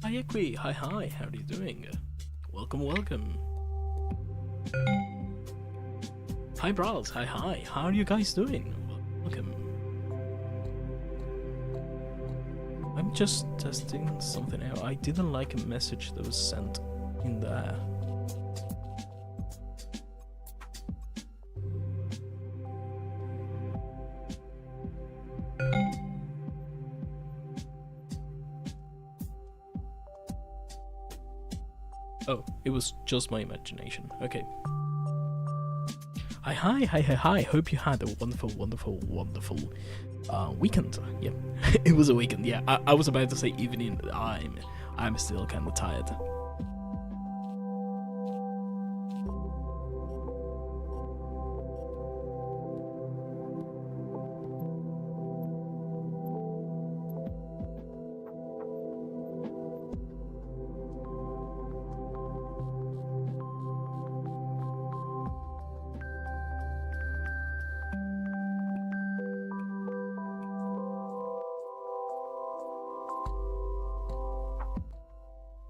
Hi Equi, hi, how are you doing? Welcome. Hi Brawls, hi, how are you guys doing? Welcome. I'm just testing something out. I didn't like a message that was sent in there. Oh, it was just my imagination. Okay. Hi. Hope you had a wonderful weekend. Yeah, it was a weekend. Yeah, I was about to say evening. I'm still kind of tired.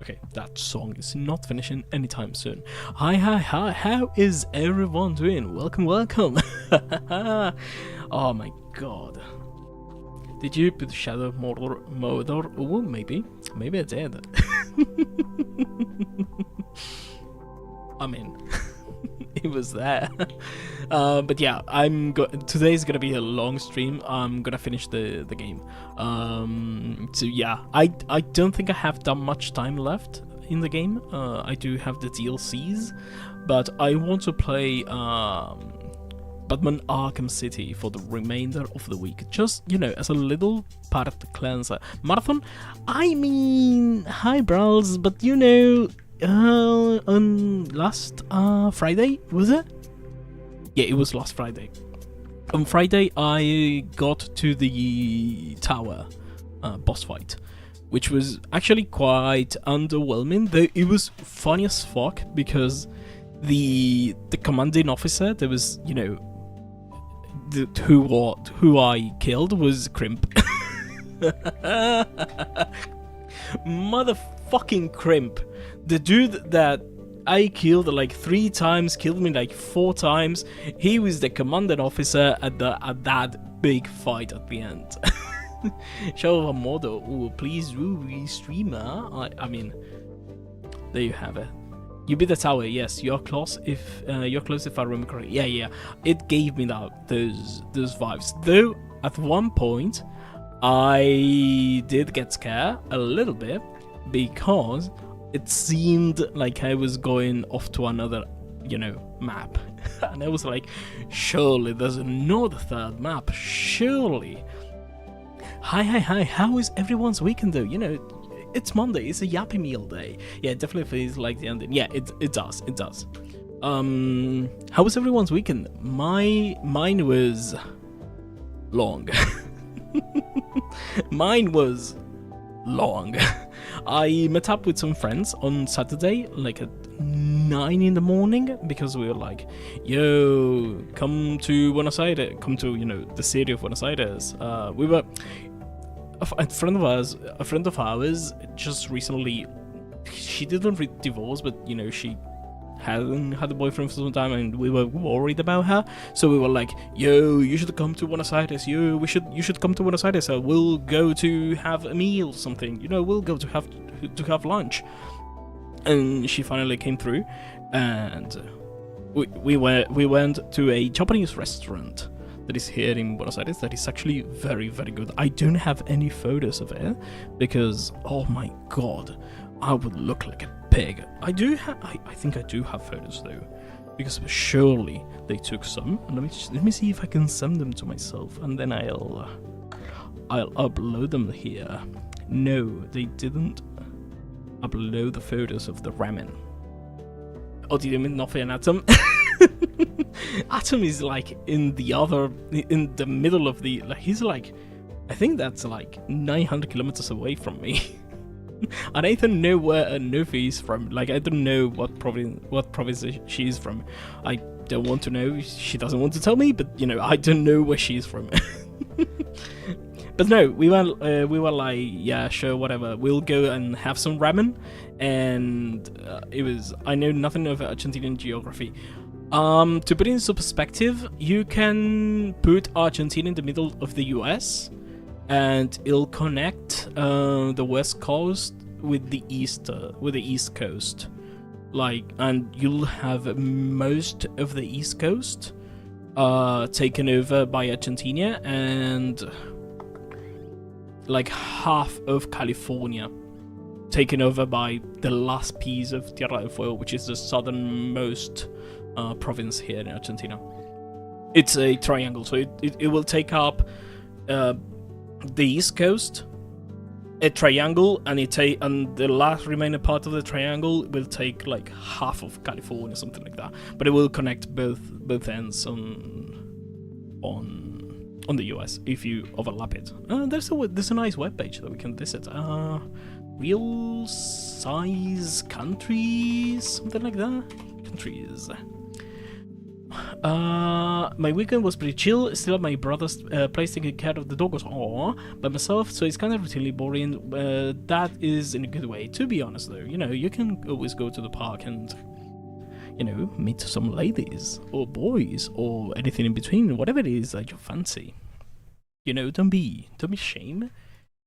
Okay, that song is not finishing anytime soon. Hi, how is everyone doing? Welcome. Oh my god. Did you put Shadow of Moedor? Oh, maybe I did. I mean, it was there. But yeah, today's gonna be a long stream. I'm gonna finish the game. So yeah, I don't think I have that much time left in the game. I do have the DLCs, but I want to play Batman Arkham City for the remainder of the week. Just, as a little part of the cleanser. Marathon? I mean, hi Brawls, but on last Friday, was it? Yeah, it was last Friday. On Friday, I got to the tower boss fight, which was actually quite underwhelming. Though it was funny as fuck because the commanding officer, there was, who I killed was Crimp. Motherfucking Crimp. The dude that I killed like 3 times, killed me like 4 times. He was the commanding officer at that big fight at the end. Shadow of Moedor. Ooh, please, streamer. I mean, there you have it. You beat the tower. Yes, you're close. If I remember correctly. Yeah. It gave me those vibes. Though at one point, I did get scared a little bit because it seemed like I was going off to another, map. And I was like, surely there's another third map, surely. Hi, how is everyone's weekend though? It's Monday, it's a Yappy Meal day. Yeah, it definitely feels like the ending. Yeah, it does. How was everyone's weekend? Mine was long. Mine was long. I met up with some friends on Saturday, like at 9 in the morning, because we were like, yo, come to Buenos Aires, come to, the city of Buenos Aires. We were, a friend of ours just recently, she didn't divorce, but, she hadn't had a boyfriend for some time, and we were worried about her. So we were like, yo, you should come to Buenos Aires. You should come to Buenos Aires. We'll go to have a meal or something. We'll go to have lunch. And she finally came through, and we went to a Japanese restaurant that is here in Buenos Aires that is actually very, very good. I don't have any photos of it because, oh my god, I would look like a pig. I think I do have photos though, because surely they took some. And let me see if I can send them to myself, and then I'll upload them here. No, they didn't upload the photos of the ramen. Oh, did you mean not an Atom? Atom is like in the middle of the, like, he's like, I think that's like 900 kilometers away from me. I don't even know where Novi is from. Like, I don't know what province she's from. I don't want to know. She doesn't want to tell me, but I don't know where she's from. But no, we were like, yeah, sure, whatever. We'll go and have some ramen, and I know nothing of Argentinian geography. To put it into perspective, you can put Argentina in the middle of the US, and it'll connect the west coast with the east coast. Like, and you'll have most of the east coast taken over by Argentina, and like half of California taken over by the last piece of Tierra del Fuego, which is the southernmost province here in Argentina. It's a triangle, so it will take up the east coast, a triangle, and the last remaining part of the triangle will take like half of California, something like that. But it will connect both ends on the US if you overlap it. There's a nice webpage that we can visit. Real size countries, something like that. Countries. My weekend was pretty chill. Still at my brother's place taking care of the dog by myself, so it's kind of routinely boring. That is in a good way, to be honest though. You know, you can always go to the park and, you know, meet some ladies or boys or anything in between, whatever it is that you fancy. You know, don't be ashamed.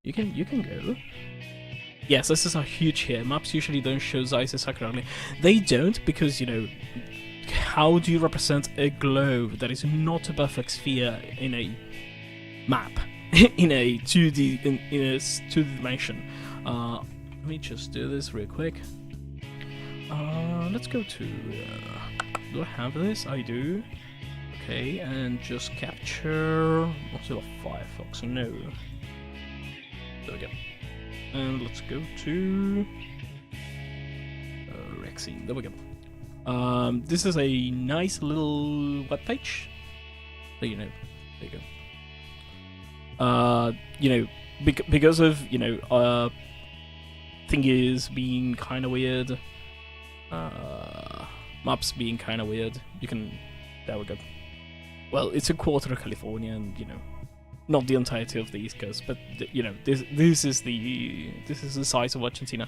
You can go. Yes, this is a huge here. Maps usually don't show sizes accurately. They don't, because, you know, how do you represent a globe that is not a perfect sphere in a map, in a 2D in a 2D dimension? Let me just do this real quick. Let's go to. Do I have this? I do. Okay, and just capture Mozilla Firefox. No. There we go. And let's go to Rexine. There we go. This is a nice little webpage. There you go. You know, because of, you know, thingies being kind of weird, maps being kind of weird. You can. There we go. Well, it's a quarter of California, and, you know, not the entirety of the East Coast, but you know, this is the size of Argentina.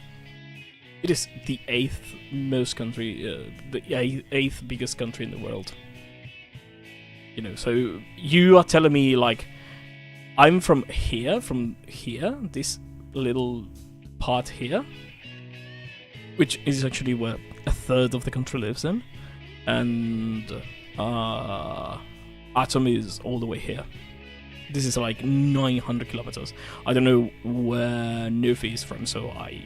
It is the 8th most country, the 8th biggest country in the world. You know, so you are telling me, like, I'm from here, this little part here, which is actually where a third of the country lives in, and Atom is all the way here. This is like 900 kilometers. I don't know where Nufi is from, so I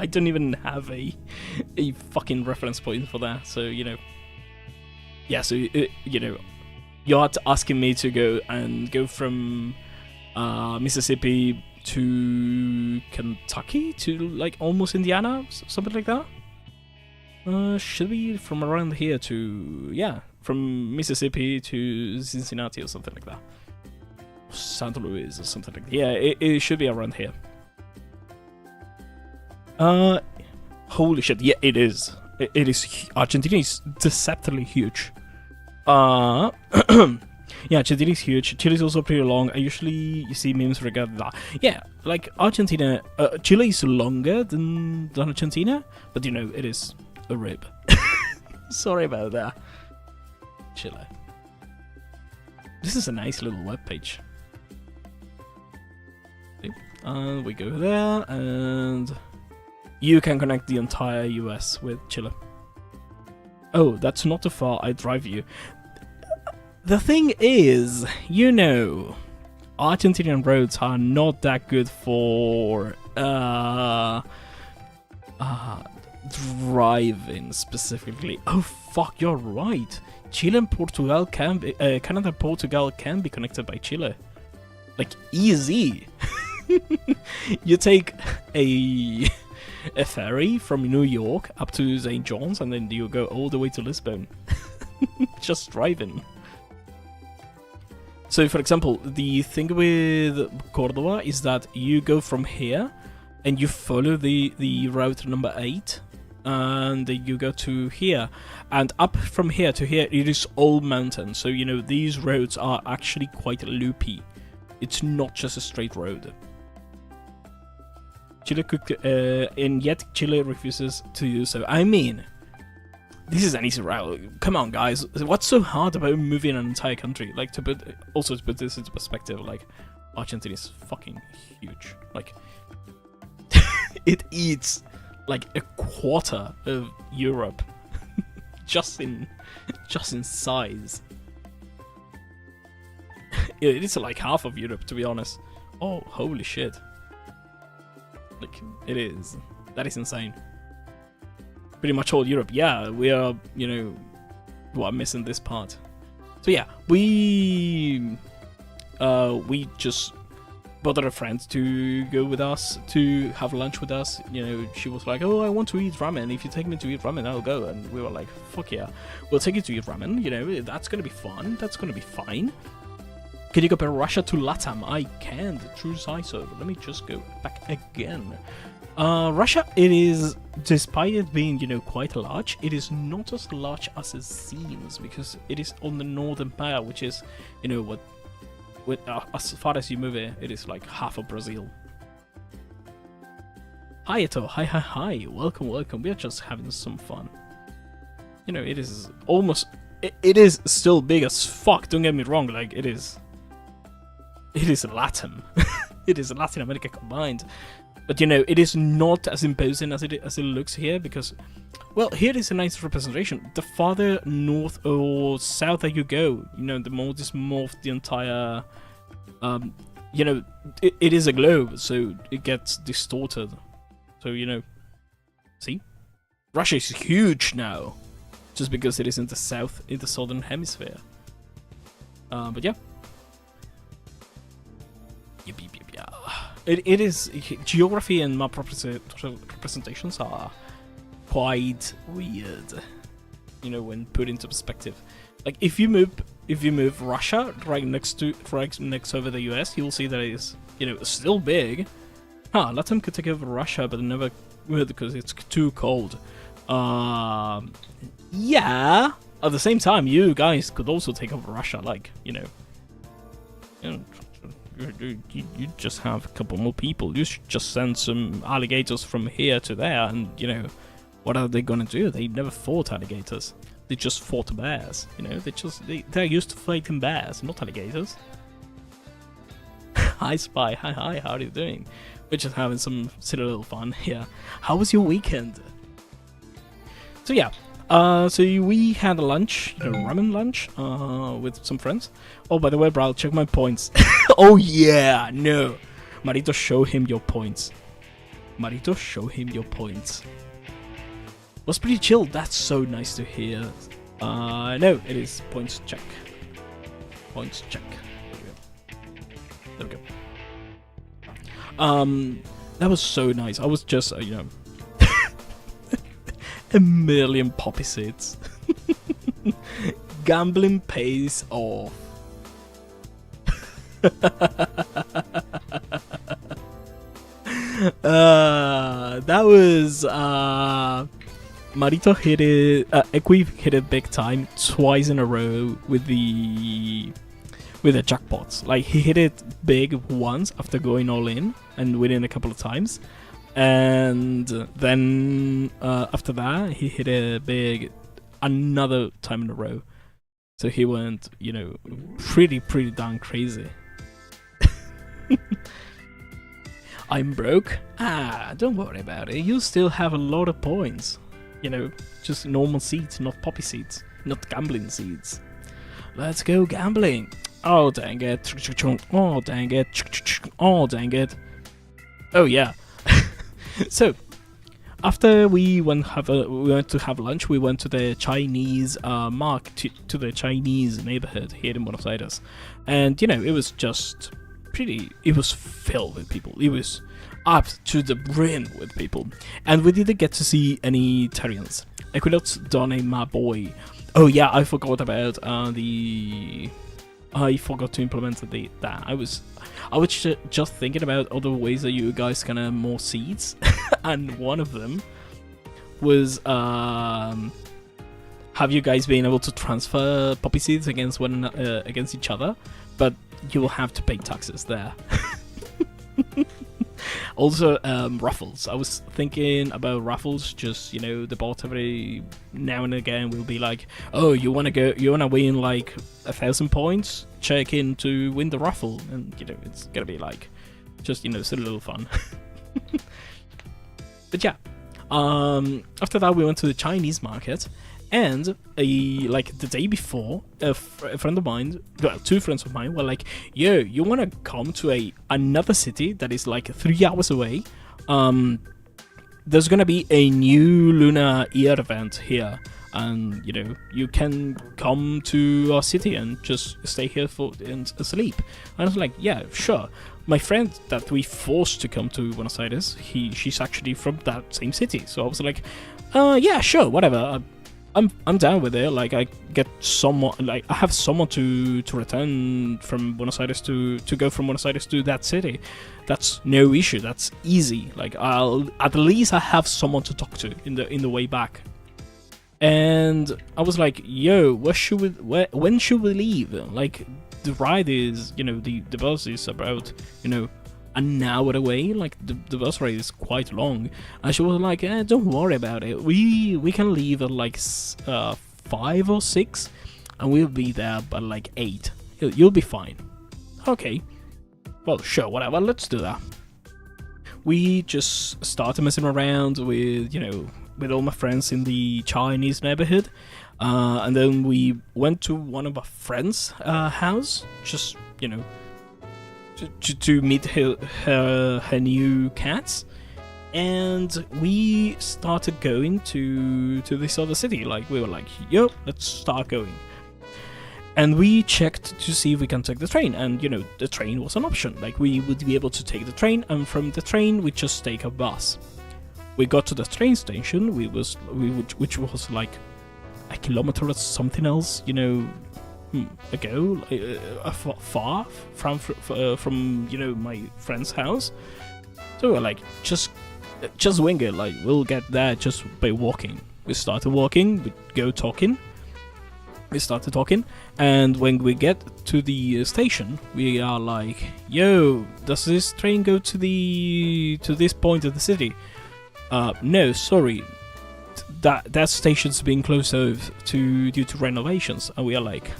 don't even have a fucking reference point for that. So, you know, yeah. So you know, you're asking me to go from Mississippi to Kentucky to like almost Indiana, something like that. Should be from around here to, yeah, from Mississippi to Cincinnati or something like that. St. Louis or something like that. Yeah, it should be around here. Holy shit, yeah, it is. It is. Argentina is deceptively huge. Yeah, Argentina is huge. Chile is also pretty long. I usually see memes regarding that. Yeah, like Argentina, Chile is longer than Argentina, but you know, it is a rib. Sorry about that. Chile. This is a nice little webpage. We go there, and you can connect the entire US with Chile. Oh, that's not too far. I drive you. The thing is, you know, Argentinian roads are not that good for driving specifically. Oh fuck, you're right. Chile and Portugal can be, Canada and Portugal can be connected by Chile. Like, easy. You take a ferry from New York up to St. John's, and then you go all the way to Lisbon. Just driving. So, for example, the thing with Cordoba is that you go from here and you follow the route number 8, and then you go to here, and up from here to here it is all mountains. So, you know, these roads are actually quite loopy. It's not just a straight road. Chile could, and yet Chile refuses to do so. I mean, this is an easy route. Come on, guys. What's so hard about moving an entire country? Like, to put this into perspective, like, Argentina is fucking huge. Like, it eats like a quarter of Europe, just in size. It is like half of Europe, to be honest. Oh, holy shit! Like, it is. That is insane. Pretty much all Europe. Yeah, we are, you know, I'm missing this part. So yeah, we just bothered a friend to go with us to have lunch with us. You know, she was like, "Oh, I want to eat ramen. If you take me to eat ramen, I'll go." And we were like, "Fuck yeah, we'll take you to eat ramen. You know, that's gonna be fun. That's gonna be fine." Can you compare Russia to Latam? I can't. True size. Let me just go back again. Russia, it is, despite it being, you know, quite large, it is not as large as it seems, because it is on the northern part, which is, you know, as far as you move it, it is like half of Brazil. Hi, Eto. Hi. Welcome. We are just having some fun. You know, it is almost, it is still big as fuck, don't get me wrong, like, it is Latin. It is Latin America combined. But, you know, it is not as imposing as it looks here, because, well, here is a nice representation. The farther north or south that you go, you know, the more this morphed the entire, you know, it is a globe, so it gets distorted. So, you know, see? Russia is huge now, just because it is in the southern hemisphere. But yeah. It is, geography and map representations are quite weird, you know, when put into perspective. Like, if you move Russia right next over the US, you'll see that it is, you know, still big. Latam could take over Russia, but never would because it's too cold. Yeah. At the same time, you guys could also take over Russia, like, you know, you just have a couple more people. You should just send some alligators from here to there, and, you know, what are they gonna do? They never fought alligators. They just fought bears. You know, they're used to fighting bears, not alligators. Hi, Spy. Hi. How are you doing? We're just having some silly little fun here. How was your weekend? So yeah. So we had a lunch, you know, ramen lunch, with some friends. Oh, by the way, bro, check my points. Oh yeah, no. Marito, show him your points. Was pretty chill. That's so nice to hear. No, it is points check. There we go. That was so nice. I was just, you know, a million poppy seeds. Gambling pays off. That was Marito hit it. Equi hit it big time twice in a row with the jackpots. Like, he hit it big once after going all in and winning a couple of times. And then after that, he hit it big another time in a row. So he went, you know, pretty darn crazy. I'm broke? Don't worry about it. You still have a lot of points. You know, just normal seeds, not poppy seeds, not gambling seeds. Let's go gambling. Oh, dang it. Oh, dang it. Oh, dang it. Oh, yeah. So, after we went to have lunch, we went to the Chinese to the Chinese neighborhood here in Buenos Aires, and, you know, it was just it was filled with people. It was up to the brim with people, and we didn't get to see any Tyrians. Equinox, Donny, my boy. Oh yeah, I forgot about I forgot to implement that. I was just thinking about other ways that you guys can earn more seeds, and one of them was have you guys been able to transfer poppy seeds against each other, but you will have to pay taxes there. Also, raffles. I was thinking about raffles. Just, you know, the bot every now and again will be like, "Oh, you wanna win like 1,000 points? Check in to win the raffle." And you know, it's gonna be like, just, you know, it's a little fun. But yeah, after that we went to the Chinese market, and like the day before, a friend of mine, well, two friends of mine were like, "Yo, you wanna come to another city that is like 3 hours away? There's gonna be a new Lunar Year event here, and you know, you can come to our city and just stay here and sleep." And I was like, "Yeah, sure." My friend that we forced to come to Buenos Aires, she's actually from that same city, so I was like, "Yeah, sure, whatever. I'm down with it. Like, I get someone, like, I have someone to return from Buenos Aires to go from Buenos Aires to that city. That's no issue. That's easy. Like, at least I have someone to talk to in the way back." And I was like, "Yo, when should we leave? Like, the ride is, you know, the bus is about, you know, an hour away. Like, the bus ride is quite long." And she was like, "Don't worry about it. We can leave at like 5 or 6, and we'll be there by like 8. You'll be fine." Okay, well, sure, whatever. Let's do that. We just started messing around with, you know, with all my friends in the Chinese neighborhood, and then we went to one of our friends' house, just, you know, to meet her new cats, and we started going to this other city. Like, we were like, "Yo, let's start going." And we checked to see if we can take the train, and you know, the train was an option. Like, we would be able to take the train, and from the train we just take a bus. We got to the train station, which was like a kilometer or something else, you know, ago, far from you know, my friend's house. So we were like, just wing it. Like, we'll get there just by walking. We started walking. We started talking, and when we get to the station, we are like, "Yo, does this train go to this point of the city?" No, sorry, that station's being closed off due to renovations. And we are like,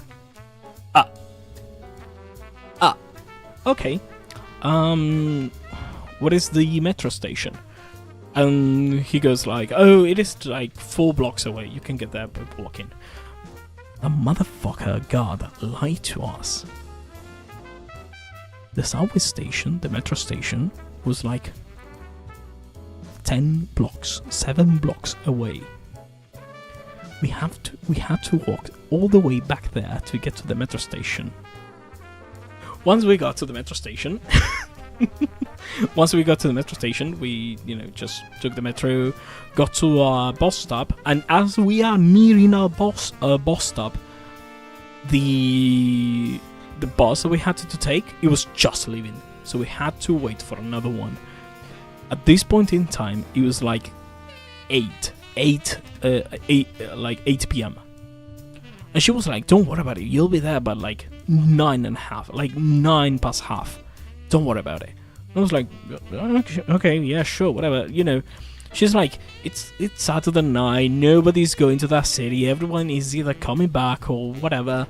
okay. What is the metro station? And he goes like, "Oh, it is like 4 blocks away. You can get there by walking." The motherfucker god lied to us. The subway station, the metro station, was like 7 blocks away. We had to walk all the way back there to get to the metro station. Once we got to the metro station, we, you know, just took the metro, got to our bus stop, and as we are nearing our bus stop, the bus that we had to take, it was just leaving, so we had to wait for another one. At this point in time, it was like 8 p.m. And she was like, "Don't worry about it. You'll be there by like 9:30, like 9 past half. Don't worry about it." And I was like, "Okay, yeah, sure, whatever." You know, she's like, it's Saturday night. Nobody's going to that city. Everyone is either coming back or whatever.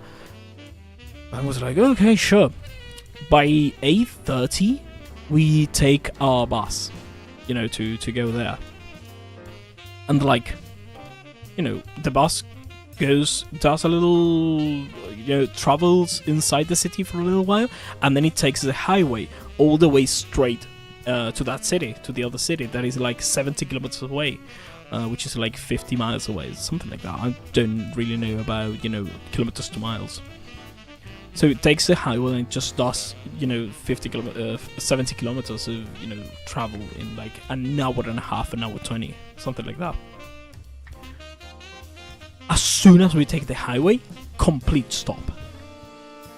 I was like, "Okay, sure." By 8:30, we take our bus, you know, to go there. And like, you know, the bus does a little, you know, travels inside the city for a little while, and then it takes the highway all the way straight to that city, to the other city that is like 70 kilometers away, which is like 50 miles away, something like that. I don't really know about, you know, kilometers to miles. So it takes the highway and it just does, you know, 70 kilometers of, you know, travel in like an hour and a half, an hour 20, something like that. As soon as we take the highway, complete stop.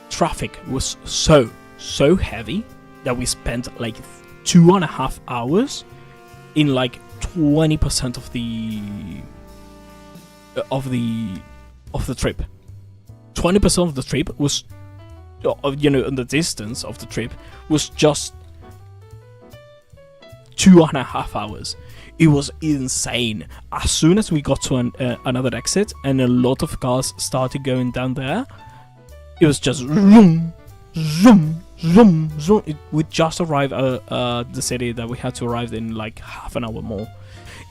Traffic was so heavy that we spent like 2.5 hours in like 20% of the trip. 20% of the trip was you know, and the distance of the trip was just 2.5 hours. It was insane. As soon as we got to another exit and a lot of cars started going down there, it was just zoom, zoom, zoom, zoom. We just arrived at the city that we had to arrive in like half an hour more.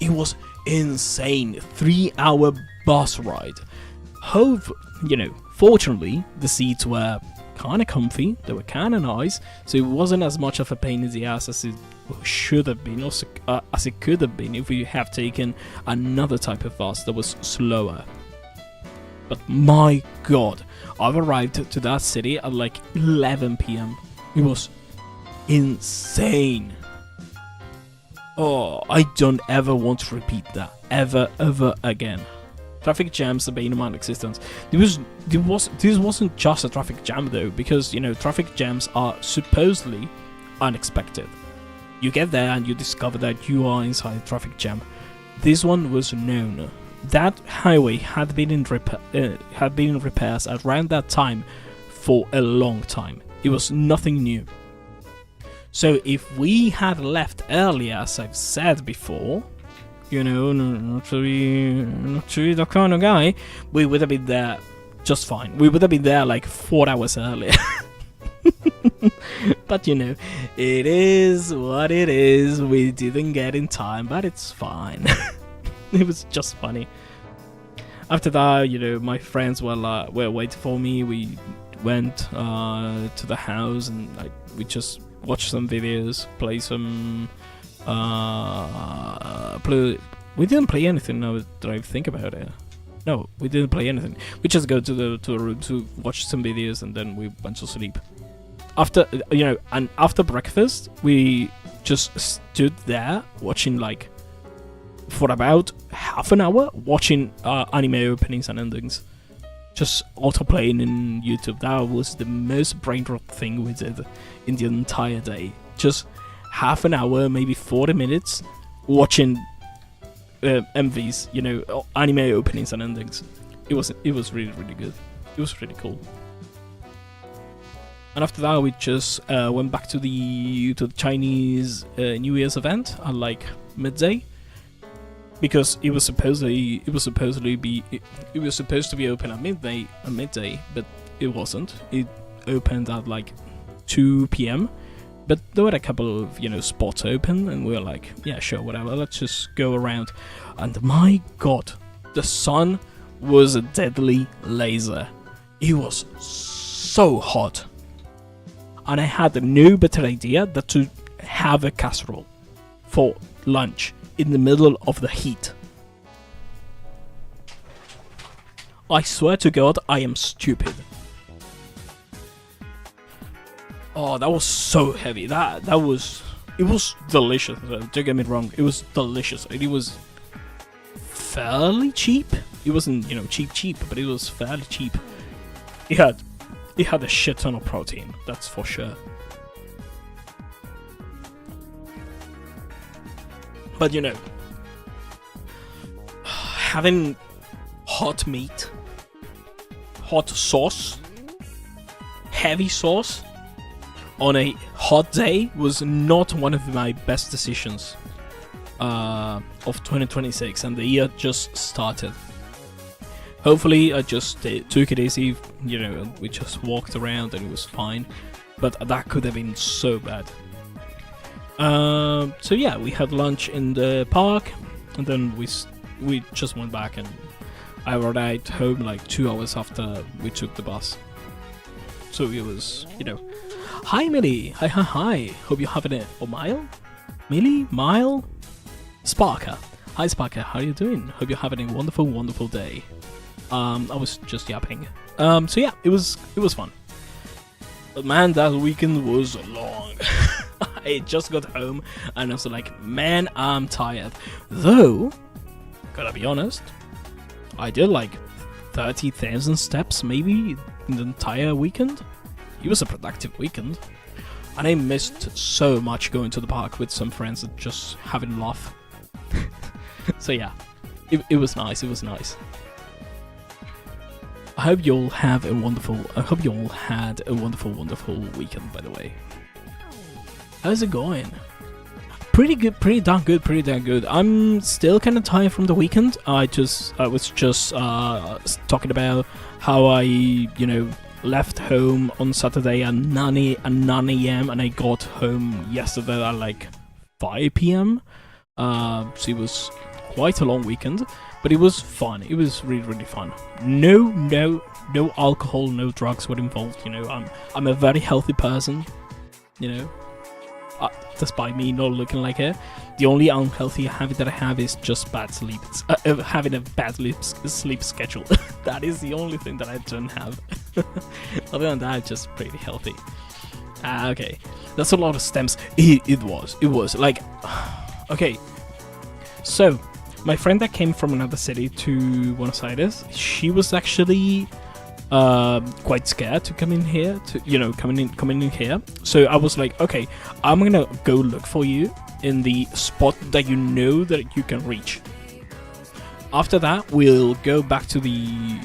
It was insane. 3-hour bus ride. You know, fortunately, the seats were kind of comfy. They were kind of nice, so it wasn't as much of a pain in the ass as it should have been, or as it could have been if we have taken another type of bus that was slower. But my god, I've arrived to that city at like 11 p.m. It was insane. Oh, I don't ever want to repeat that ever again. Traffic jams have been in my existence. This wasn't just a traffic jam though, because, you know, traffic jams are supposedly unexpected. You get there and you discover that you are inside a traffic jam. This one was known. That highway had been in repairs around that time for a long time. It was nothing new. So if we had left earlier, as I've said before, you know, not to be the kind of guy, we would have been there just fine. We would have been there like 4 hours earlier. But you know, it is what it is. We didn't get in time, but it's fine. It was just funny. After that, you know, my friends were waiting for me. We went to the house and we just watched some videos, play some. We didn't play anything. Now that I think about it, no, we didn't play anything. We just go to a room to watch some videos, and then we went to sleep. After, you know, and after breakfast, we just stood there watching like for about half an hour, watching anime openings and endings, just autoplaying in YouTube. That was the most brain-rot thing we did in the entire day. Just half an hour, maybe 40 minutes, watching MVs, you know, anime openings and endings. It was really good. It was really cool. And after that, we just went back to the Chinese New Year's event at like midday, because it was supposed to be open at midday, but it wasn't. It opened at like 2 p.m. But there were a couple of, you know, spots open, and we were like, yeah, sure, whatever, let's just go around. And my god, the sun was a deadly laser. It was so hot. And I had no better idea than to have a casserole for lunch in the middle of the heat. I swear to god, I am stupid. Oh, that was so heavy. It was delicious. Don't get me wrong. It was delicious. It was fairly cheap. It wasn't, you know, cheap, but it was fairly cheap. It had a shit ton of protein. That's for sure. But you know, having hot meat, hot sauce, heavy sauce on a hot day was not one of my best decisions of 2026, and the year just started. Hopefully I just took it easy, you know, we just walked around and it was fine, but that could have been so bad. So yeah, we had lunch in the park, and then we just went back, and I arrived home like 2 hours after we took the bus. So it was, you know, hi Millie, hi, hope you're having it. Or Mile? Millie? Mile? Sparker. Hi Sparker, how are you doing? Hope you're having a wonderful day. I was just yapping. So yeah, it was fun. But man, that weekend was long. I just got home and I was like, man, I'm tired. Though, gotta be honest, I did like 30,000 steps maybe in the entire weekend. It was a productive weekend. And I missed so much going to the park with some friends and just having a laugh. So yeah, it was nice. hope you all have a wonderful. I hope you all had a wonderful, wonderful weekend. By the way, how's it going? Pretty good, pretty damn good. I'm still kind of tired from the weekend. I was just talking about how I, left home on Saturday at 9 a.m. and I got home yesterday at like 5 p.m. So it was quite a long weekend, but it was fun. It was really, really fun. No alcohol, no drugs were involved. I'm a very healthy person. Despite me not looking like it, the only unhealthy habit that I have is just bad sleep. Having a bad sleep schedule. That is the only thing that I don't have. Other than that, I'm just pretty healthy. Okay, that's a lot of stems. It was like, okay. So, my friend that came from another city to Buenos Aires, she was actually quite scared to come in here, coming in here. So I was like, okay, I'm gonna go look for you in the spot that that you can reach. After that, we'll go back to the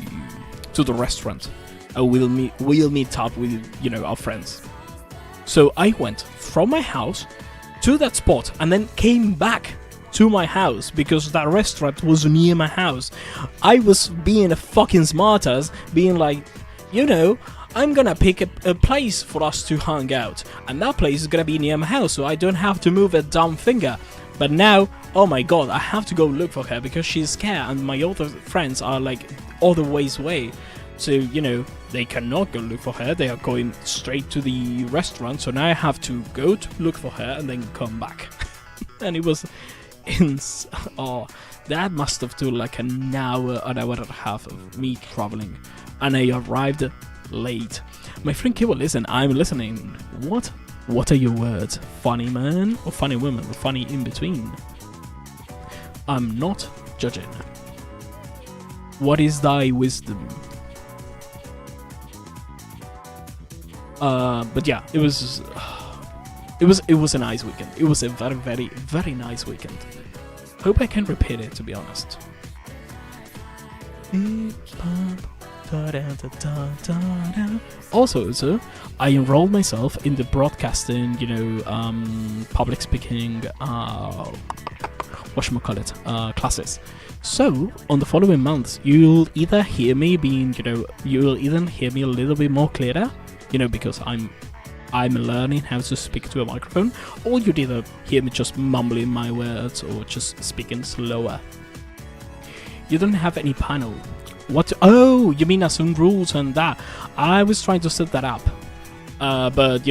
restaurant. We'll meet up with our friends. So I went from my house to that spot and then came back to my house because that restaurant was near my house. I was being a fucking smartass, being like, I'm gonna pick a place for us to hang out, and that place is gonna be near my house, so I don't have to move a dumb finger. But now, oh my god, I have to go look for her because she's scared, and my other friends are like all the ways away. So, they cannot go look for her, they are going straight to the restaurant, so now I have to go to look for her and then come back. And it was... that must have took like an hour and a half of me traveling, and I arrived late. My friend Kiwa, listen, I'm listening. What are your words? Funny man or funny woman or funny in between? I'm not judging. What is thy wisdom? But yeah, it was a nice weekend. It was a very, very, very nice weekend. Hope I can repeat it, to be honest. Also, I enrolled myself in the broadcasting, public speaking, classes. So, on the following months, you'll either hear me you'll either hear me a little bit more clearer, because I'm learning how to speak to a microphone, or you'd either hear me just mumbling my words or just speaking slower. You don't have any panel. What? Oh, you mean as in rules and that? I was trying to set that up, but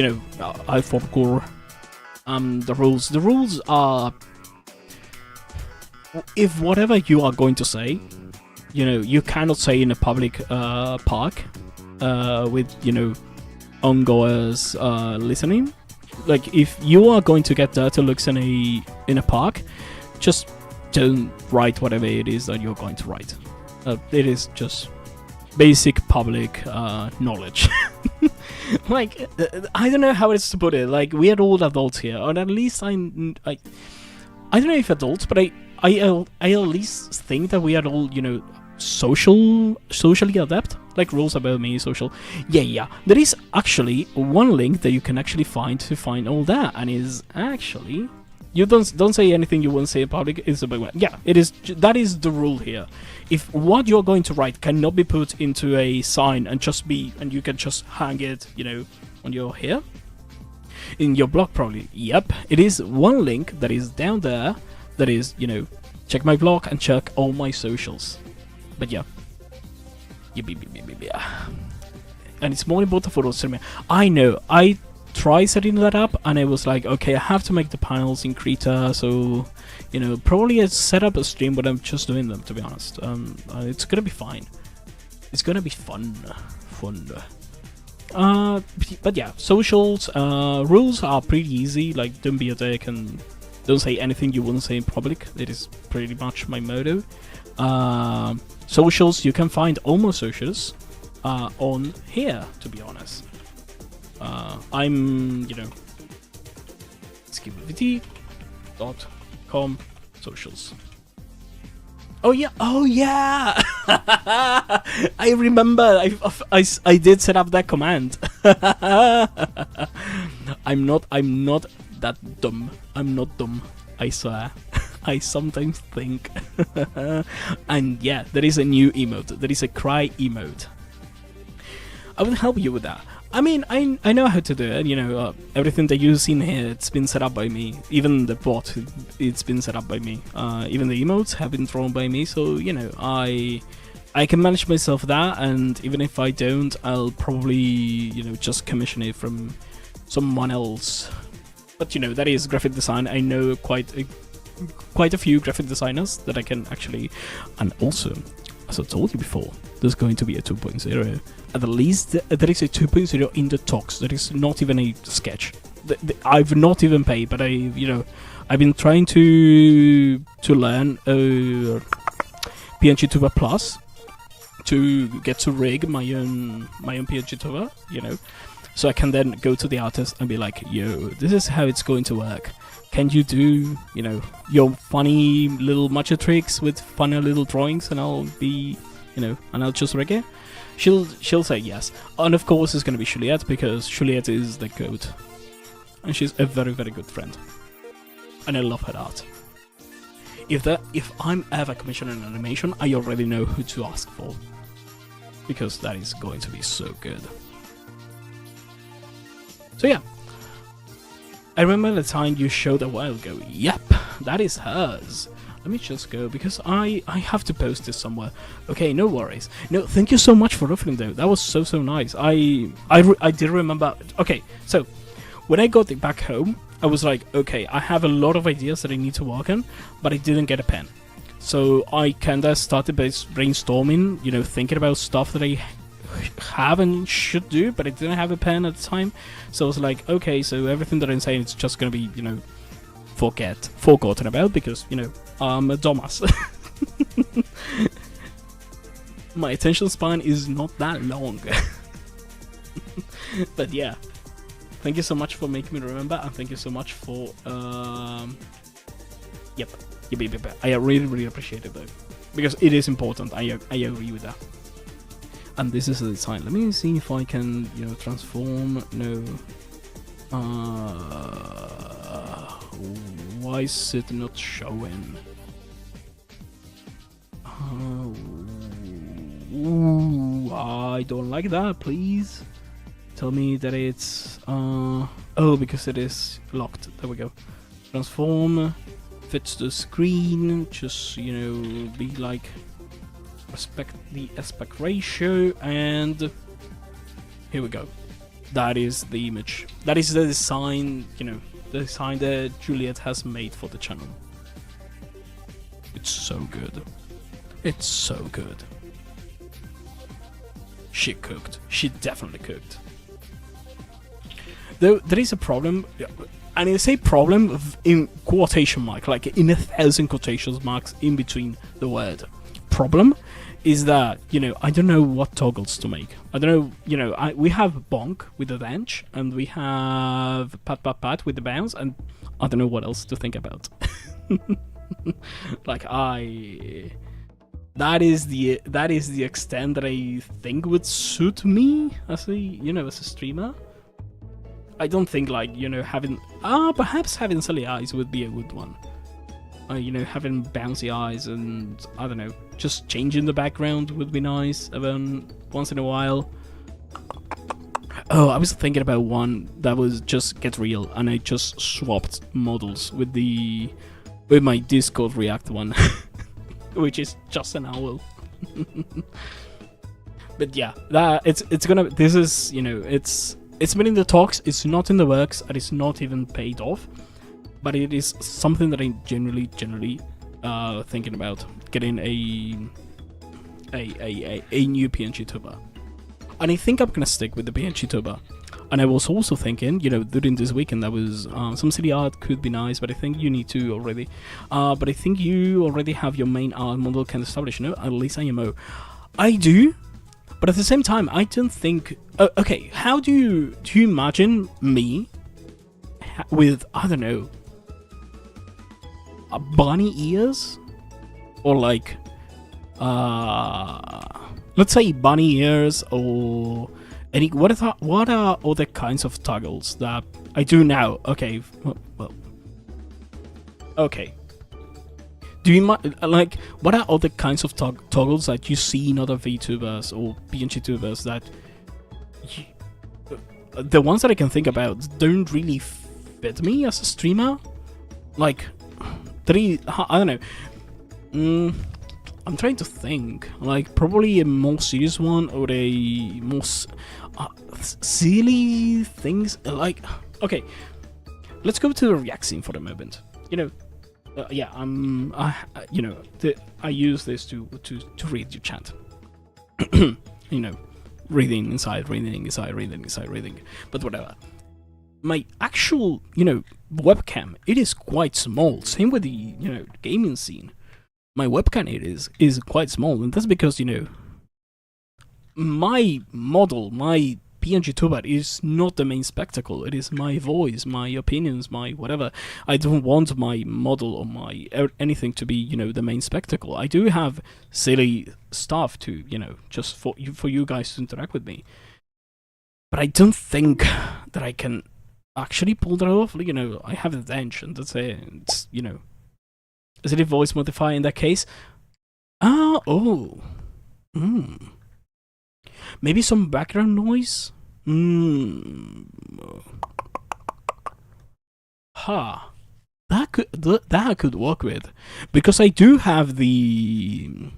I forgot the rules. The rules are, if whatever you are going to say, you cannot say in a public park with ongoers listening. Like, if you are going to get dirty looks in a park, just don't write whatever it is that you're going to write. It is just basic public knowledge. Like, I don't know how it's to put it. Like, we are all adults here, or at least I don't know if adults, but I at least think that we are all socially adept. Like, rules about me, social. Yeah. There is actually one link that you can actually find to find all that, and is actually, you don't say anything you won't say in public. It's about, yeah, it is. That is the rule here. If what you're going to write cannot be put into a sign and you can just hang it, on your hair, in your blog probably. Yep, it is one link that is down there. That is, check my blog and check all my socials. But yeah. And it's more important for us. I know. I tried setting that up, and I was like, okay, I have to make the panels in Krita, so probably I set up a stream, but I'm just doing them, to be honest. It's gonna be fine. It's gonna be fun. But yeah, socials rules are pretty easy. Like, don't be a dick and don't say anything you wouldn't say in public. It is pretty much my motto. Socials, you can find all my socials on here, to be honest. I'm, skibvt.com socials. Oh yeah, I remember. I did set up that command. I'm not that dumb. I'm not dumb. I swear. I sometimes think. And yeah, there is a new emote. There is a cry emote. I will help you with that. I mean, I know how to do it. You know, everything that you've seen here, it's been set up by me. Even the bot, it's been set up by me. Even the emotes have been thrown by me. So you know, I can manage myself that. And even if I don't, I'll probably, you know, just commission it from someone else. But you know, that is graphic design. I know quite a few graphic designers that I can actually. And also, as I told you before, there's going to be a 2.0. At the least, there is a 2.0 in the talks. There is not even a sketch. I've not even paid, but I've been trying to learn PNG Tuber Plus to get to rig my own PNG Tuber, you know, so I can then go to the artist and be like, yo, this is how it's going to work. Can you do, you know, your funny little matcha tricks with funny little drawings, and I'll be, you know, and I'll just rig it. She'll say yes, and of course it's gonna be Juliet, because Juliet is the goat, and she's a very, very good friend, and I love her art. If I'm ever commissioning an animation, I already know who to ask for, because that is going to be so good. So yeah, I remember the time you showed a while ago. Yep, that is hers. Let me just go, because I have to post this somewhere. Okay, no worries. No, thank you so much for offering though. That was so nice. I did remember. Okay, so when I got it back home, I was like, okay, I have a lot of ideas that I need to work on, but I didn't get a pen. So I kinda started brainstorming, you know, thinking about stuff that I have and should do, but I didn't have a pen at the time. So I was like, okay, so everything that I'm saying is just gonna be, you know, forgotten about, because, you know, I'm a dumbass. My attention span is not that long. But yeah, thank you so much for making me remember, and thank you so much for yep. I really appreciate it though, because it is important. I agree with that. And this is the design. Let me see if I can, you know, transform. No. Why is it not showing? Ooh, I don't like that. Please tell me that it's oh, because it is locked. There we go. Transform fits the screen. Just, you know, be like, respect the aspect ratio, and here we go. That is the image. That is the design, you know, the design that Juliet has made for the channel. It's so good. It's so good. She cooked. She definitely cooked. Though there is a problem, and I say problem in quotation mark, like in 1,000 quotation marks in between the word. Problem is that, you know, I don't know what toggles to make. I don't know, you know, we have bonk with the wrench, and we have pat with the bounce, and I don't know what else to think about. Like that is the extent that I think would suit me as a, you know, as a streamer. I don't think, like, you know, perhaps having silly eyes would be a good one. You know, having bouncy eyes, and I don't know, just changing the background would be nice once in a while. Oh, I was thinking about one that was just Get Real, and I just swapped models with my Discord React one, which is just an owl. But yeah, this is, you know, it's been in the talks, it's not in the works, and it's not even paid off. But it is something that I'm generally thinking about getting a new PNG tuber, and I think I'm gonna stick with the PNG tuber. And I was also thinking, you know, during this weekend, that was some city art could be nice, but I think you need to already. But I think you already have your main art model kind of established, you know, at least IMO. I do, but at the same time, I don't think. Okay, how do you imagine me with, I don't know, bunny ears, or like let's say bunny ears or any. What are other kinds of toggles that I do now? Okay, well, okay. Do you like what are other kinds of toggles that you see in other VTubers or PNG tubers that the ones that I can think about don't really fit me as a streamer? Like I don't know. I'm trying to think. Like probably a more serious one or a more silly things. Like okay, let's go to the React scene for a moment. You know. Yeah, you know, I use this to read your chat. You know, reading inside. But whatever. My actual, you know, webcam, it is quite small. Same with the, you know, gaming scene. My webcam is quite small, and that's because, you know, my model, my PNG tuber is not the main spectacle. It is my voice, my opinions, my whatever. I don't want my model or my anything to be, you know, the main spectacle. I do have silly stuff to, you know, just for you guys to interact with me. But I don't think that I can actually pull that off. You know, I have the bench, and that's it. It's, you know, is it a voice modifier in that case? Maybe some background noise? That I could work with. Because I do have the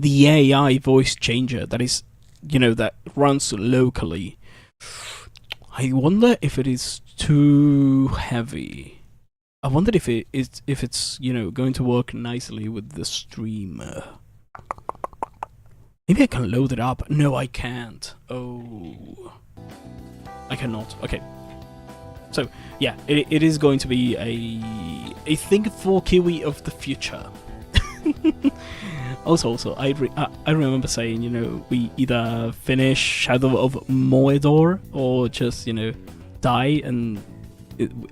AI voice changer that is, you know, that runs locally. I wonder if it is too heavy. I wonder if it's, you know, going to work nicely with the streamer. Maybe I can load it up. No, I can't. Oh. I cannot. Okay. So, yeah, it is going to be a thing for Kiwi of the future. Also, I remember saying, you know, we either finish Shadow of Moedor or just, you know, die, and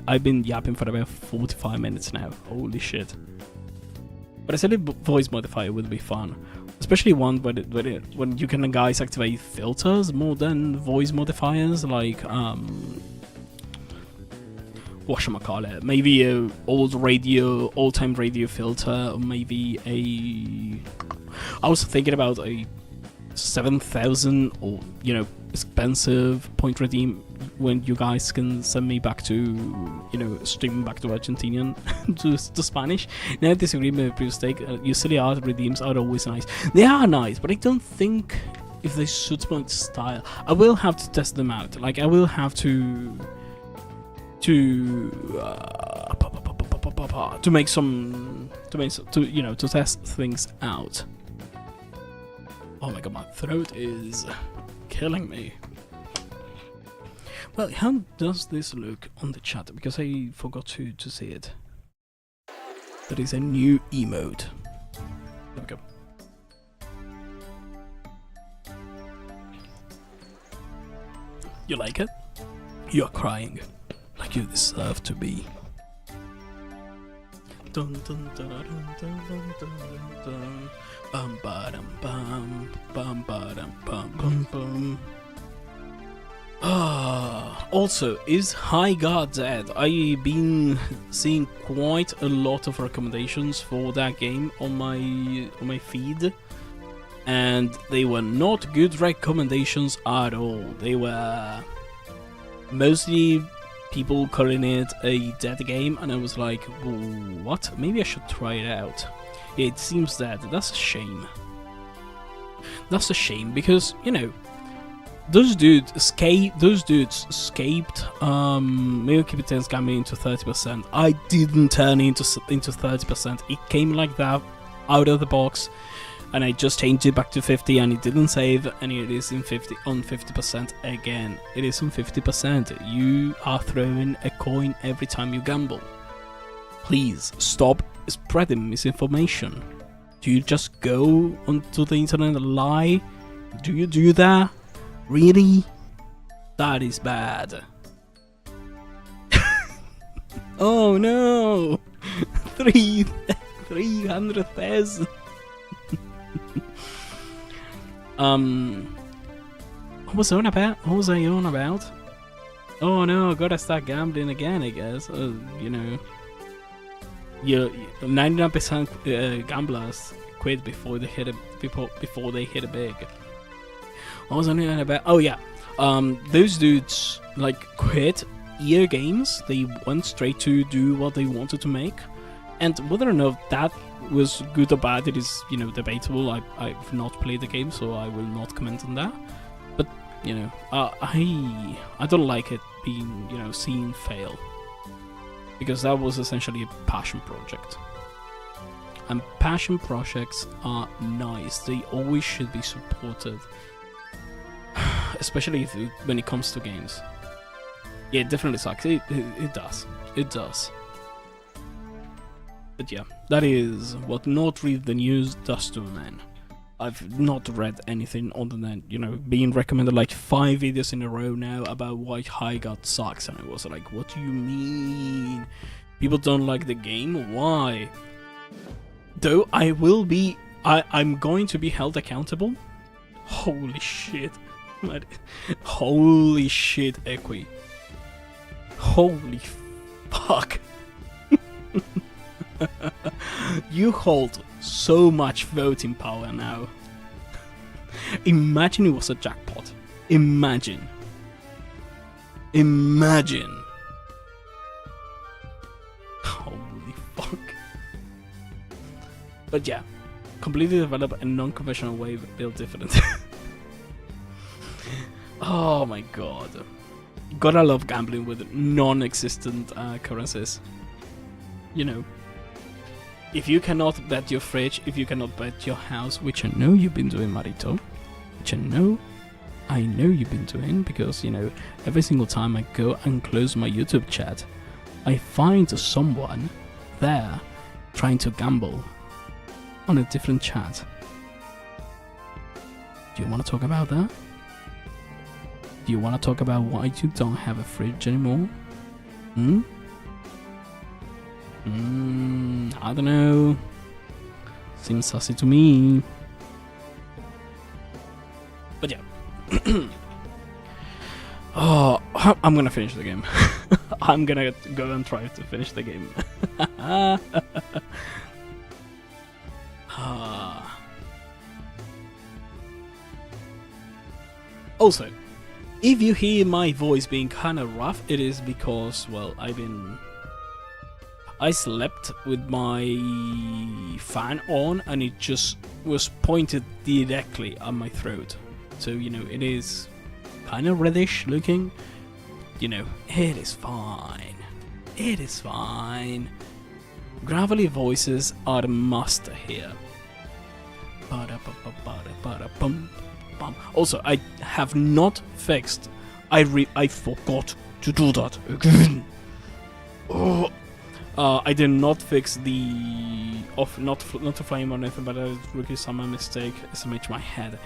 I've been yapping for about 45 minutes now. Holy shit. But I said a voice modifier would be fun. Especially one when you can guys activate filters more than voice modifiers, like whatchamacallit, maybe a old-time radio filter, or maybe I was thinking about a 7,000 or, you know, expensive point redeem when you guys can send me back to, you know, streaming back to Argentinian to Spanish. Now I disagree with the previous take. Your silly art redeems are always nice. They are nice, but I don't think if they suit my style. I will have to test them out. Like I will have to make some you know, to test things out. Oh my god, my throat is killing me. Well, how does this look on the chat? Because I forgot to see it. There is a new emote. There we go. You like it? You're crying. Like you deserve to be. Dun dun dun dun dun dun dun dun. Bum ba dum bum bum ba dum bum bum bum. Also, is High God dead? I've been seeing quite a lot of recommendations for that game on my feed, and they were not good recommendations at all. They were mostly people calling it a dead game, and I was like, what? Maybe I should try it out. It seems dead. That's a shame. That's a shame because, you know, those dudes escaped. Maybe keep it tense got me into 30%. I didn't turn into 30%. It came like that out of the box, and I just changed it back to 50, and it didn't save, and it is on 50% again. It is on 50%. You are throwing a coin every time you gamble. Please stop spreading misinformation. Do you just go onto the internet and lie? Do you do that? Really? That is bad. Oh no! 300,000. What was I on about? What was I on about? Oh no, gotta start gambling again, I guess. You know, 99% gamblers quit before they hit before they hit a big. What was I on about? Oh yeah, those dudes like quit EA games. They went straight to do what they wanted to make, and whether or not that was good or bad, it is, you know, debatable. I've not played the game, so I will not comment on that. But you know, I don't like it being, you know, seen fail, because that was essentially a passion project. And passion projects are nice. They always should be supported, especially when it comes to games. Yeah, it definitely sucks. It does. It does. But yeah, that is what not read the news does to a man. I've not read anything other than, you know, being recommended like 5 videos in a row now about why High God sucks, and I was like, what do you mean? People don't like the game? Why? Though I'm going to be held accountable. Holy shit. Holy shit, Equi. Holy fuck. You hold so much voting power now. Imagine it was a jackpot. Imagine. Holy fuck. But yeah, completely develop a non-conventional way of build different. Oh my god. Gotta love gambling with non-existent currencies. You know, if you cannot bet your fridge, if you cannot bet your house, which I know you've been doing, Marito, which I know you've been doing, because, you know, every single time I go and close my YouTube chat, I find someone there trying to gamble on a different chat. Do you want to talk about that? Do you want to talk about why you don't have a fridge anymore? I don't know. Seems sassy to me. But yeah. Oh, I'm gonna finish the game. I'm gonna go and try to finish the game. Also, if you hear my voice being kind of rough, it is because, well, I slept with my fan on and it just was pointed directly at my throat. So, you know, it is kind of reddish looking. You know, it is fine. It is fine. Gravelly voices are a must here. Also, I have not fixed. I forgot to do that again. Oh. I did not fix the not to flame or anything, but a rookie summer mistake. SMH my head.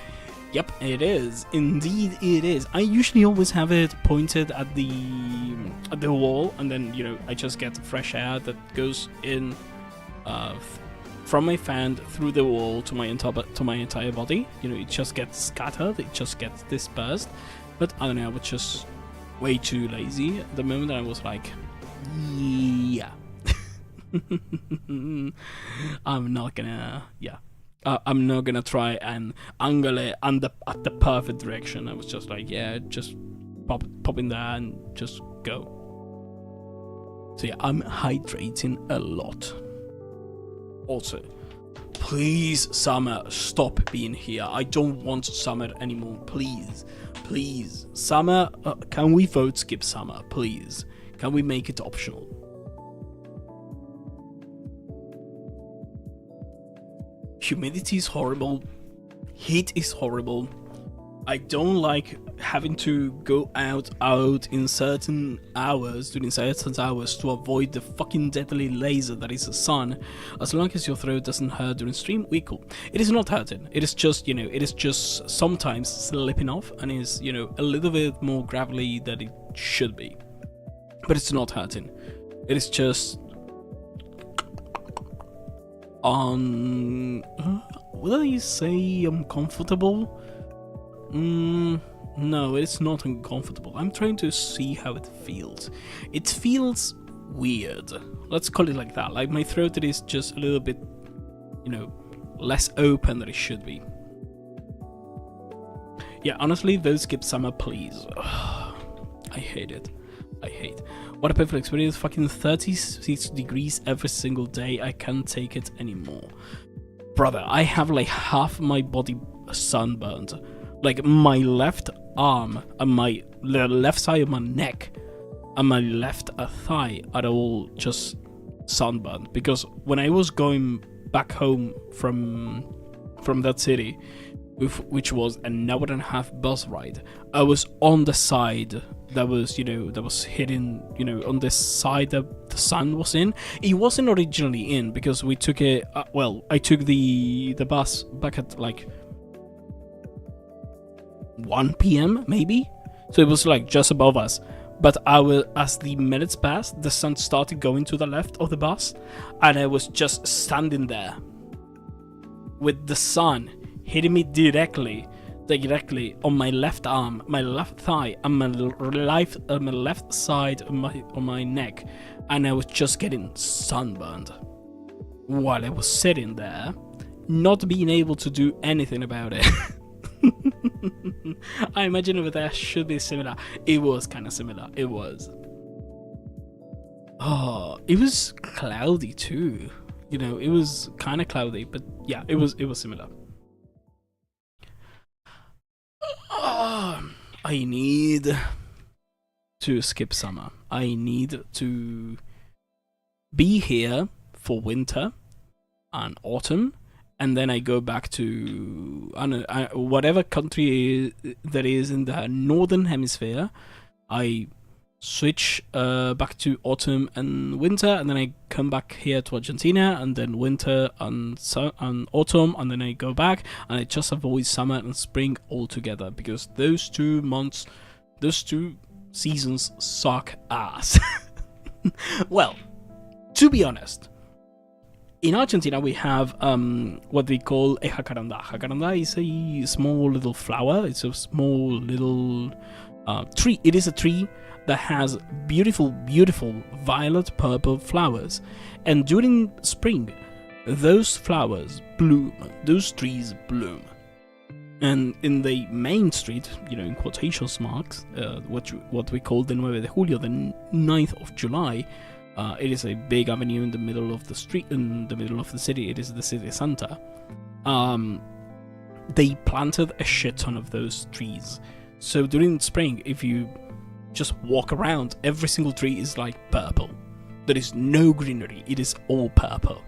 Yep, it is. Indeed, it is. I usually always have it pointed at the wall, and then, you know, I just get fresh air that goes in from my fan through the wall to my entire body. You know, it just gets scattered. It just gets dispersed. But I don't know. I was just way too lazy at the moment. I was like, yeah. I'm not gonna try and angle it at the perfect direction. I was just like, yeah, just pop in there and just go. So yeah, I'm hydrating a lot. Also, please, Summer, stop being here. I don't want Summer anymore. Please, Summer, can we vote skip Summer? Please, can we make it optional? Humidity is horrible. Heat is horrible. I don't like having to go out in certain hours, during certain hours, to avoid the fucking deadly laser that is the sun. As long as your throat doesn't hurt during stream, we cool. It is not hurting. It is just, you know, it is just sometimes slipping off and is, you know, a little bit more gravelly than it should be. But it's not hurting. It is just Will I say uncomfortable? No, it's not uncomfortable. I'm trying to see how it feels. It feels weird. Let's call it like that. Like my throat is just a little bit, you know, less open than it should be. Yeah, honestly, those skip summer, please. I hate it. I hate. What a painful experience. Fucking 36 degrees every single day. I can't take it anymore. Brother, I have like half my body sunburned. Like my left arm and the left side of my neck and my left thigh are all just sunburned. Because when I was going back home from that city, which was an hour and a half bus ride, I was on the side that was, that was hitting, on this side that the sun was in. It wasn't originally in because we took it. I took the bus back at like 1 p.m. maybe, so it was like just above us. But as the minutes passed, the sun started going to the left of the bus, and I was just standing there with the sun hitting me directly on my left arm, my left thigh, and my left side of my neck, and I was just getting sunburned while I was sitting there, not being able to do anything about it. I imagine over there should be similar. It was kind of similar. It was. Oh, it was cloudy too. It was kind of cloudy, but yeah, it was similar. I need to skip summer. I need to be here for winter and autumn, and then I go back to whatever country that is in the northern hemisphere. I switch back to autumn and winter, and then I come back here to Argentina, and then winter and autumn, and then I go back, and I just avoid summer and spring altogether, because those 2 months, those 2 seasons suck ass. Well, to be honest, in Argentina we have what we call a jacaranda. Jacaranda is a small little flower. It's a small little tree. It is a tree that has beautiful, beautiful violet purple flowers, and during spring those flowers bloom, those trees bloom. And in the main street, in quotation marks, what we call the 9 de Julio, the 9th of July, it is a big avenue in the middle of the street, in the middle of the city. It is the city center. They planted a shit ton of those trees, so during spring, if you just walk around, every single tree is like purple. There is no greenery, it is all purple.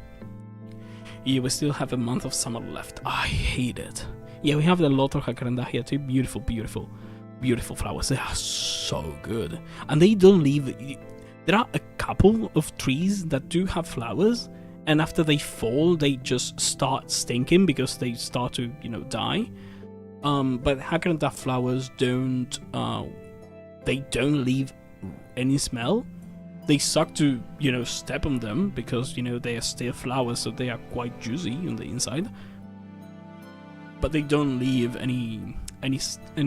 Yeah, we still have a month of summer left. I hate it. Yeah, we have a lot of jacaranda here too. Beautiful, beautiful, beautiful flowers. They are so good, and they don't leave. There are a couple of trees that do have flowers, and after they fall, they just start stinking because they start to, die. But jacaranda flowers don't. They don't leave any smell. They suck to, step on them because, they are still flowers, so they are quite juicy on the inside. But they don't leave any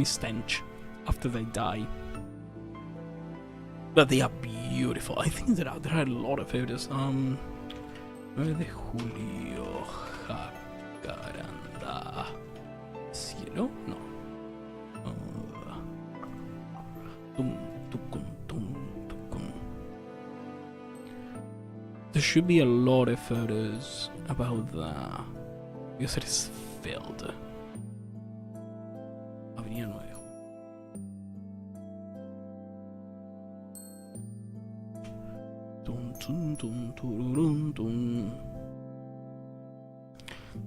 stench after they die. But they are beautiful. I think there are a lot of photos. 9 de Julio, jacaranda. Cielo? No. There should be a lot of photos about that, because it is filled. Avenida 9.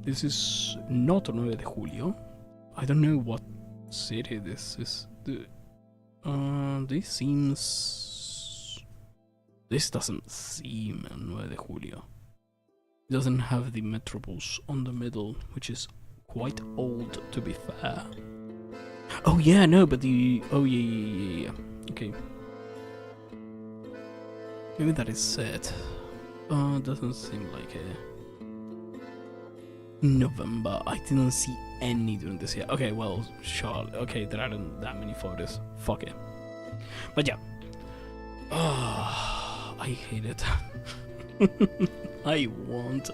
This is not 9 de Julio. I don't know what city this is. This doesn't seem 9 de Julio. It doesn't have the metrobus on the middle, which is quite old, to be fair. Oh yeah, no, but yeah. Okay. Maybe that is it. Doesn't seem like it. November. I didn't see any during this year. Okay, well, sure. Okay, there aren't that many photos. Fuck it. But yeah. Oh, I hate it. I want.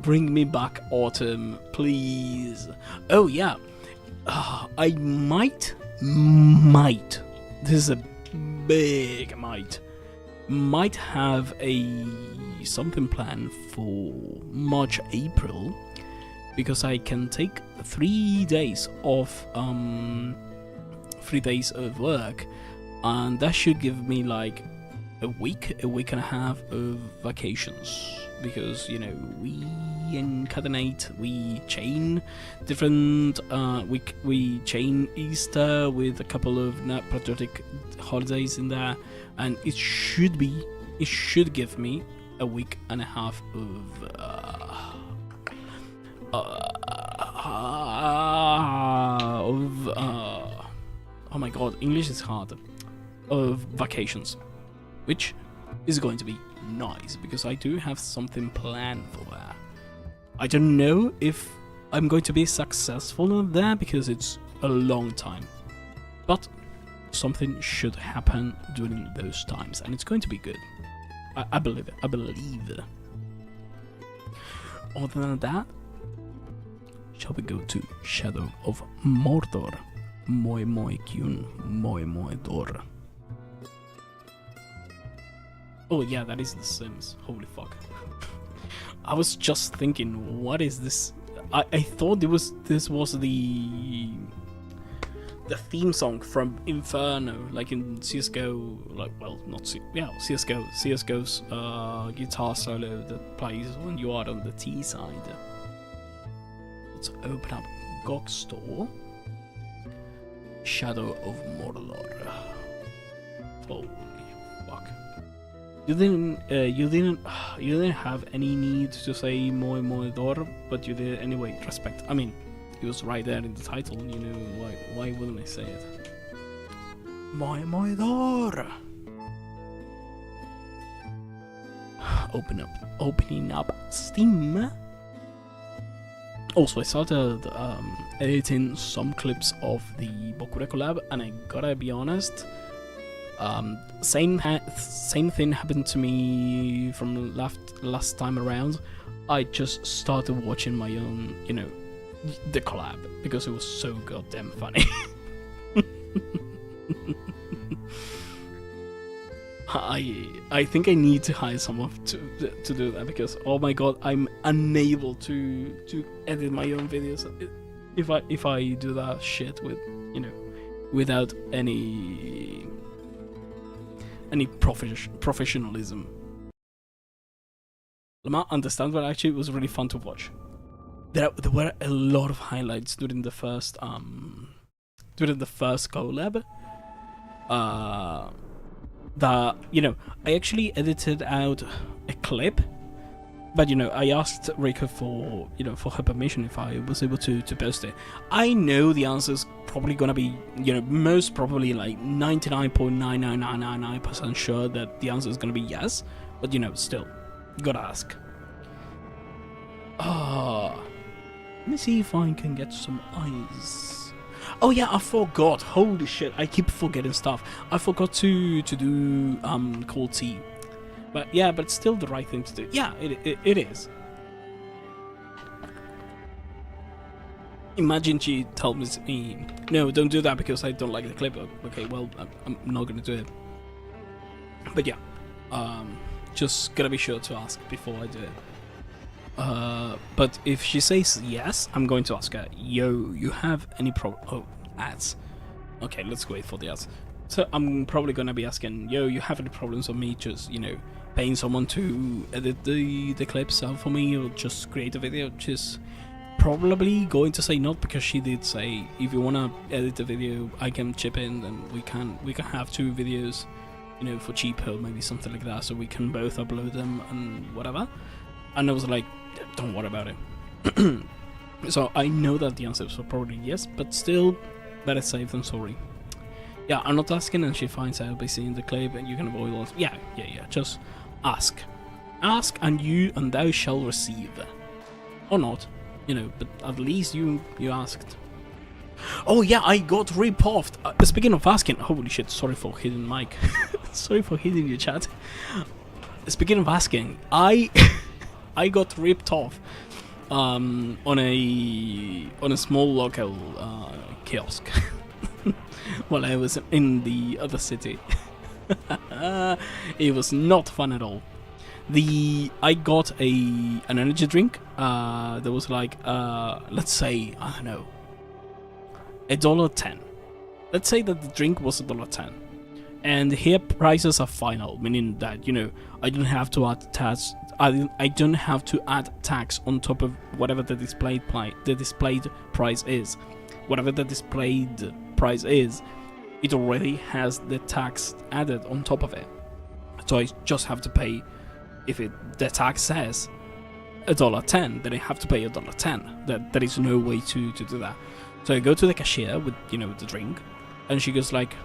Bring me back autumn, please. Oh yeah. I might. This is a big might have a something planned for March, April, because I can take 3 days off, 3 days of work, and that should give me like a week and a half of vacations, because you know we concatenate, we chain different, we chain Easter with a couple of patriotic holidays in there, and it should give me a week and a half of oh my god, English is hard, of vacations, which is going to be nice because I do have something planned for that. I don't know if I'm going to be successful in that because it's a long time, but something should happen during those times, and it's going to be good. I believe it. Other than that, shall we go to Shadow of Mordor? Moi kyun, moi dor. Oh yeah, that is The Sims. Holy fuck. I was just thinking, what is this? I thought this was the theme song from Inferno, like in CSGO, like, well, not CSGO's guitar solo that plays when you are on the T side. Let's open up GOG Store. Shadow of Mordor. Holy fuck! You didn't have any need to say moi dor, but you did anyway. Respect. I mean, it was right there in the title. You know why wouldn't I say it? Moi dor. Opening up Steam. Also, I started editing some clips of the Bokure collab, and I gotta be honest, same thing happened to me from last time around. I just started watching my own, you know, the collab because it was so goddamn funny. I think I need to hire someone to do that, because oh my god, I'm unable to edit my own videos if I do that shit with, you know, without any professionalism. Lamar understands, but actually it was really fun to watch. There were a lot of highlights during the first collab. That, you know, I actually edited out a clip, but you know, I asked Reiko for, you know, for her permission if I was able to post it. I know the answer's probably gonna be, you know, most probably like 99.99999% sure that the answer is gonna be yes, but you know, still, you gotta ask. Let me see if I can get some eyes. Oh yeah, I forgot. Holy shit, I keep forgetting stuff. I forgot to do cold tea. But yeah, but it's still the right thing to do. Yeah, it is. Imagine she told me, no, don't do that because I don't like the clip. Okay, well, I'm not gonna do it. But yeah, just gotta be sure to ask before I do it. But if she says yes, I'm going to ask her, yo, you have any ads? Okay, let's wait for the ads. So I'm probably gonna be asking, yo, you have any problems with me just, you know, paying someone to edit the clips out for me, or just create a video? She's probably going to say not, because she did say, if you wanna edit a video, I can chip in, and we can have 2 videos, you know, for cheaper, maybe something like that, so we can both upload them and whatever. And I was like, don't worry about it. So I know that the answer is probably yes, but still, better safe than sorry. Yeah, I'm not asking, and she finds out by seeing the clip, and you can avoid all. Yeah. Just ask, and thou shall receive. or not, you know. But at least you asked. Oh yeah, I got ripped off. Speaking of asking, holy shit! Sorry for hitting mic. Sorry for hitting your chat. Speaking of asking, I I got ripped off on a small local kiosk while I was in the other city. It was not fun at all. I got an energy drink that was like let's say, I don't know, $1.10. Let's say that the drink was $1.10, and here prices are final, meaning that, you know, I don't have to add tax. I don't have to add tax on top of whatever the displayed price is. Whatever the displayed price is, it already has the tax added on top of it. So I just have to pay. If the tax says $1.10, then I have to pay $1.10. There is no way to do that. So I go to the cashier with, you know, the drink, and she goes like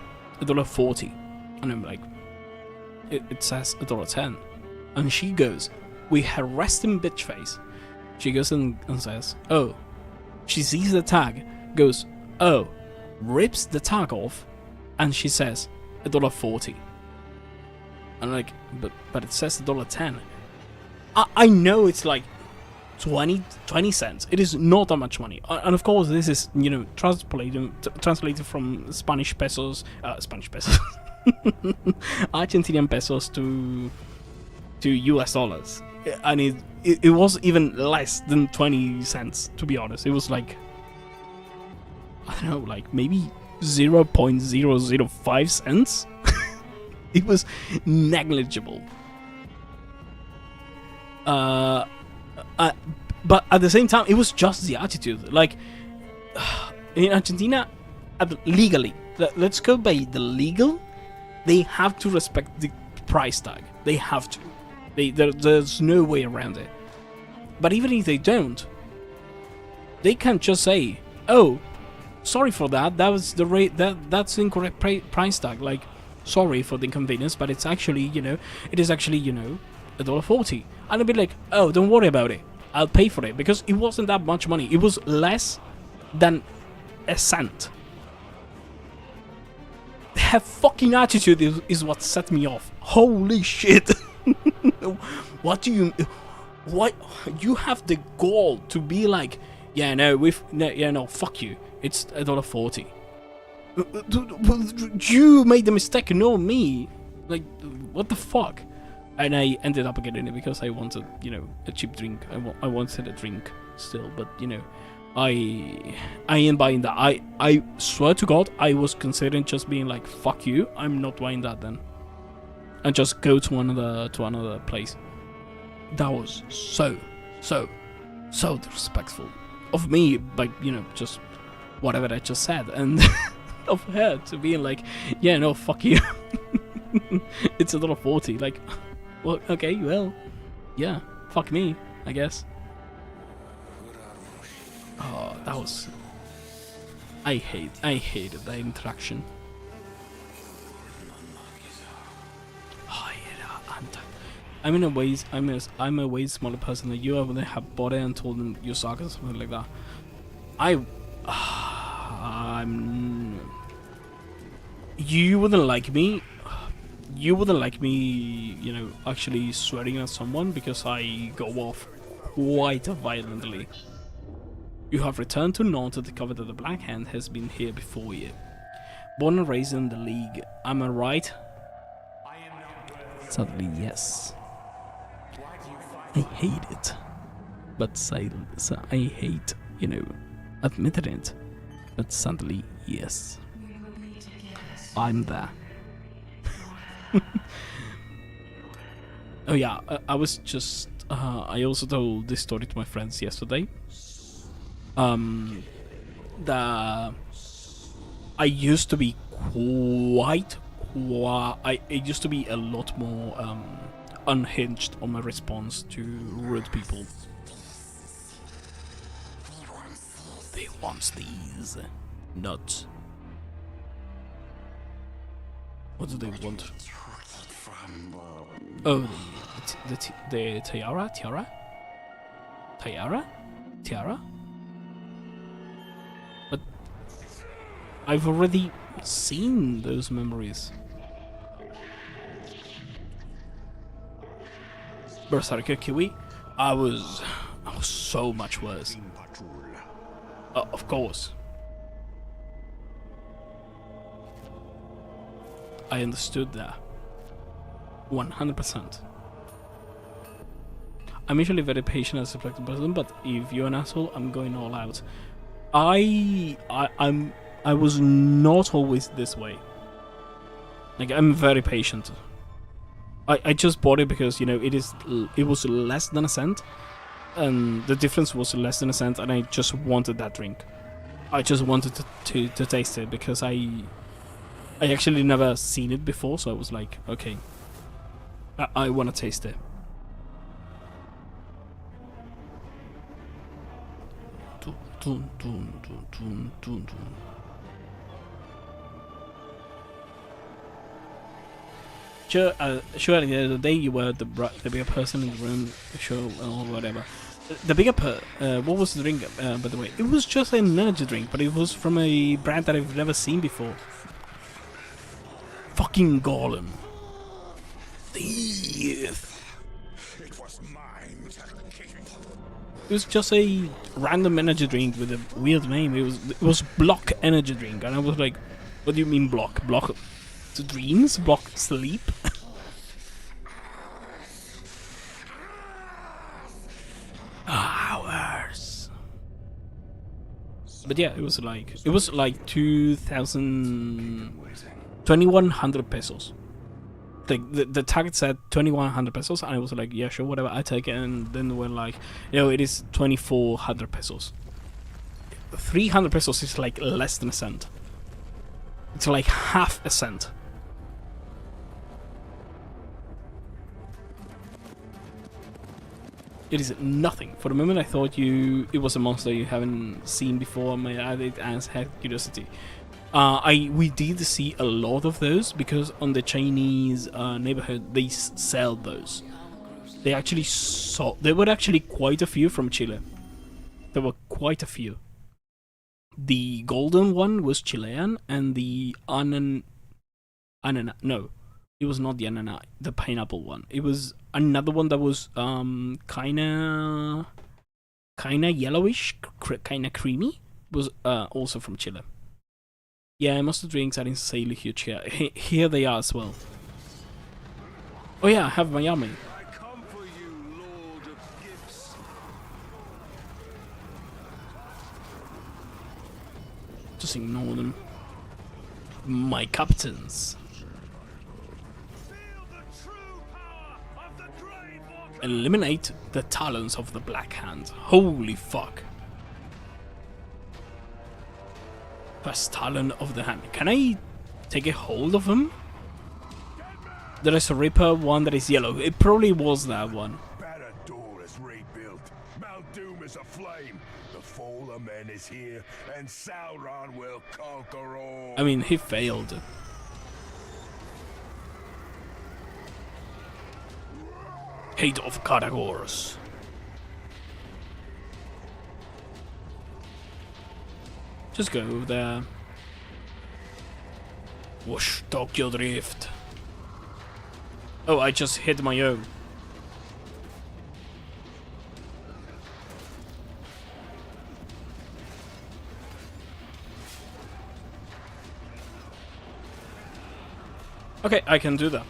$1.40, and I'm like, it says $1.10, and she goes with her resting bitch face. She goes and says, oh, she sees the tag, goes, oh, rips the tag off, and she says $1.40. I'm like, but it says $1.10. I know it's like 20 cents. It is not that much money, and of course this is, you know, translated from Spanish pesos, Argentinian pesos to US dollars, and it was even less than 20 cents, to be honest. It was like, I don't know, like maybe 0.005 cents. It was negligible. But at the same time, it was just the attitude. Like, in Argentina, legally, let's go by the legal, they have to respect the price tag. They have to. There's no way around it. But even if they don't, they can't just say, oh, sorry for that, that was the rate, that's the incorrect price tag. Like, sorry for the inconvenience, but it's actually, you know, it is actually, you know, $1.40. And I'd be like, oh, don't worry about it, I'll pay for it, because it wasn't that much money. It was less than a cent. Her fucking attitude is what set me off. Holy shit. What you have the gall to be like, yeah, no, fuck you, it's $1.40. You made the mistake, not me. Like, what the fuck? And I ended up getting it because I wanted, you know, a cheap drink. I wanted a drink still, but, you know, I ain't buying that. I swear to God, I was considering just being like, fuck you, I'm not buying that then, and just go to another place. That was so disrespectful of me, like, you know, just whatever I just said, and of her to being like, yeah, no, fuck you. It's $1.40. Like, well, okay, well, yeah, fuck me, I guess. Oh, that was. I hated that interaction. Oh, yeah, I'm a way smaller person than you. I wouldn't have bought it and told them you suck or something like that. You wouldn't like me. You wouldn't like me, you know, actually swearing at someone because I go off quite violently. You have returned to Nord to discover that the Black Hand has been here before you. Born and raised in the League, am I right? Sadly, yes. I hate it. But I hate, you know, admitting it. But sadly, yes. I'm there. Oh yeah, I was just I also told this story to my friends yesterday. That I used to be I used to be a lot more unhinged on my response to rude people. They want these nuts. What do they want? Oh, the tiara? Tiara? tiara? But I've already seen those memories. Berserker Kiwi, I was so much worse. Of course. I understood that. 100%. I'm usually very patient as a reflective person, but if you're an asshole, I'm going all out. I was not always this way. Like, I'm very patient. I just bought it because, you know, it was less than a cent, and the difference was less than a cent, and I just wanted that drink. I just wanted to taste it because I actually never seen it before, so I was like, okay, I want to taste it. Dun, dun, dun, dun, dun, dun. Sure, sure. At the end of the day, you were the bigger person in the room, sure, or whatever. The bigger what was the drink, by the way? It was just an energy drink, but it was from a brand that I've never seen before. Fucking Golem. Thief. It was mine to keep. It was just a random energy drink with a weird name. It was Block energy drink, and I was like, what do you mean block? Block the dreams? Block sleep? Hours. But yeah, it was like 2,100 pesos. The target said 2,100 pesos, and I was like, yeah, sure, whatever, I take it. And then we're like, you know, it is 2,400 pesos. 300 pesos is like less than a cent. It's like half a cent. It is nothing. For the moment, I thought it was a monster you haven't seen before. I added as had curiosity. We did see a lot of those because on the Chinese neighborhood they sell those. They actually saw. There were actually quite a few from Chile. There were quite a few. The golden one was Chilean, and the no, it was not the ananas, the pineapple one. It was another one that was kinda yellowish, kinda creamy. It was also from Chile. Yeah, most of the drinks are insanely huge here. Here they are as well. Oh yeah, I have Miami. I come for you, Lord of Gifts. Just ignore them. My captains. Feel the true power of the Grave Walker. Eliminate the talons of the Black Hand. Holy fuck. First talon of the hand. Can I take a hold of him? There is a Reaper one that is yellow. It probably was that one. Barad-dûr is rebuilt. Mount Doom is aflame. The fall of men is here, and Sauron will conquer all. I mean, he failed. Hate of Caragors. Just go over there. Whoosh, Tokyo Drift. Oh, I just hit my own. Okay, I can do that.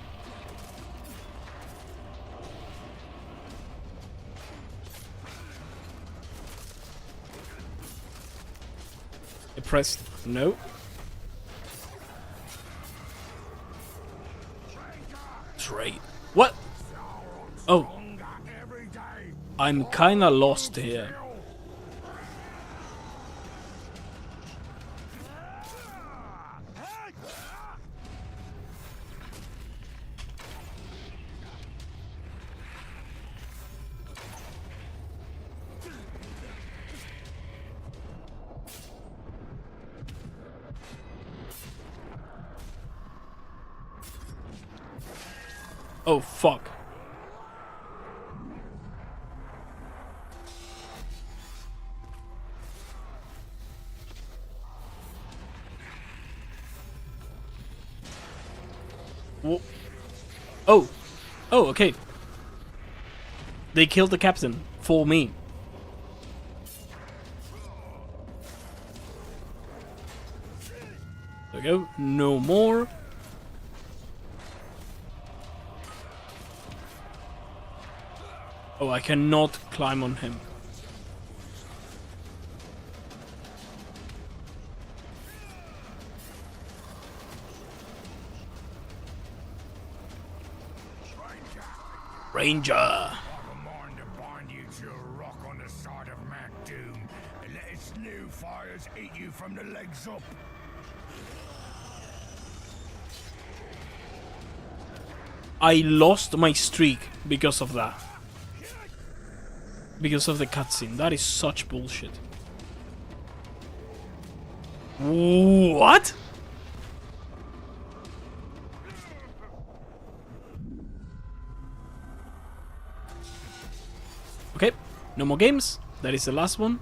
I pressed no. Trade. What? Oh. I'm kinda lost here. Oh fuck. Oh. Oh, okay. They killed the captain for me. There we go. No more. Oh, I cannot climb on him. Ranger. I've a mind to bind you to a rock on the side of Mount Doom and let its new fires eat you from the legs up. I lost my streak because of that. Because of the cutscene. That is such bullshit. What? Okay, no more games. That is the last one.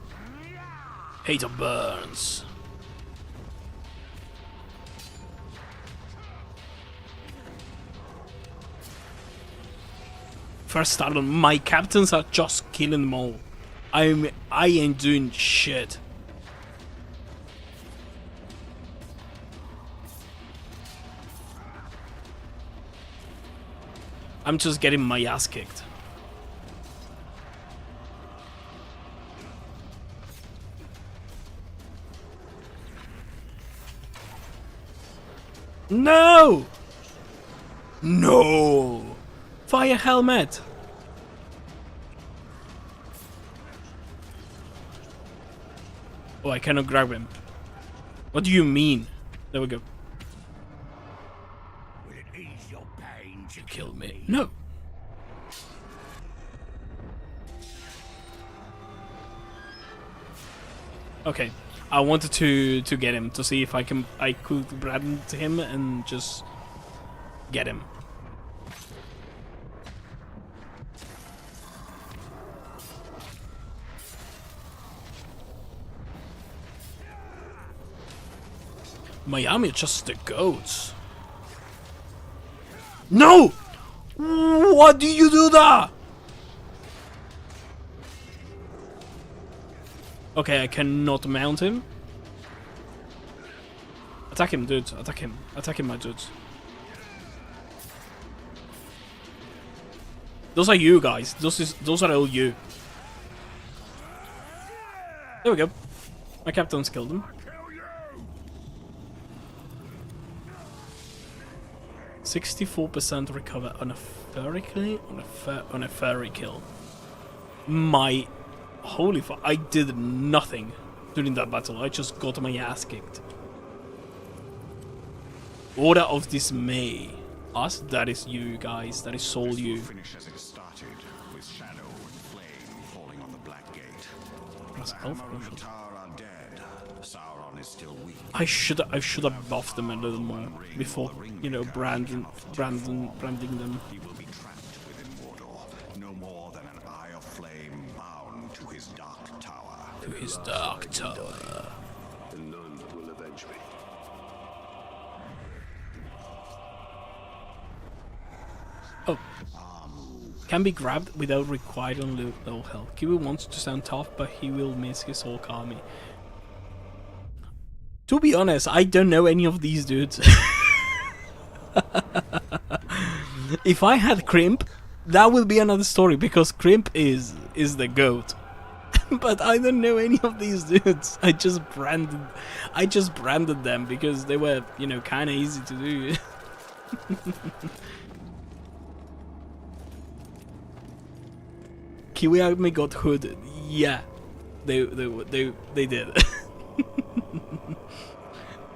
Hater burns. First start on my captains are just killing them all. I ain't doing shit. I'm just getting my ass kicked. No! No! Fire helmet! Oh, I cannot grab him. What do you mean? There we go. Will it ease your pain to Kill me. No! Okay. I wanted to get him to see if I could brand him and just get him. Miami just the goats. No! What do you do that? Okay, I cannot mount him. Attack him, dude. Attack him. Attack him, my dudes. Those are you guys. Those are all you. There we go. My captain's killed him. 64% recover on a furry kill. My holy fuck! I did nothing during that battle. I just got my ass kicked. Order of Dismay. Us? That is you guys. That is all you. Finish as it started, with shadow and flame falling on the Black Gate. Plus The health hammer and potion. the tar are dead. Sauron is still weak. I should have buffed them a little more before, you know, branding them. He will be trapped within Mordor, no more than an eye of flame bound to his dark tower. To his dark tower. And none will avenge me. Oh. Can be grabbed without requiring low health. Kiwi wants to sound tough, but he will miss his whole army. To be honest, I don't know any of these dudes. If I had Crimp, that would be another story, because Crimp is the goat. But I don't know any of these dudes. I just branded them because they were, you know, kind of easy to do. Kiwi Army got hooded. Yeah, they did.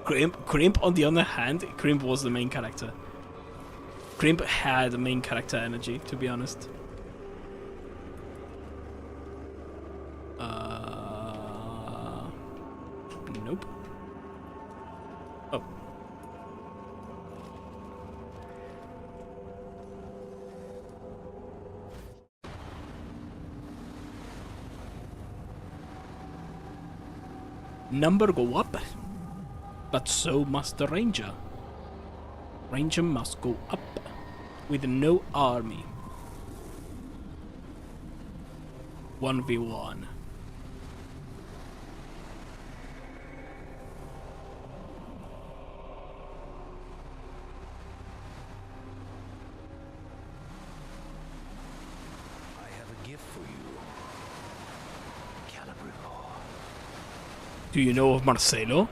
Crimp, on the other hand, Crimp was the main character. Crimp had the main character energy, to be honest. Nope. Oh. Number go up, but so must the ranger. Ranger must go up with no army. 1v1. Do you know of Marcelo?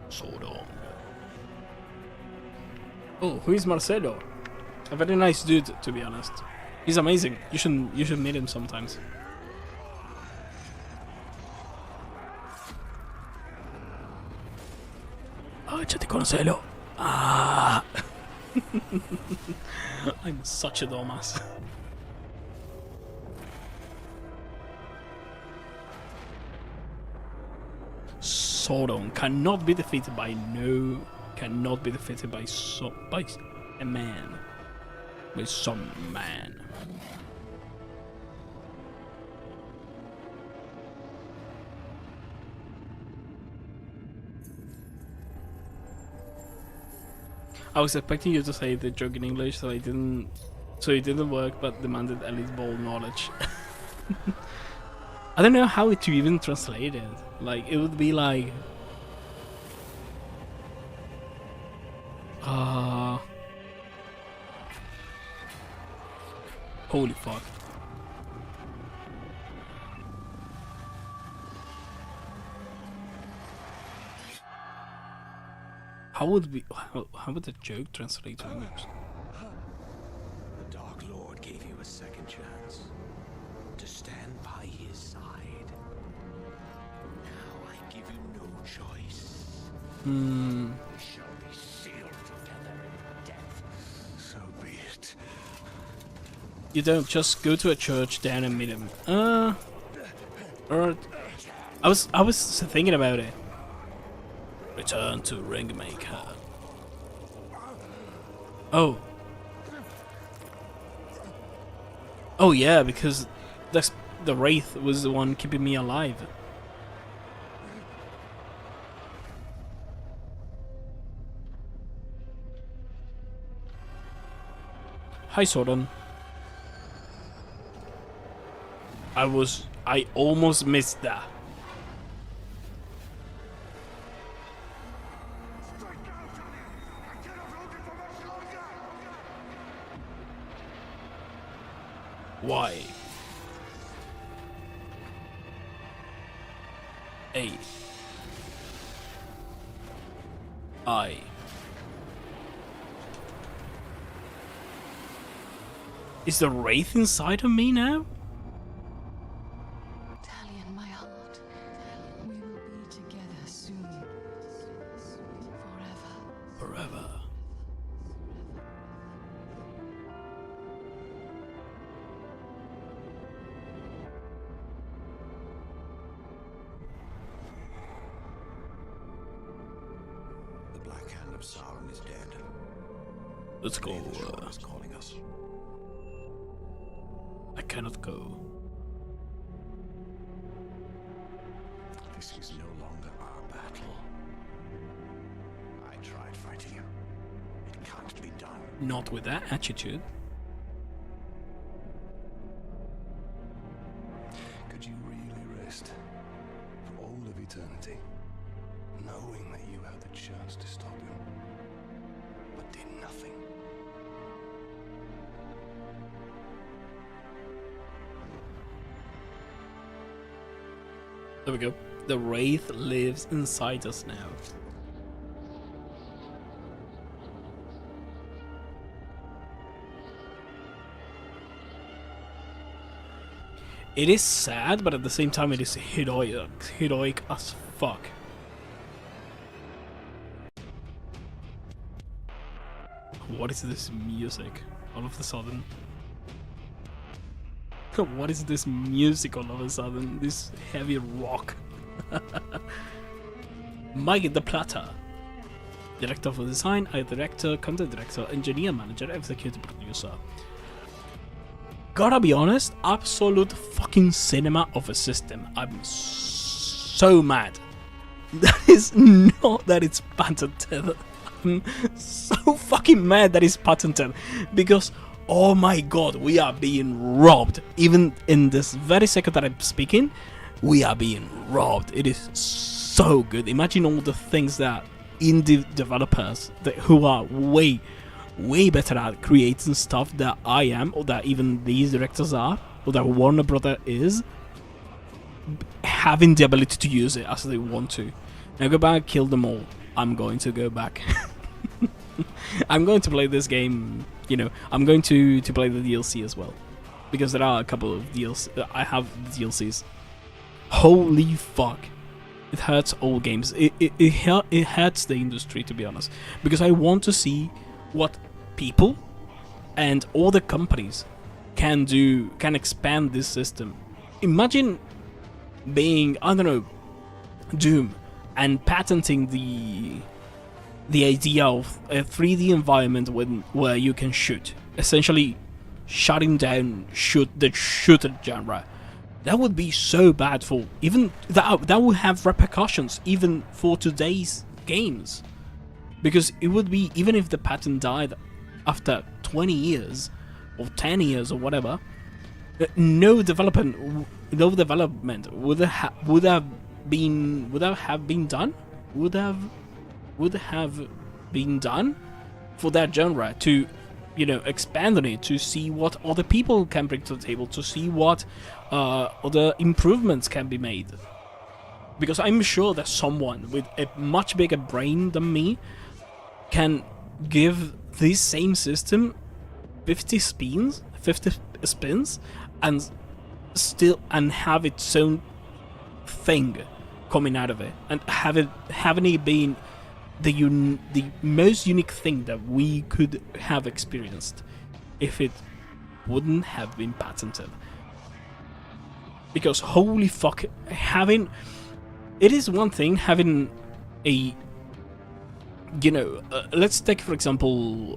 Sort on. Oh, who is Marcelo? A very nice dude, to be honest. He's amazing. You should meet him sometimes. Ah, échate con Marcelo. Ah. I'm such a dumbass. Sodom cannot be defeated by cannot be defeated by a man. By some man. I was expecting you to say the joke in English, so it didn't work, but demanded at least bold knowledge. I don't know how to even translate it. Like, it would be like... holy fuck. How would the joke translate to English? The Dark Lord gave you a second chance to stand by his side. Now I give you no choice. We shall be sealed together in death. So be it. You don't just go to a church down and meet him. Or I was thinking about it. Return to Ringmaker. Oh. Oh yeah, because the Wraith was the one keeping me alive. Hi, Sordon. I almost missed that. Why? A. I. Is the Wraith inside of me now? Talion, my heart, we will be together soon. Forever. Forever. The Black Hand of Sauron is dead. Let's go. The Shore is calling us. I cannot go. This is no longer our battle. I tried fighting you. It can't be done. Not with that attitude. Could you really rest for all of eternity, knowing that you had the chance to stop him, but did nothing? There we go. The Wraith lives inside us now. It is sad, but at the same time it is heroic as fuck. What is this music all of a sudden? What is this music all of a sudden? This heavy rock. Mike the Plata. Director for design, art director, content director, engineer manager, executive producer. gotta be honest, absolute fucking cinema of a system. I'm so mad. That is not that it's patented. I'm so fucking mad that it's patented. Because, oh my god, we are being robbed. Even in this very second that I'm speaking, we are being robbed. It is so good. Imagine all the things that indie developers who are way better at creating stuff that I am, or that even these directors are, or that Warner Brother is, having the ability to use it as they want to. Now go back, kill them all. I'm going to go back. I'm going to play this game, you know, I'm going to play the DLC as well. Because there are a couple of DLC, I have DLCs. Holy fuck. It hurts all games. It hurts the industry, to be honest. Because I want to see what people and all the companies can do, can expand this system. Imagine being, I don't know, Doom, and patenting the idea of a 3D environment where you can shoot, essentially shutting down the shooter genre. That would be so bad for even that would have repercussions even for today's games, because it would be, even if the patent died after 20 years or 10 years or whatever, no development would have been done for that genre to, you know, expand on it, to see what other people can bring to the table, to see what other improvements can be made. Because I'm sure that someone with a much bigger brain than me can give this same system 50 spins and have its own thing coming out of it, and having it being the most unique thing that we could have experienced if it wouldn't have been patented. Because holy fuck, it is one thing having a, you know, let's take for example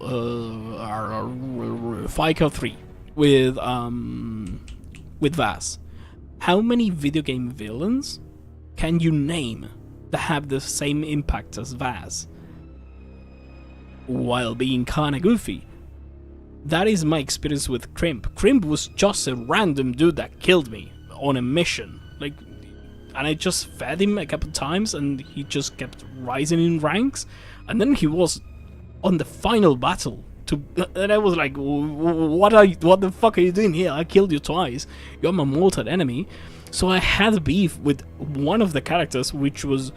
FICO 3 with Vaz. How many video game villains can you name that have the same impact as Vaz while being kinda goofy? That is my experience with Crimp. Crimp was just a random dude that killed me on a mission, like, and I just fed him a couple times and he just kept rising in ranks, and then he was on the final battle and I was like, what the fuck are you doing here? I killed you twice, you're my mortal enemy. So I had beef with one of the characters, which was,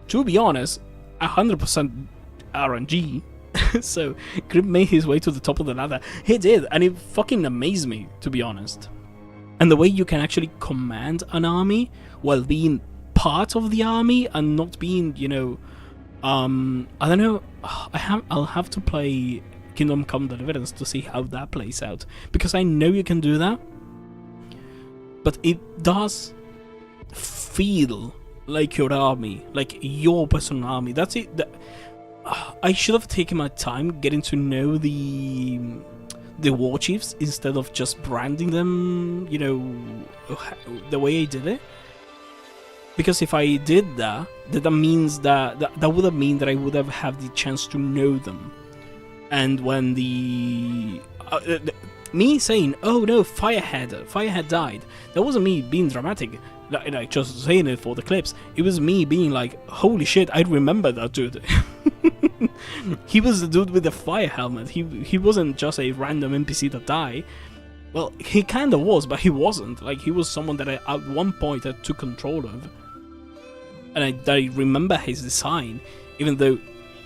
to be honest, 100% RNG. So Grip made his way to the top of the ladder. He did, and it fucking amazed me, to be honest. And the way you can actually command an army while being part of the army and not being, you know, I don't know. I'll have to play Kingdom Come Deliverance to see how that plays out, because I know you can do that, but it does feel like your army, like your personal army. That's it. I should have taken my time getting to know the war chiefs instead of just branding them, you know, the way I did it. Because if I did that means that would have mean that I would have had the chance to know them. And when me saying, oh no, Firehead died, that wasn't me being dramatic, like just saying it for the clips. It was me being like, holy shit, I remember that dude. He was the dude with the fire helmet. He wasn't just a random NPC that died. Well, he kinda was, but he wasn't. Like, he was someone that at one point I took control of. And I remember his design, even though,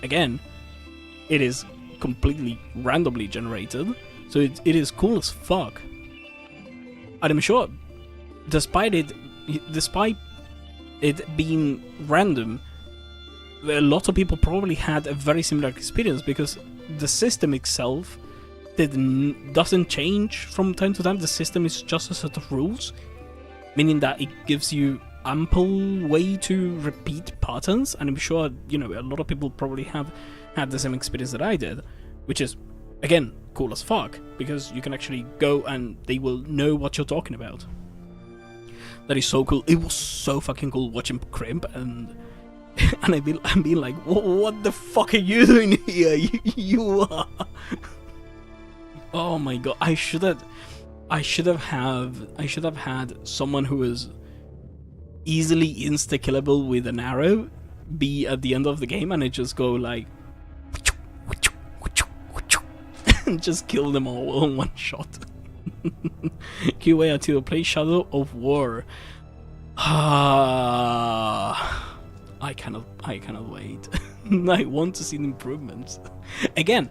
again, it is completely randomly generated, so it is cool as fuck. And I'm sure, despite it being random, a lot of people probably had a very similar experience, because the system itself doesn't change from time to time. The system is just a set of rules, meaning that it gives you ample way to repeat patterns. And I'm sure, you know, a lot of people probably have had the same experience that I did, which is, Again, cool as fuck, because you can actually go and they will know what you're talking about. That is so cool. It was so fucking cool watching Crimp and I'm being like, what the fuck are you doing here? You are. Oh my god! I should have had someone who was easily insta-killable with an arrow be at the end of the game, and I just go like and just kill them all in one shot. QA to play Shadow of War. I cannot wait. I want to see the improvements. Again,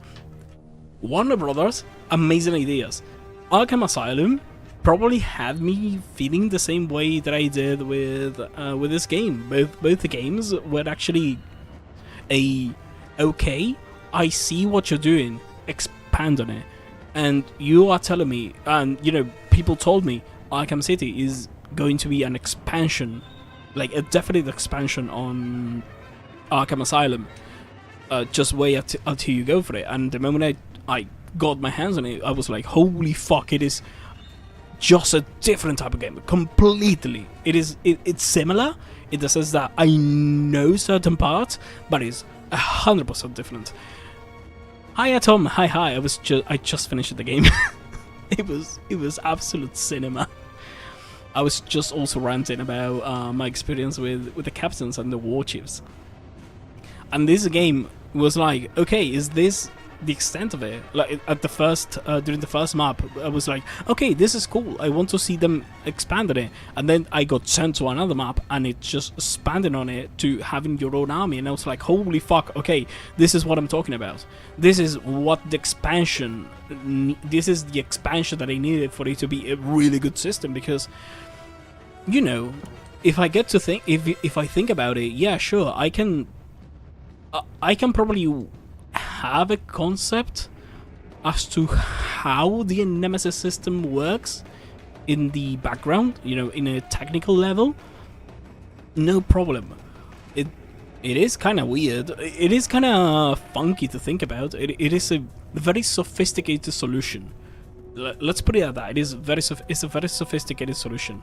Warner Brothers, amazing ideas. Arkham Asylum probably had me feeling the same way that I did with this game. Both the games were actually okay, I see what you're doing, expand on it. And you are telling me, and you know, people told me Arkham City is going to be an expansion, like a definite expansion on Arkham Asylum. Just wait until you go for it. And the moment I got my hands on it, I was like, holy fuck, it is just a different type of game, completely. It's similar in the sense that I know certain parts, but it's 100% different. Hi Tom, hi. I just finished the game. It was absolute cinema. I was just also ranting about my experience with the captains and the war chiefs. And this game was like, okay, is this the extent of it? Like at the first during the first map, I was like, okay, this is cool. I want to see them expand on it. And then I got sent to another map, and it just expanded on it to having your own army. And I was like, holy fuck, okay, this is what I'm talking about. This is what the expansion. This is the expansion that I needed for it to be a really good system. Because, you know, if I get to think, if I think about it, yeah, sure, I can probably have a concept as to how the Nemesis system works in the background, you know, in a technical level. No problem. It is kind of weird. It is kind of funky to think about. It is a very sophisticated solution. Let's put it at that. It's a very sophisticated solution.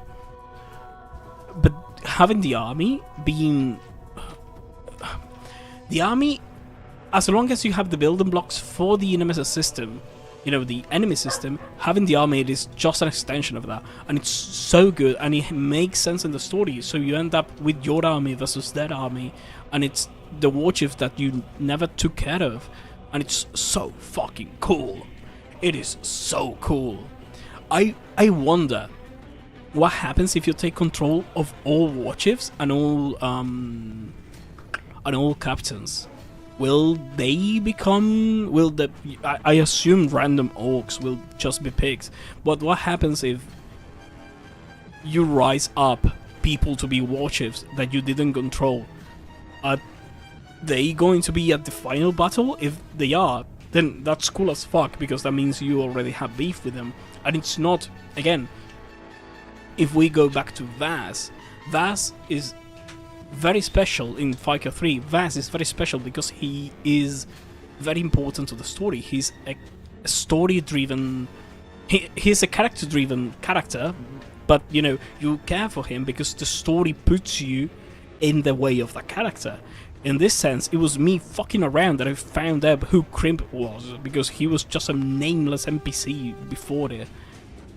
But having the army being as long as you have the building blocks for the Nemesis system, you know, the enemy system, having the army is just an extension of that. And it's so good, and it makes sense in the story. So you end up with your army versus their army, and it's the war chief that you never took care of. And it's so fucking cool. It is so cool. I wonder what happens if you take control of all war chiefs and all captains. Will they become? I assume random orcs will just be pigs. But what happens if you rise up people to be war chiefs that you didn't control? Are they going to be at the final battle? If they are, then that's cool as fuck, because that means you already have beef with them. And it's not, again, if we go back to Vaz is very special in Fika 3. Vaz is very special because he is very important to the story. He's a story-driven... He's a character-driven character, but, you know, you care for him because the story puts you in the way of the character. In this sense, it was me fucking around that I found out who Crimp was, because he was just a nameless NPC before it.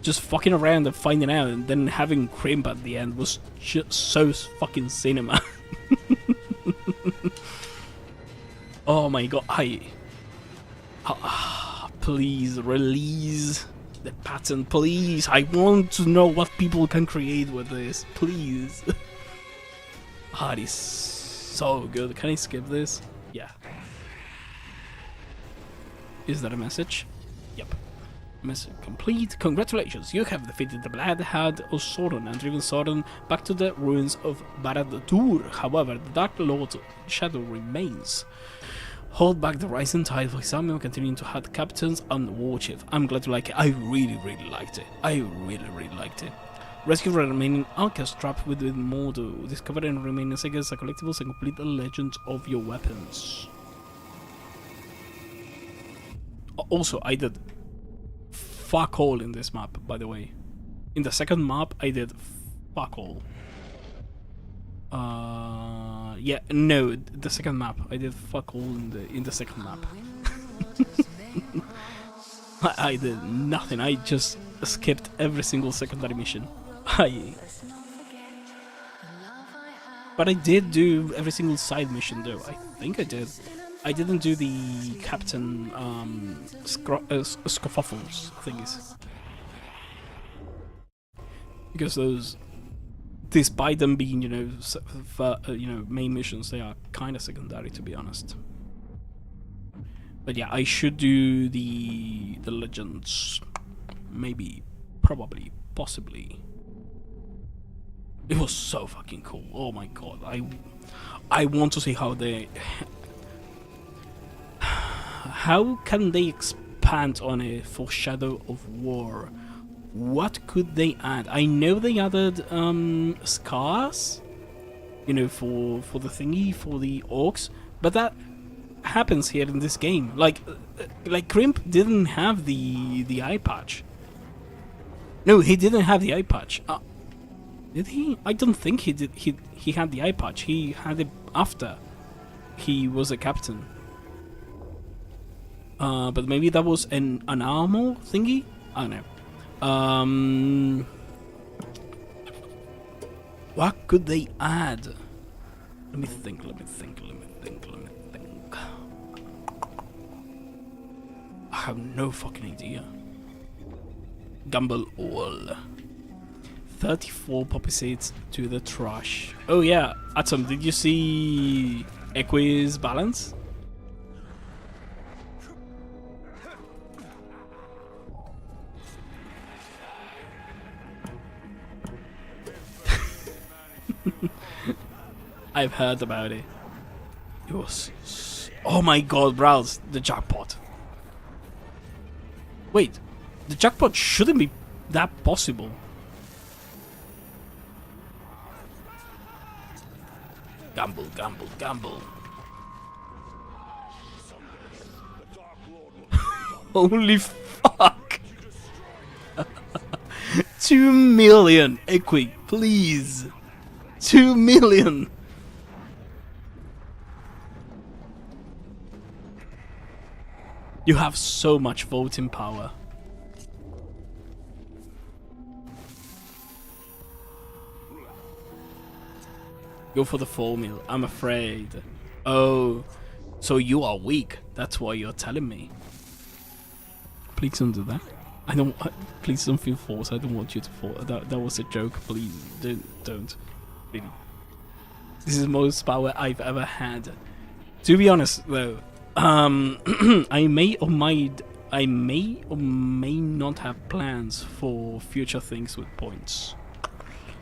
Just fucking around and finding out, and then having Crimp at the end was just so fucking cinema. Oh my god, please release the pattern, please. I want to know what people can create with this, please. It is so good. Can I skip this? Yeah. Is that a message? Yep. Mission complete. Congratulations, you have defeated the Black-Haired of Sauron and driven Sauron back to the ruins of Barad-dûr. However, the Dark Lord's shadow remains. Hold back the rising tide for example, continuing to hunt captains and war chief. I'm glad you like it. I really liked it. I really liked it. Rescue the remaining outcasts trapped within Mordor. Discover and remaining secrets and collectibles and complete the legends of your weapons. Also, I did fuck all in this map, by the way. In the second map, I did fuck all. Yeah, no, the second map. I did fuck all in the second map. I did nothing. I just skipped every single secondary mission. But I did do every single side mission, though. I think I did. I didn't do the Captain Scuffles thingies. Because those, despite them being, main missions, they are kind of secondary, to be honest. But yeah, I should do the Legends. Maybe, probably, possibly. It was so fucking cool. Oh my god. I want to see how they... How can they expand on it for Shadow of War? What could they add? I know they added scars, for the thingy, for the orcs, but that happens here in this game. Like Crimp didn't have the eye patch. No, he didn't have the eye patch. Did he? I don't think he did. He had the eye patch. He had it after he was a captain. But maybe that was an armor thingy? I don't know. What could they add? Let me think. I have no fucking idea. Gamble all. 34 poppy seeds to the trash. Oh yeah, Atom, did you see Equi's balance? I've heard about it. It was... Oh my god, Browse, the jackpot. Wait, the jackpot shouldn't be that possible. Gamble, gamble, gamble. Holy fuck. 2 million, Equi, please. 2 million. You have so much voting power. Go for the 4 mil. I'm afraid. Oh, so you are weak. That's why you're telling me. Please don't do that. I don't. Please don't feel forced. I don't want you to fall. That was a joke. Please don't. Really. This is the most power I've ever had. To be honest, though, I may or may not have plans for future things with points.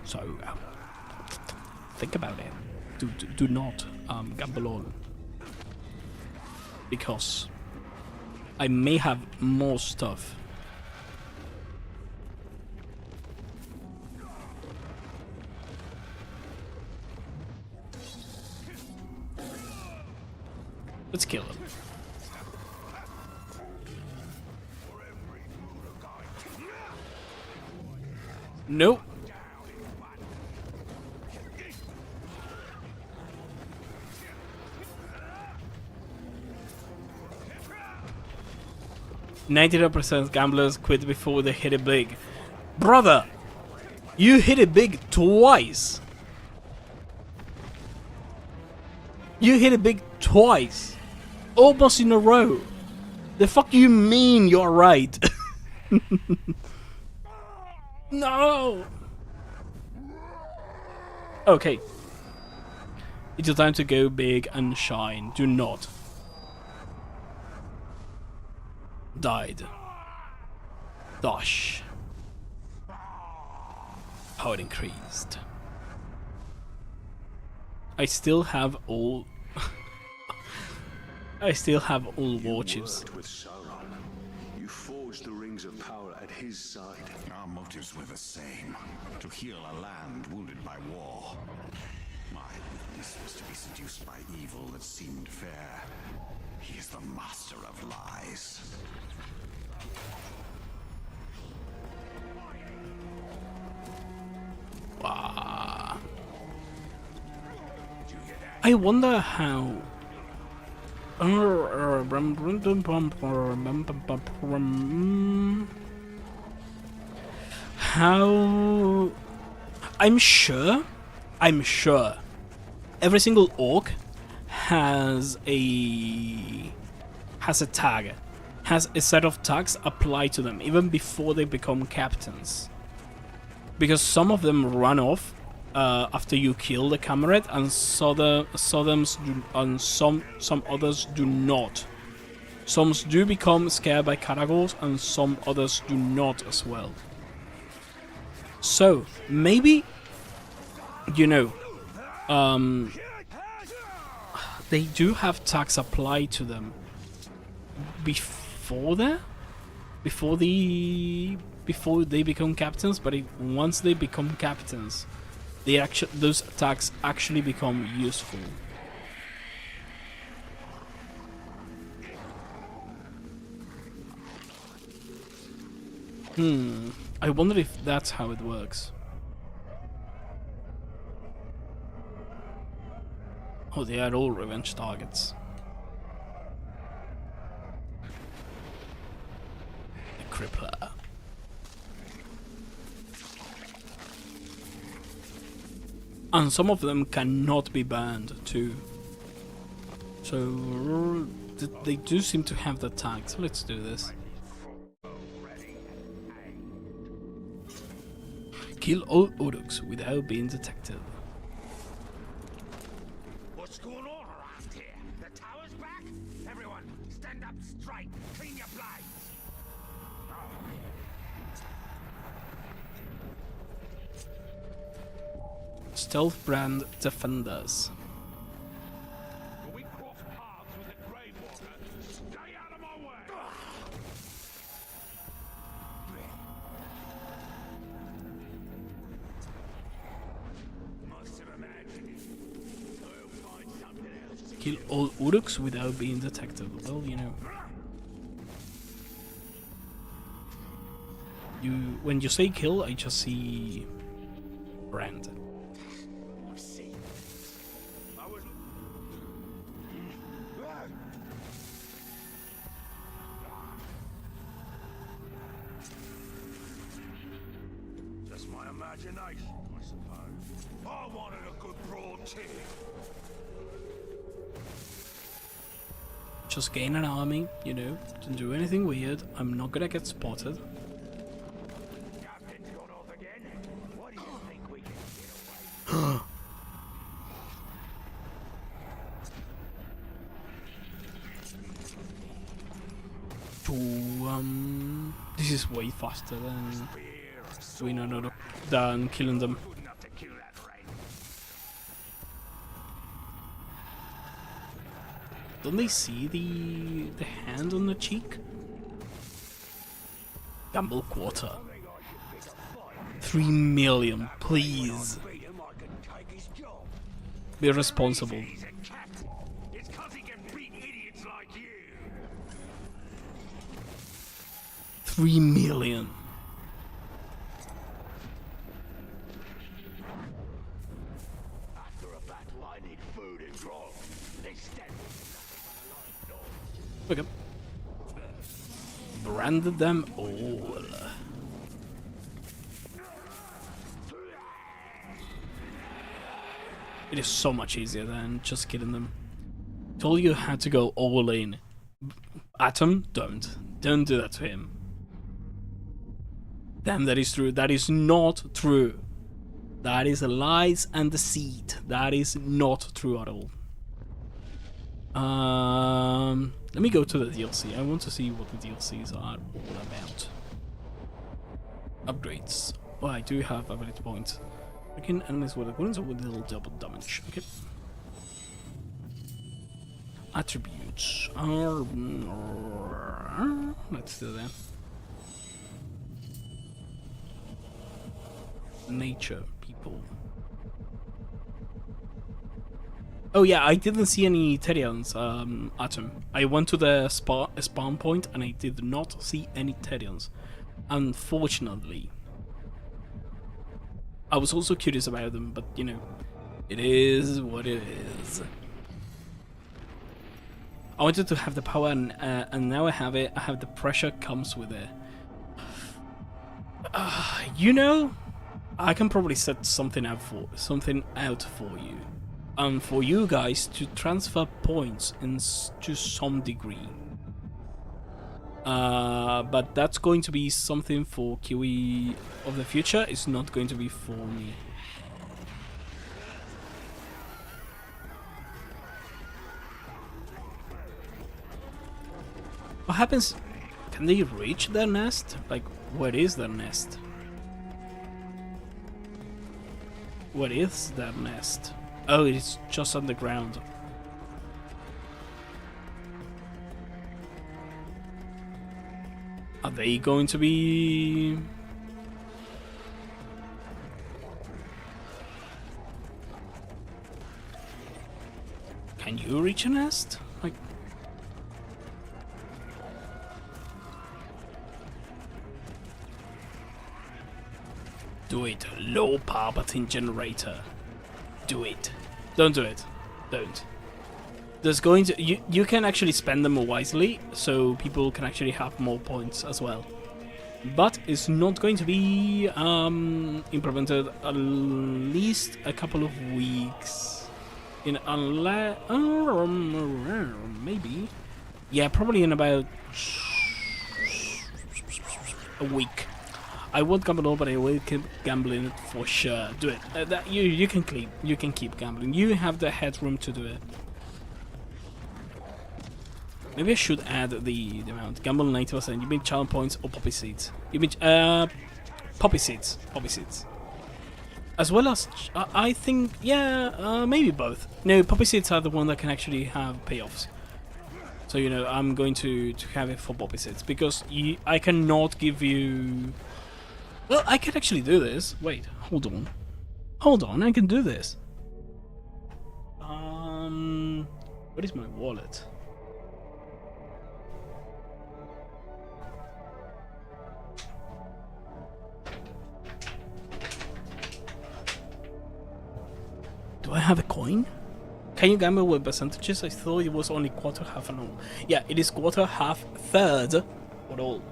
So. Think about it. Do not gamble on, because I may have more stuff. Let's kill him. Nope. %, gamblers quit before they hit it big. Brother, you hit it big twice. You hit it big twice. Almost in a row. The fuck you mean you're right? No. Okay. It's your time to go big and shine. Do not. Died. Dash. Power increased. I still have all war chips. With Sauron. You forged the rings of power at his side. Our motives were the same. To heal a land wounded by war. My witness was to be seduced by evil that seemed fair. He is the master of lies. Wow. I wonder how. How. I'm sure every single orc has a tag, has a set of tags applied to them even before they become captains, because some of them run off after you kill the comrade, and some others do not. Some do become scared by caragors, and some others do not as well. So maybe, you know, they do have tags applied to them before they become captains, but once they become captains, those attacks actually become useful. I wonder if that's how it works. Oh, they are all revenge targets. The Crippler. And some of them cannot be banned too. So they do seem to have the tag, so let's do this. Kill all Uruks without being detected. What's going on around here? The tower's back? Everyone, stand up straight. Clean your blades. Stealth brand defenders. Will we cross paths with the Grey Walker? Stay out of my way! Must have imagined it. I'll find something else. Kill all Uruks without being detected. Well, you know. When you say kill, I just see brand. Just my imagination, I suppose. I wanted a good broad tea. Just gain an army, you know, don't do anything weird. I'm not gonna get spotted. Captain's gone off again. What do you think we can get away? This is way faster than killing them. Good enough to kill that rat. Don't they see the hand on the cheek? Gamble quarter. 3 million, please. Beat him, I can take his job. Be responsible. He's a captain. It's 'cause he can beat idiots like you. 3 million. After a battle, I need food and grog. Instead, Okay. Branded them all. It is so much easier than just killing them. Told you had to go all in. Atom, don't do that to him. Damn, that is true. That is not true. That is lies and deceit. That is not true at all. Let me go to the DLC. I want to see what the DLCs are all about. Upgrades. Well, I do have ability points. Again, enemies with opponents with little double damage. Okay. Attributes are. Let's do that. Nature, people. Oh yeah, I didn't see any Therians, Atom. I went to the spawn point and I did not see any Therians. Unfortunately. I was also curious about them, but you know, it is what it is. I wanted to have the power and now I have it. I have the pressure comes with it. You know, I can probably set something out for you. For you guys to transfer points to some degree. But that's going to be something for Kiwi of the future. It's not going to be for me. What happens? Can they reach their nest? Like, where is their nest? What is their nest? Oh, it's just on the ground. Are they going to be... Can you reach a nest? Like... Do it, low Palpatine generator. Do it. Don't do it. Don't. There's going to you can actually spend them wisely, so people can actually have more points as well. But it's not going to be implemented at least a couple of weeks. In unless maybe, yeah, probably in about a week. I won't gamble all, but I will keep gambling it for sure. Do it. You can keep gambling. You have the headroom to do it. Maybe I should add the amount. Gamble 90%. You mean challenge points or poppy seeds? You mean poppy seeds. Poppy seeds. As well as I think maybe both. No, poppy seeds are the one that can actually have payoffs. So you know I'm going to have it for poppy seeds because I cannot give you. Well, I can actually do this. Wait, hold on. Hold on, I can do this. What is my wallet? Do I have a coin? Can you gamble with percentages? I thought it was only quarter, half, and all. Yeah, it is quarter, half, third, or all.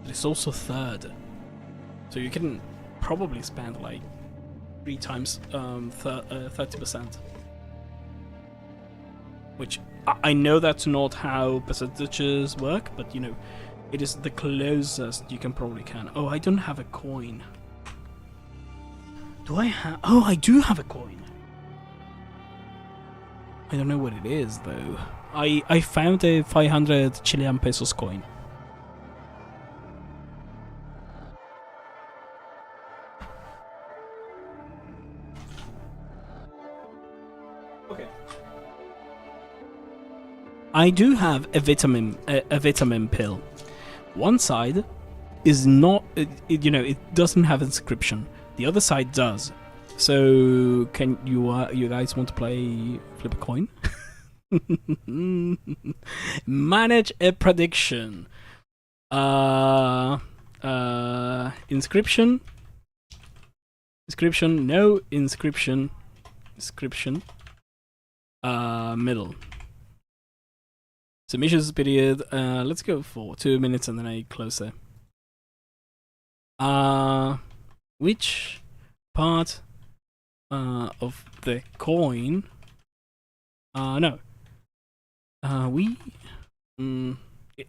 But it's also third. So you can probably spend like 3 times 30%. Which I know that's not how percentages work, but you know, it is the closest you can probably can. Oh, I don't have a coin. Do I have? Oh, I do have a coin. I don't know what it is though. I found a 500 Chilean pesos coin. Okay. I do have a vitamin pill. One side is not, you know, it doesn't have inscription. The other side does. So, can you guys want to play flip a coin? Manage a prediction. Inscription. Inscription. No inscription. Inscription. Middle. Submissions period. Let's go for 2 minutes and then I close it. Which part of the coin? No.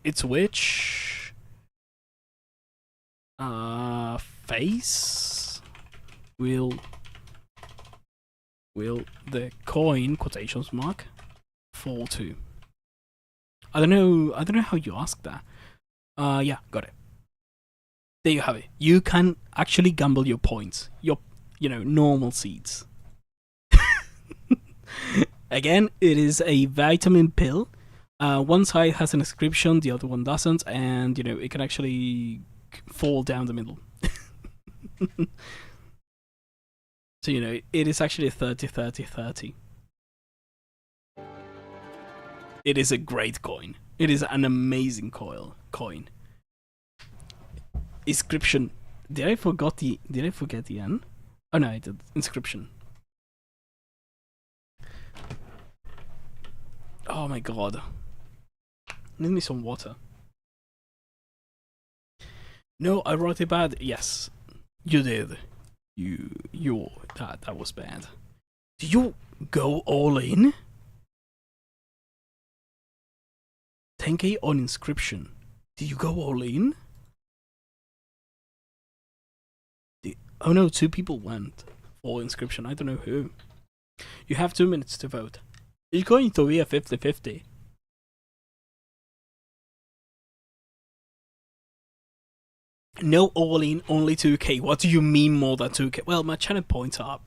It's which face will the coin quotations mark fall to? I don't know how you ask that. Yeah, got it. There you have it. You can actually gamble your points. Your, you know, normal seeds. Again, it is a vitamin pill. One side has an inscription, the other one doesn't, and you know, it can actually fall down the middle. So, you know, it is actually 30-30-30. It is a great coin. It is an amazing coin. Inscription. Did I forget the N? Oh no, I did. Inscription. Oh my god. Need me some water. No, I wrote it bad. Yes, you did. That was bad. Did you go all in? 10k on inscription. Did you go all in? Oh no, 2 people went for inscription. I don't know who. You have 2 minutes to vote. It's going to be a 50-50. No all in, only 2k. What do you mean more than 2k? Well, my channel points are,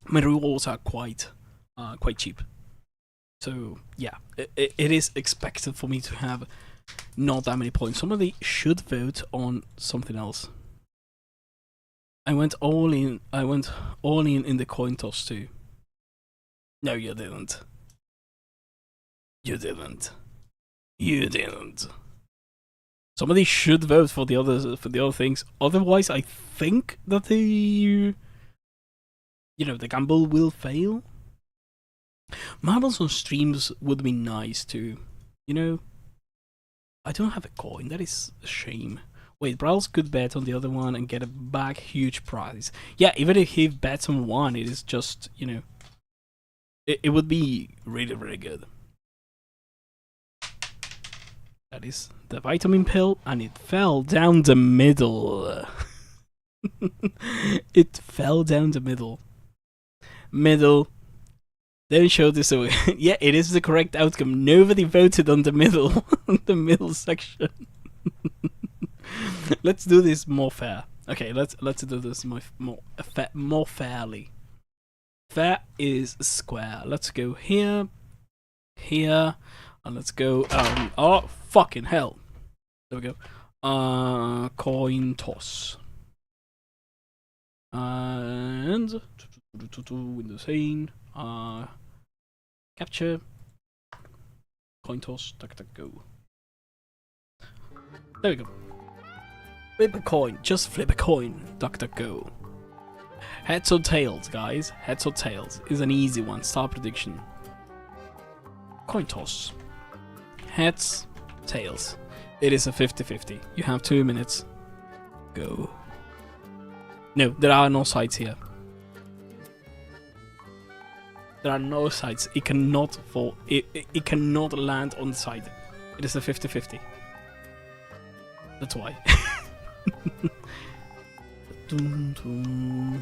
my rewards are quite cheap. So yeah, it is expected for me to have not that many points. Somebody should vote on something else. I went all in in the coin toss too. No, you didn't. You didn't. Somebody should vote for the other things. Otherwise, I think that the gamble will fail. Marbles on streams would be nice too. I don't have a coin. That is a shame. Wait, Brawls could bet on the other one and get a back huge prize. Yeah, even if he bets on one, it is just, it would be really, really good. That is the vitamin pill, and it fell down the middle. It fell down the middle. Don't show this away. Yeah, it is the correct outcome. Nobody voted on the middle, the middle section. Let's do this more fair. Okay, let's do this more fairly. Fair is square. Let's go here, and let's go. Oh fucking hell! There we go. Coin toss. And Windows pane. Capture. Coin toss. Go. There we go. Flip a coin. Just flip a coin. Go. Heads or tails, guys. Heads or tails is an easy one. Star prediction. Coin toss. Heads, tails. It is a 50-50. You have 2 minutes. Go. No, there are no sides here. There are no sides. It cannot fall. It cannot land on the side. It is a 50-50. That's why.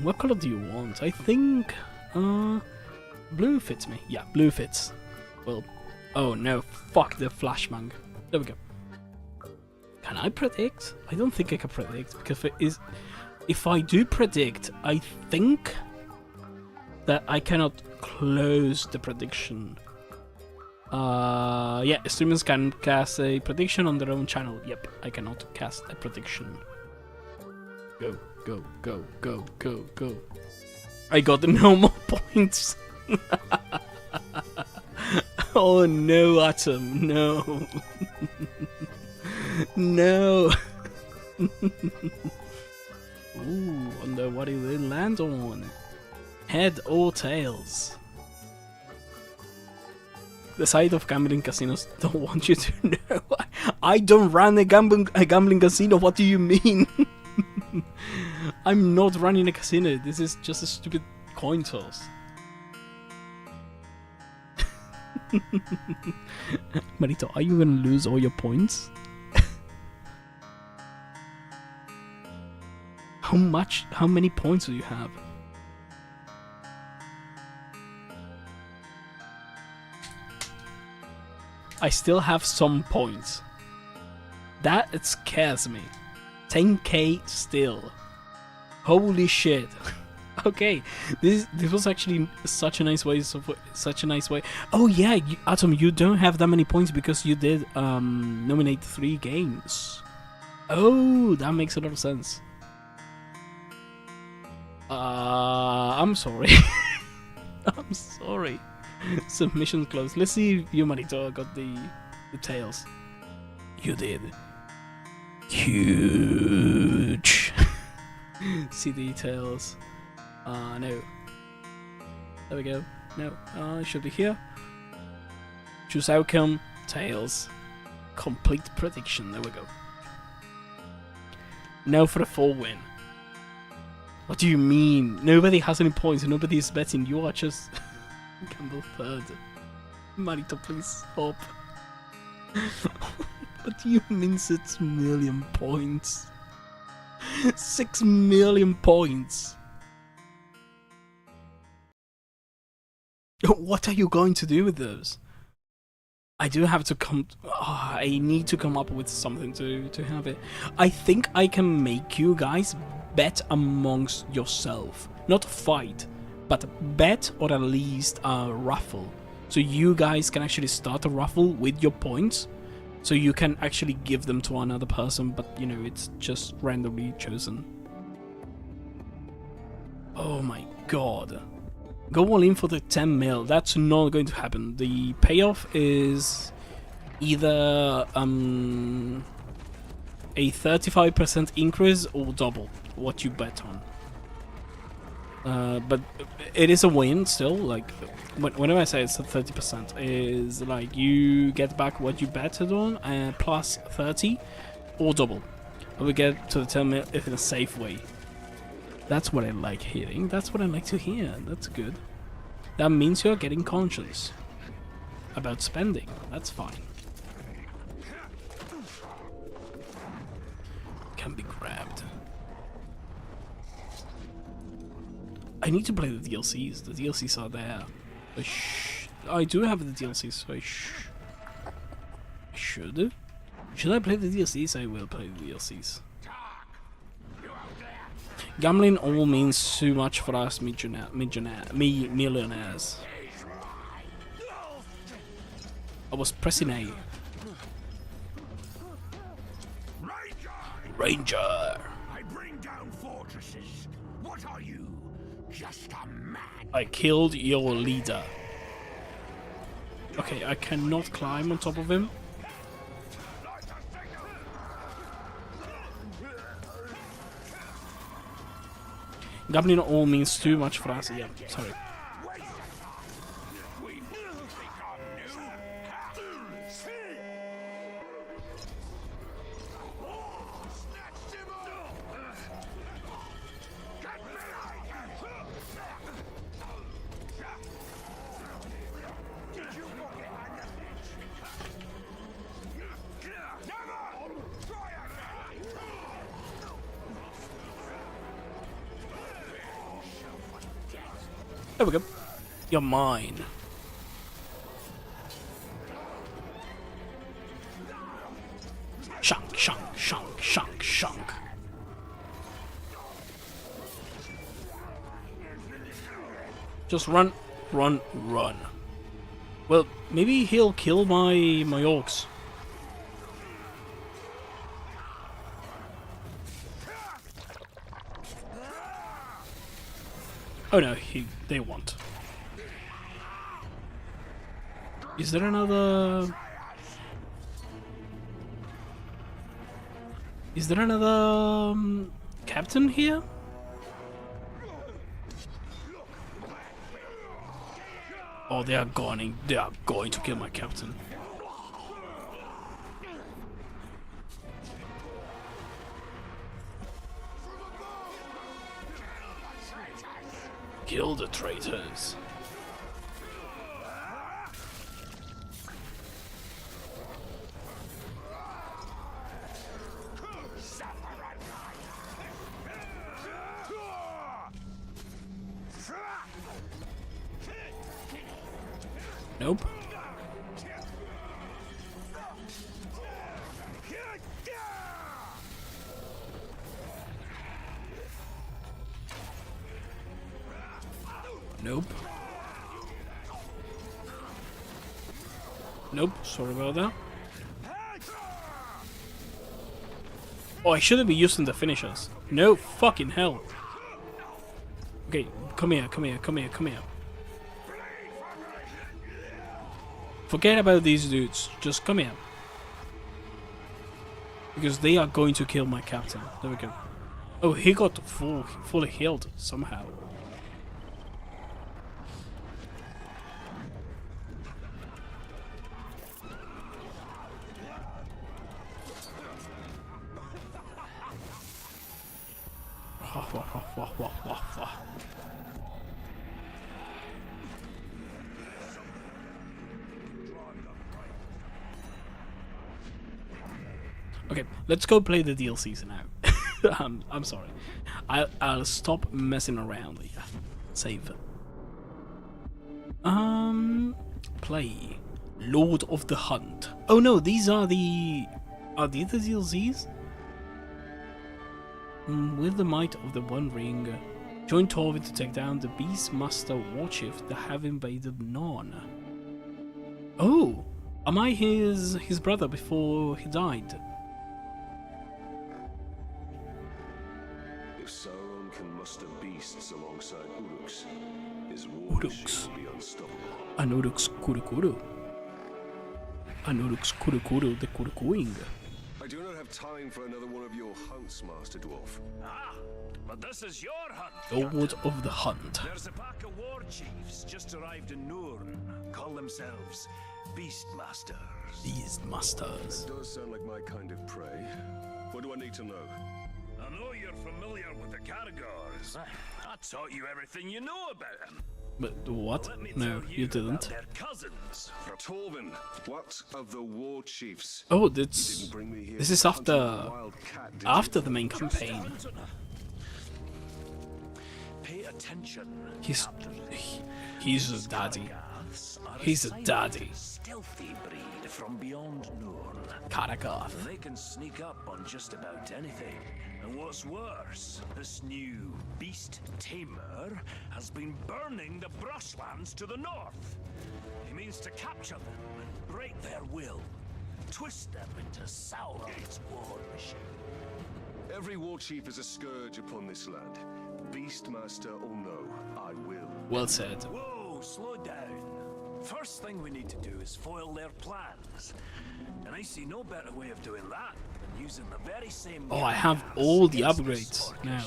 What color do you want? I think blue fits me. Yeah, blue fits. Well, oh no, fuck the flashbang. There we go. Can I predict? I don't think I can predict, because if I do predict, I think that I cannot close the prediction. Yeah, streamers can cast a prediction on their own channel. Yep, I cannot cast a prediction. Go. I got no more points. Oh no, Atom, no. No. Ooh, wonder what it will land on. Head or tails? The side of gambling casinos don't want you to know. I don't run a gambling casino. What do you mean? I'm not running a casino. This is just a stupid coin toss. Marito, are you gonna lose all your points? How many points do you have? I still have some points. That scares me. 10k still. Holy shit. Okay, this was actually such a nice way. Oh yeah, Atom, you don't have that many points because you did nominate 3 games. Oh, that makes a lot of sense. I'm sorry. I'm sorry. Submission closed. Let's see if you, Manito, got the tails. You did. Huge. See the tails. No. There we go. No. It should be here. Choose outcome. Tails. Complete prediction. There we go. Now for the full win. What do you mean? Nobody has any points. Nobody is betting. You are just Campbell third. Manito, please stop. What do you mean 6 million points? 6 million points. What are you going to do with those? I do have to come... I need to come up with something to have it. I think I can make you guys bet amongst yourself. Not fight, but bet or at least a raffle. So you guys can actually start a raffle with your points. So you can actually give them to another person, but you know, it's just randomly chosen. Oh my god. Go all in for the 10 mil. That's not going to happen. The payoff is either a 35% increase or double what you bet on. But it is a win still. Like whenever I say it's a 30%, is like you get back what you betted on plus 30 or double. And we get to the 10 mil in a safe way. That's what I like hearing. That's what I like to hear. That's good. That means you're getting conscious about spending. That's fine. Can be grabbed. I need to play the DLCs. The DLCs are there. I do have the DLCs, so I should. Should I play the DLCs? I will play the DLCs. Gambling all means too much for us millionaires. I was pressing A. Ranger! I bring down fortresses. What are you? Just a man. I killed your leader. Okay, I cannot climb on top of him. Gambling all means too much for us. Yeah, sorry. There we go. You're mine. Shunk, shunk, shunk, shunk, shunk. Just run, run, run. Well, maybe he'll kill my orcs. Oh no, they won't. Is there another... Is there another captain here? Oh, they are going to kill my captain. Kill the traitors. Nope. Nope. Nope, sorry about that. Oh, I shouldn't be using the finishers. No fucking hell. Okay, come here, come here, come here, come here. Forget about these dudes. Just come here. Because they are going to kill my captain. There we go. Oh, he got fully healed somehow. Okay, let's go play the DLCs now. I'm sorry. I'll stop messing around. Yeah, save. Play Lord of the Hunt. Oh no, these are these the DLCs? With the might of the One Ring, join Torvid to take down the Beastmaster Warchief that have invaded Narn. Oh, am I his brother before he died? If Sauron can muster beasts alongside Uruks, his war machine will be unstoppable. An Uruks Kurukuru. An Uruks Kurukuru the Kurukuing. I do not have time for another one of your hunts, Master Dwarf. Ah, but this is your hunt. Lord of the Hunt. There's a pack of war chiefs just arrived in Nurn. Call themselves Beastmasters. Beastmasters. Does sound like my kind of prey. What do I need to know? I know you're familiar with the Caragors. I taught you everything you know about them. But what? Let me No, tell you about didn't. Their cousins. Torvin, what of the war chiefs? Oh, Didn't this bring me here is to hunt a after wild cat, did after you? the main campaign. Pay attention. He's a daddy. Caragaths are He's a silent, daddy. stealthy breed from beyond Nurn. Karagath. They can sneak up on just about anything. And what's worse, this new beast tamer has been burning the brushlands to the north. He means to capture them and break their will, twist them into Sauron's war machine. Every war chief is a scourge upon this land. Beastmaster or no, I will. Well said. Whoa, slow down. First thing we need to do is foil their plans. And I see no better way of doing that than using the very same. Oh, I have all the upgrades now.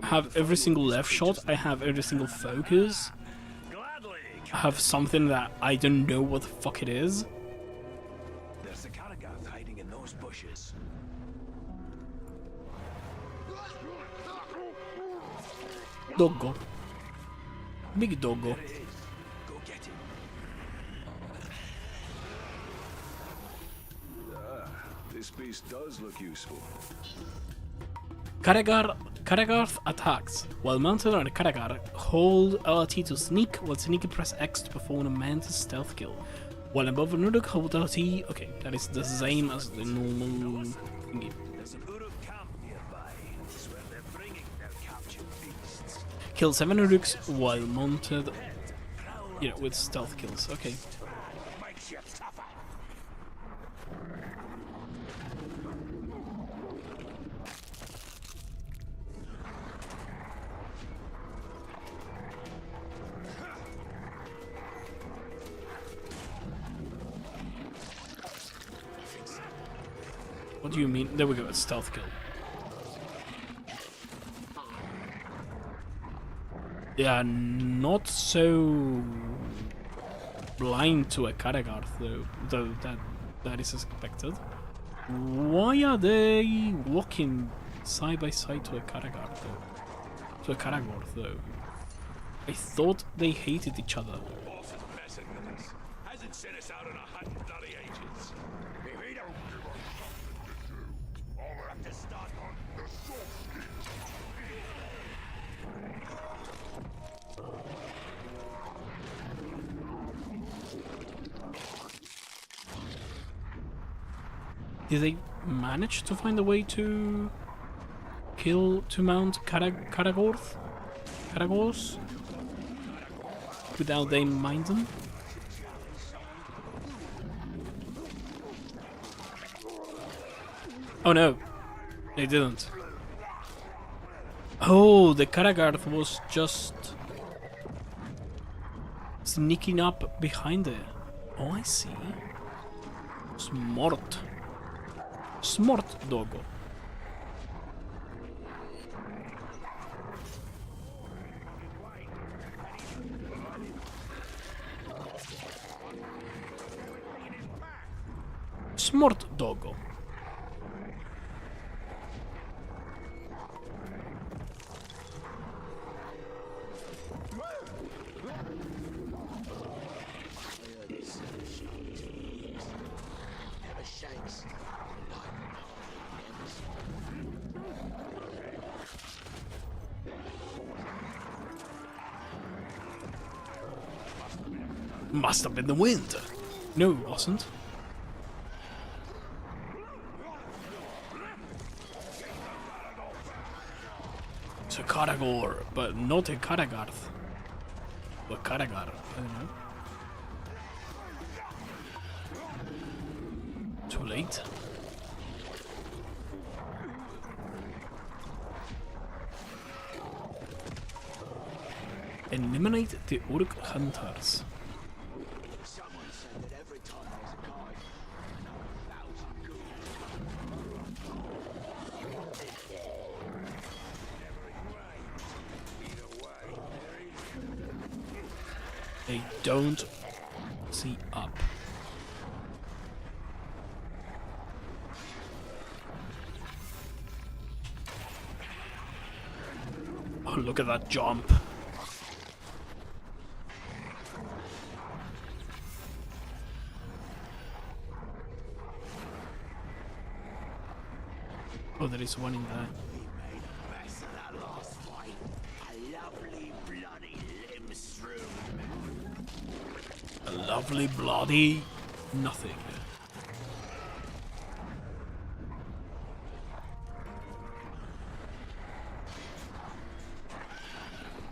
I have every single left shot. I have every single focus. Gladly. I have something that I don't know what the fuck it is. There's a Caragath hiding in those bushes. Doggo. Big doggo. There it is. Go get him. This beast does look useful. Karagarth attacks. While mounted on a Karagar, hold LT to sneak, while sneaking press X to perform a mantis stealth kill. While above an Uruk, hold LT. Okay, that is the same as the normal thingy. There's an Uruk camp nearby. It's where they're bringing their captured beasts. Kill 7 Uruks while mounted, with stealth kills. Okay. Makes you tougher. What do you mean? There we go, it's stealth kill. Yeah, not so blind to a Karagarth though that is expected. Why are they walking side by side to a Karagarth though? To a Karagorth though? I thought they hated each other. Boss is messing with us. Hasn't sent us out on a hunt in bloody ages. If we don't do what we'll have to start on the sword. Did they manage to find a way to mount Karagorth without they mind them? Oh no, they didn't. Oh, the Karagarth was just sneaking up behind there. Oh, I see. Smart. Smart doggo. Smart doggo. Must have been the wind. No, it wasn't. It's a Karagor, but not a Karagarth. Or Karagar, I don't know. Too late. Eliminate the Uruk hunters. They don't see up. Oh, look at that jump. Oh, there is one in there. A lovely bloody nothing.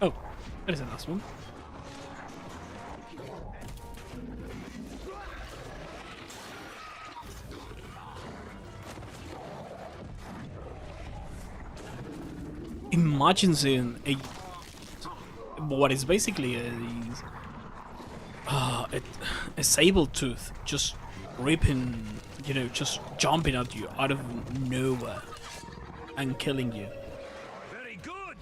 Oh, there's a last one. Imagine seeing what is basically a saber-tooth just ripping, you know, just jumping at you out of nowhere and killing you. Very good.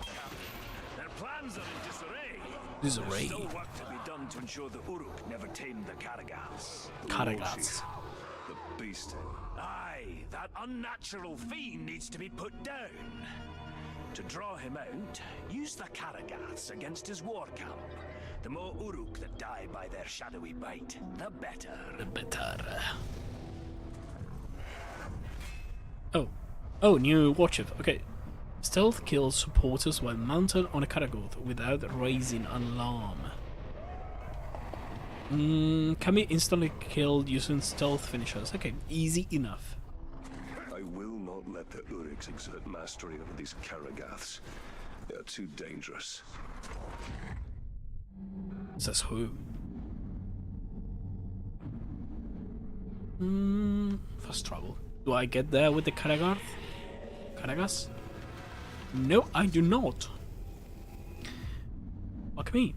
Their plans are in disarray. Disarray. There's still work to be done to ensure the Uruk never tamed the Karagats. Karagats. The beast. Aye, that unnatural fiend needs to be put down. To draw him out, use the Karagats against his war camp. The more Uruk that die by their shadowy bite, the better. The better. Oh, new watch it. Okay. Stealth kills supporters while mounted on a Karagoth without raising an alarm. Can be instantly killed using stealth finishers. Okay, easy enough. I will not let the Uruks exert mastery over these Karagaths. They are too dangerous. Says who? First trouble. Do I get there with the Karagarth? Karagas? No, I do not. Fuck me.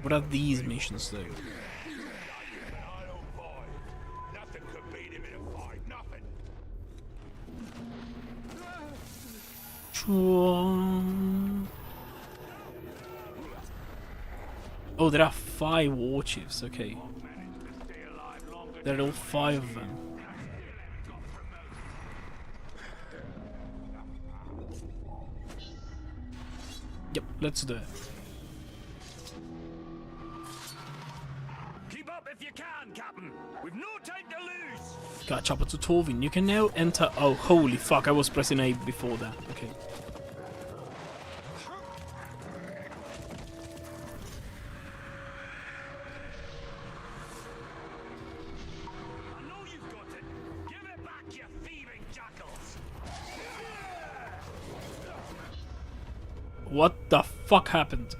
What are these missions though? Nothing could beat him in a fight, nothing. Oh, there are 5 war chiefs, okay. There are all 5 of them. Yep, let's do it. Keep up if you can, Captain. We've no time to lose. Got chopper to Torvin. You can now enter. Oh, holy fuck! I was pressing A before that. Okay. I know you've got it. Give it back, you thieving jackals. What the fuck happened?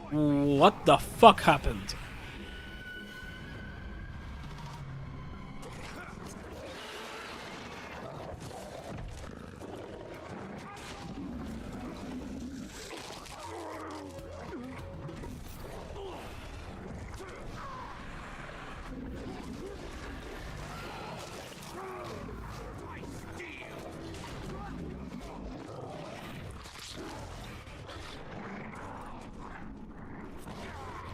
What the fuck happened?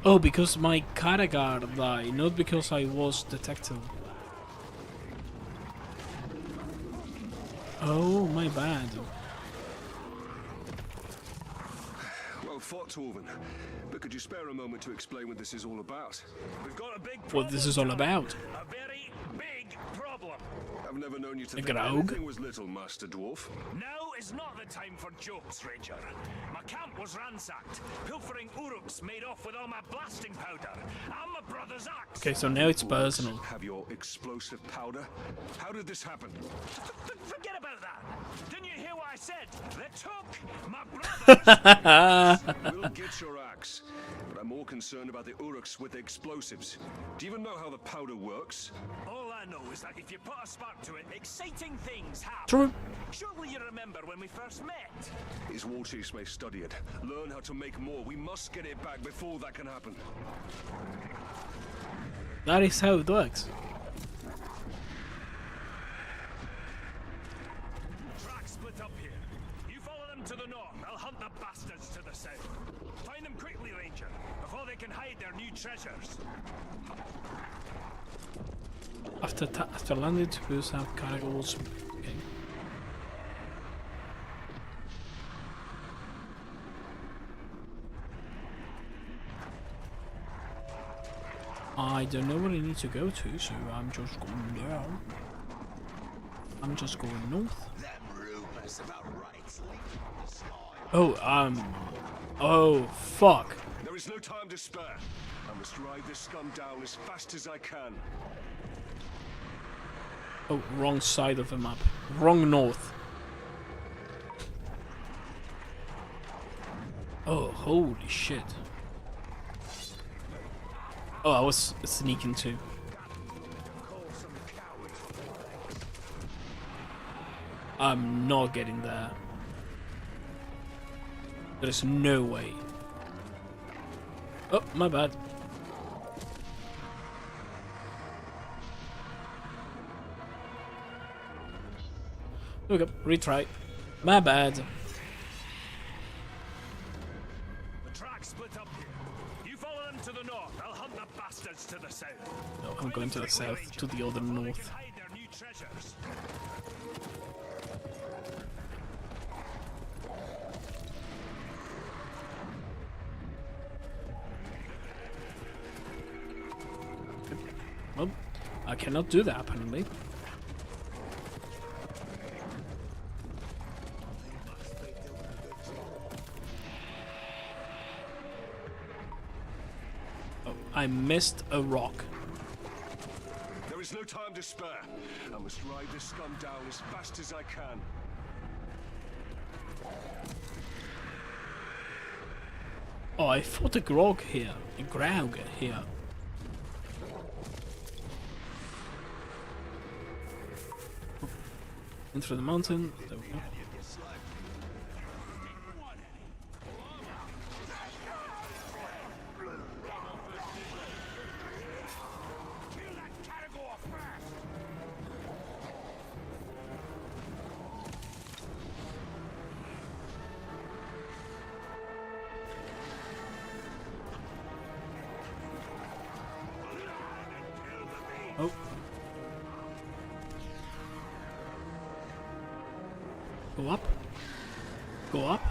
Oh, because my character died, not because I was detected. Oh, my bad. Well fought, Torvin. But could you spare a moment to explain what this is all about? We've got a big What problem. this is all about. A very big problem. I've never known you to A think grog? anything was little, Master Dwarf. Now is not the time for jokes, Ranger. My camp was ransacked, pilfering uruks made off with all my blasting powder and my brother's axe. Okay, so now it's personal. Have your explosive powder? How did this happen? Forget about that. Didn't you hear what I said? They took my brother's. We'll get your axe, but I'm more concerned about the uruks with the explosives. Do you even know how the powder works? All I know is that if you put a spark to it, exciting things happen. True. Surely you remember when we first met. His war chiefs may study it, learn how to make more. We must get it back before that can happen. That is how it works. Tracks split up here. You follow them to the north. I'll hunt the bastards to the south. Find them quickly, Ranger, before they can hide their new treasures. After landing to boost have cargoes. Okay. I don't know where I need to go to, so I'm just going down. I'm just going north. Oh, oh, fuck. There is no time to spare. I must ride this scum down as fast as I can. Oh, wrong side of the map. Wrong north. Oh, holy shit. Oh, I was sneaking too. I'm not getting there. There's no way. Oh, my bad. Okay, retry. My bad. The tracks split up here. You follow them to the north. I'll hunt the bastards to the south. No, I'm going to the south, to the other Before they north. can hide their new treasures. Well, I cannot do that apparently. Oh, I missed a rock. There is no time to spare. I must ride this scum down as fast as I can. Oh, I fought a grog here. A graug here. In through the mountain. There we go. Oh. Go up. Go up.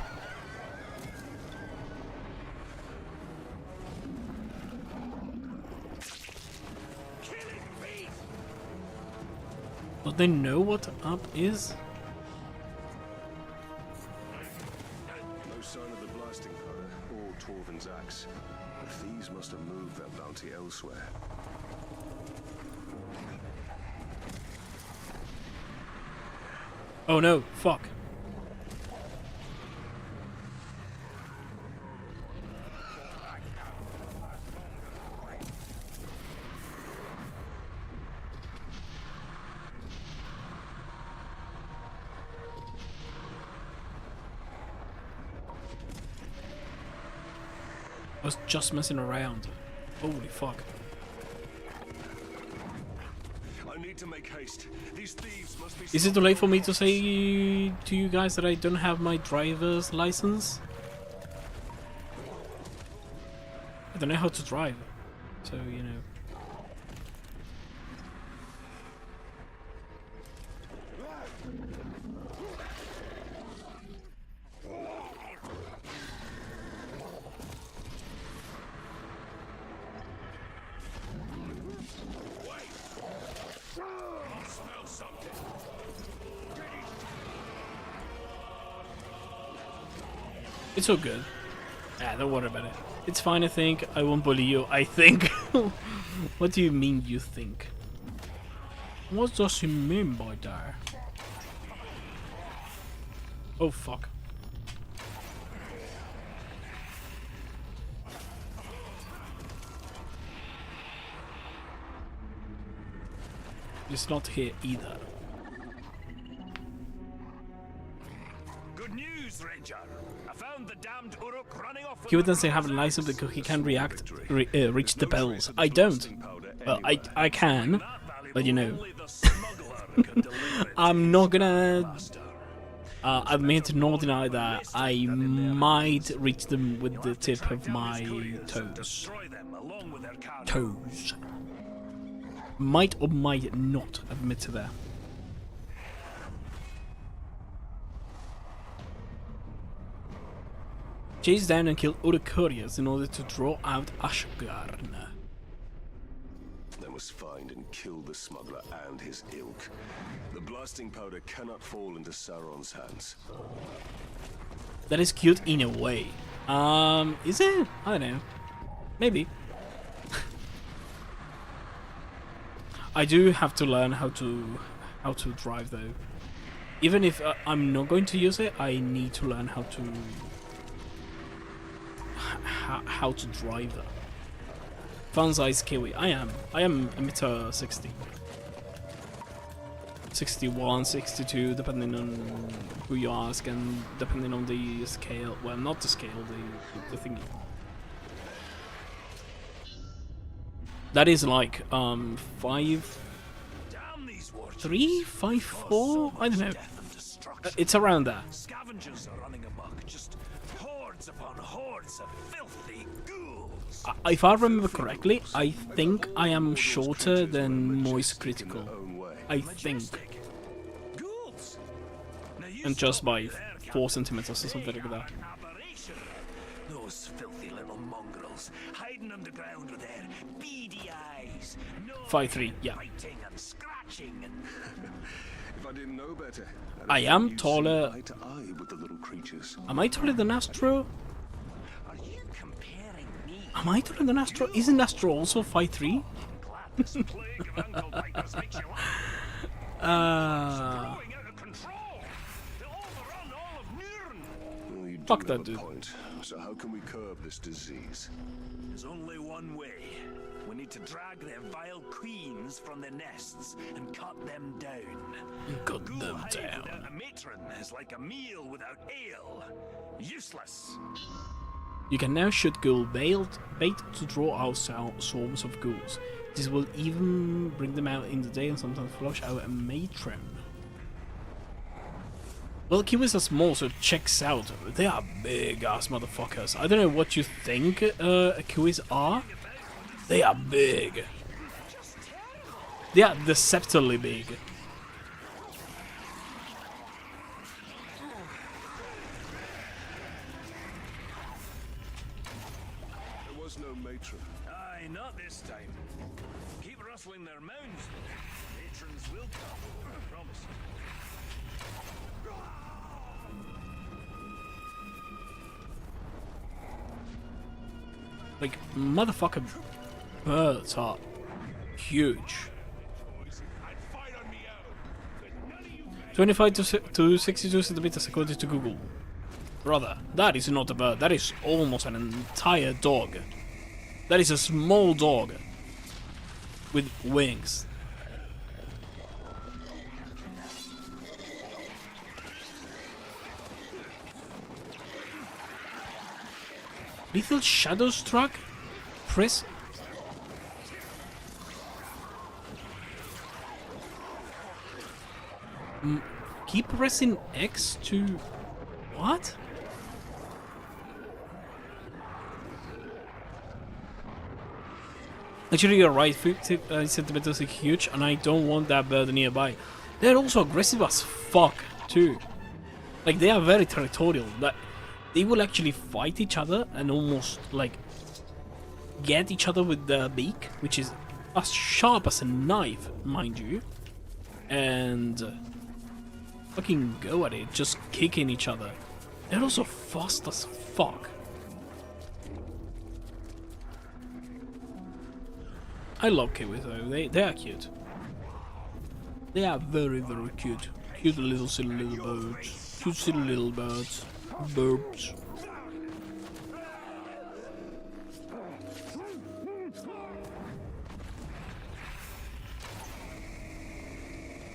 Do they know what up is? No sign of the blasting powder or Torvin's axe. The thieves must have moved their bounty elsewhere. Oh no, fuck. I was just messing around. Holy fuck. I need to make haste. These thieves must be. Is it too late for me to say to you guys that I don't have my driver's license? I don't know how to drive, so you know. It's all good. Ah, don't worry about it. It's fine, I think. I won't bully you, I think. What do you mean, you think? What does he mean by that? Oh, fuck. It's not here either. Good news, Ranger. I found the damned Uruk running off. He doesn't have a license because he can reach the bells. I don't. Well, I can, but you know. I'm not gonna admit nor deny that I might reach them with the tip of my toes. Toes. Might or might not admit to that. Chase down and kill other couriers in order to draw out Ashgarn. They must find and kill the smuggler and his ilk. The blasting powder cannot fall into Sauron's hands. That is cute in a way. Is it? I don't know. Maybe. I do have to learn how to drive though. Even if I'm not going to use it, I need to learn how to drive that. Fun size Kiwi. I am a meter 60. 61, 62, depending on who you ask and depending on the scale. Well, not the scale, the thingy. That is like 5'3", 5'4", I don't know. It's around there. Scavengers are running amok, just hordes upon hordes of filthy ghouls. If I remember correctly, I think I am shorter than Moist Critical. I think. Ghouls. Now you And just stop by me there, 4 Captain. centimeters or something like that. Aberration. Those filthy little mongrels hiding underground with their beady eyes. No 5'3", yeah. biting and scratching and If I didn't know better, I am taller. eye to eye with the little creatures. Am I taller than Astro? are you comparing me? Am I taller than Astro? Isn't Astro also 5'3"? Glad this plague of ankle-biters makes you laugh. Growing out of control. They'll overrun all of Nirn. Well, you do Fuck have that a dude. point. So how can we curb this disease? There's only one way. We need to drag their vile queens from their nests and cut them down. Cut Ghoul them hide down. without a matron is like a meal without ale. Useless. You can now shoot ghoul bait to draw out swarms of ghouls. This will even bring them out in the day and sometimes flush out a matron. Well, Kiwis are small, so it checks out. They are big ass motherfuckers. I don't know what you think Kiwis are. They are big. They are deceptively big. There was no matron. Aye, not this time. Keep rustling their mounds. Matrons will come, I promise. Like, motherfucker birds are huge. 25 to 62 centimeters according to Google. Brother, that is not a bird. That is almost an entire dog. That is a small dog with wings. Lethal Shadow Struck? Press. Keep pressing X to. What? Actually, you're right. 50 centimeters is huge, and I don't want that bird nearby. They're also aggressive as fuck, too. Like, they are very territorial. That they will actually fight each other and almost, like, get each other with the beak, which is as sharp as a knife, mind you. And fucking go at it, just kicking each other. They're also fast as fuck. I love kiwis though, they are cute. They are very, very cute. Cute little silly little birds. Cute silly little birds. Burps.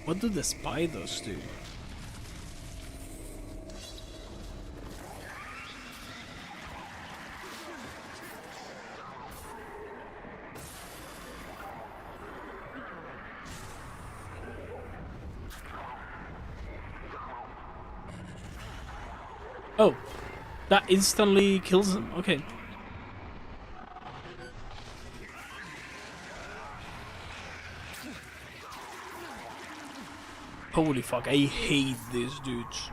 What do the spiders do? Oh, that instantly kills him. Okay. Holy fuck, I hate these dudes.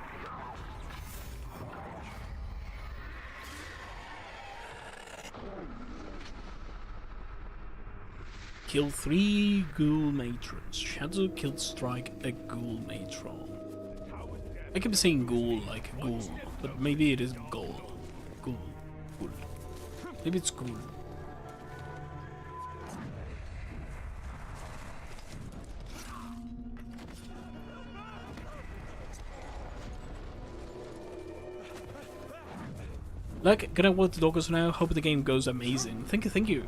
Kill 3 ghoul matrons. Shadow killed strike a ghoul matron. I keep saying ghoul like ghoul, but maybe it is ghoul. Ghoul. Ghoul. Maybe it's ghoul. Like, gonna watch the doggos now. Hope the game goes amazing. Thank you, thank you.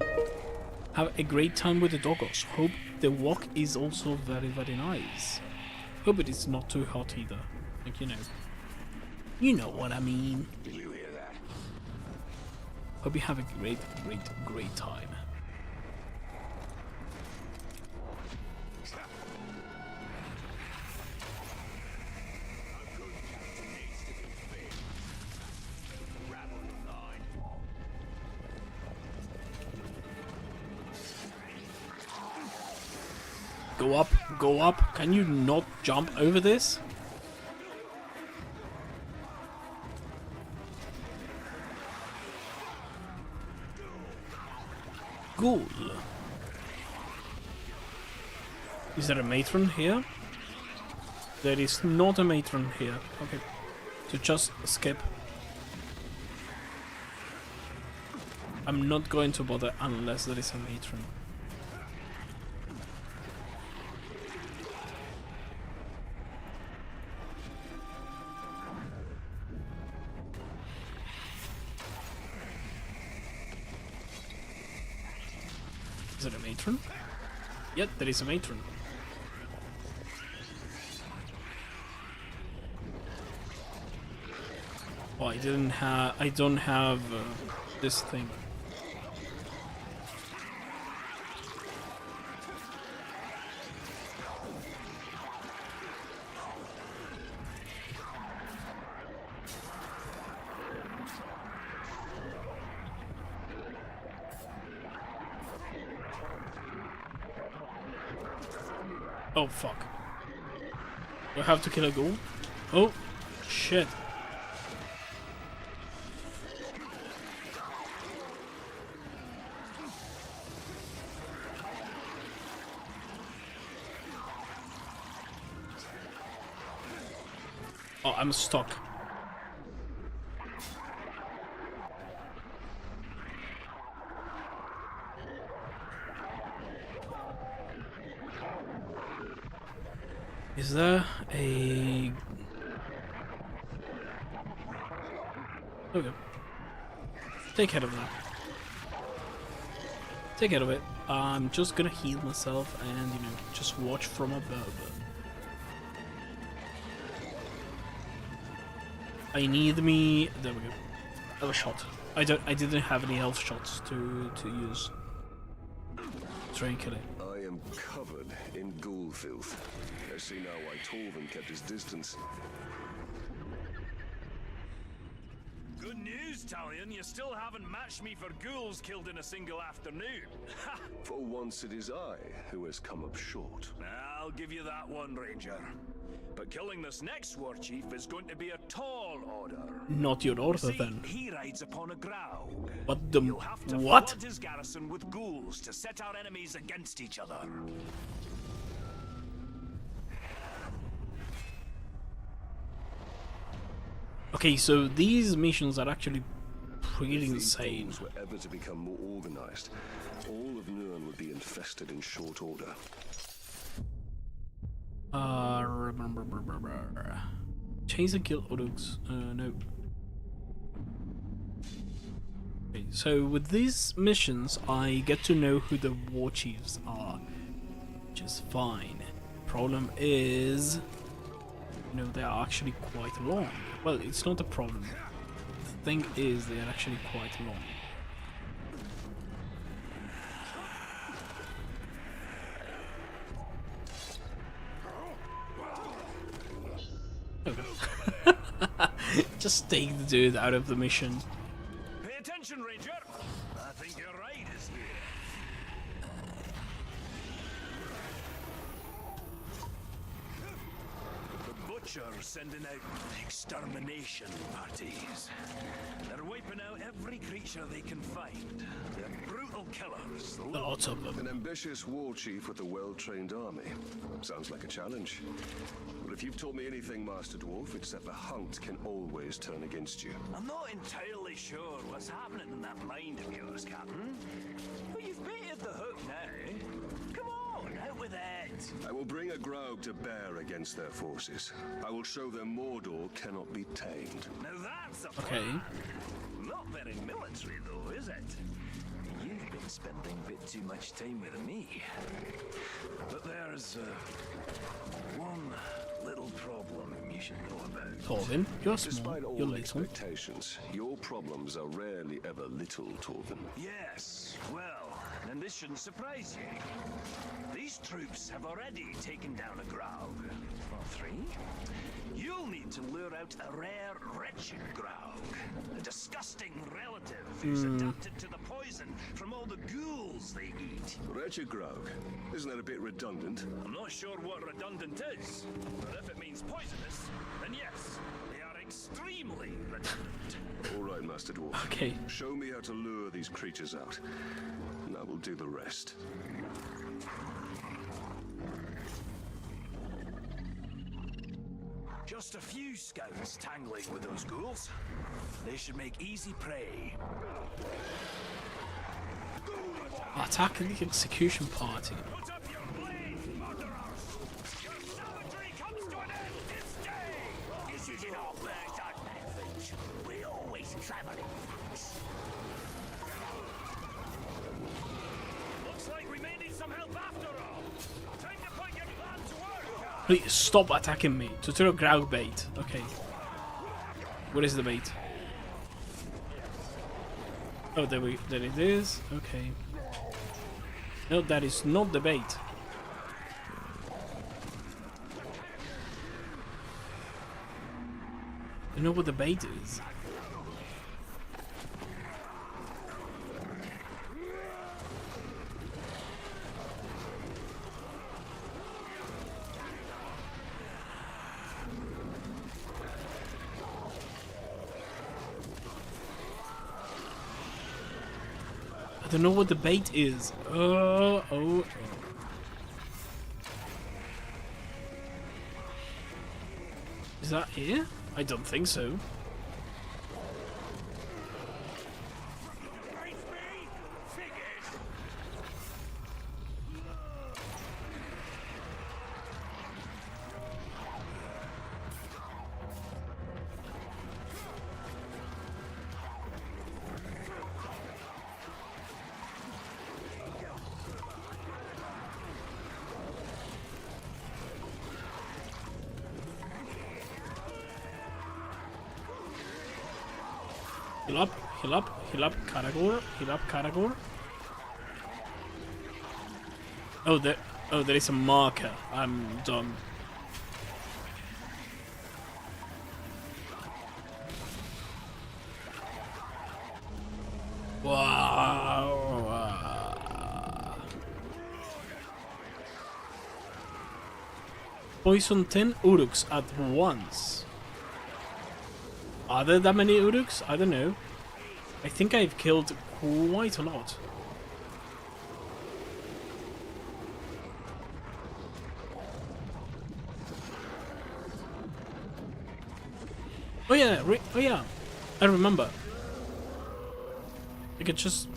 Have a great time with the doggos. Hope the walk is also very, very nice. Hope it is not too hot either. Like, you know what I mean. Did you hear that? Hope you have a great, great, great time. Go up, go up. Can you not jump over this? Ghoul. Is there a matron here? There is not a matron here. Okay. So just skip. I'm not going to bother unless there is a matron. Is it a matron? Yep, there is a matron. Oh, I don't have this thing. Oh fuck. Do I have to kill a ghoul? Oh shit. Oh, I'm stuck. Is there a... Okay. Take care of that. Take care of it. I'm just gonna heal myself and, just watch from above. I need me... There we go. I have a shot. I didn't have any health shots to use. Try and kill it. I am covered in ghoul filth. I see now why Torvin kept his distance. Good news, Talion. You still haven't matched me for ghouls killed in a single afternoon. For once it is I who has come up short. I'll give you that one, Ranger. But killing this next war chief is going to be a tall order. Not your order, See, then. he rides upon a Graug. What the... You'll have to What? flood his garrison with ghouls to set our enemies against each other. Okay, so these missions are actually pretty If these insane. ghouls were ever to become more organized, all of Nurn would be infested in short order. Chase and kill Orcs. No. Okay, so with these missions, I get to know who the war chiefs are, which is fine. Problem is, you know, they are actually quite long. Well, it's not a problem. The thing is, they are actually quite long. Just take the dude out of the mission. Pay attention, Ranger. I think your ride is here. The Butcher's sending out extermination parties. They're wiping out every creature they can find. They're brutal killers. Lots of them. An ambitious war chief with a well-trained army. Sounds like a challenge. But if you've taught me anything, Master Dwarf, it's that the hunt can always turn against you. I'm not entirely sure what's happening in that mind of yours, Captain. But you've baited the hook now. Come on, out with it. I will bring a Graug to bear against their forces. I will show them Mordor cannot be tamed. Now that's a Okay. plan. Not very military, though, is it? You've been spending a bit too much time with me. But there's one little problem you should know about. Torvin, you're small, Despite all you're little. expectations, your problems are rarely ever little, Torvin. Yes, well, then this shouldn't surprise you. These troops have already taken down a Graug. Or three. You'll need to lure out a rare, wretched Graug. A disgusting relative who's adapted to the poison from all the ghouls they eat. Wretched Graug. Isn't that a bit redundant? I'm not sure what redundant is, but if it means poisonous, then yes, they are extremely redundant. All right, Master Dwarf. Okay. Show me how to lure these creatures out, and I will do the rest. Just a few scouts tangling with those ghouls. They should make easy prey. Attack the execution party. Put up your blades, murderers! Your savagery comes to an end this day! This is in our birds our methods. We always traveling. Looks like we may need some help after all. Time to put your plan to work! Please stop attacking me. To throw Graug bait. Okay. What is the bait? Oh, there it is. Okay. No, that is not the bait. You know what the bait is? I don't know what the bait is. Oh. Is that here? I don't think so. Heal up, heal up, heal up, Karagor, heal up, Karagor. Oh, there is a marker. I'm done. Poison 10 Uruks at once. Are there that many Uruks? I don't know. I think I've killed quite a lot. Oh yeah, oh yeah, I remember. I could just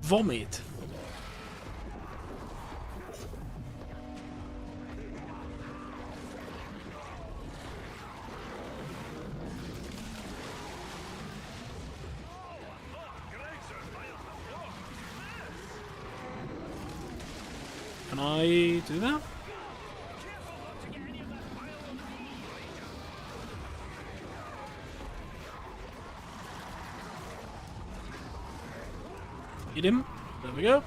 vomit. Can I do that? Hit him. There we go.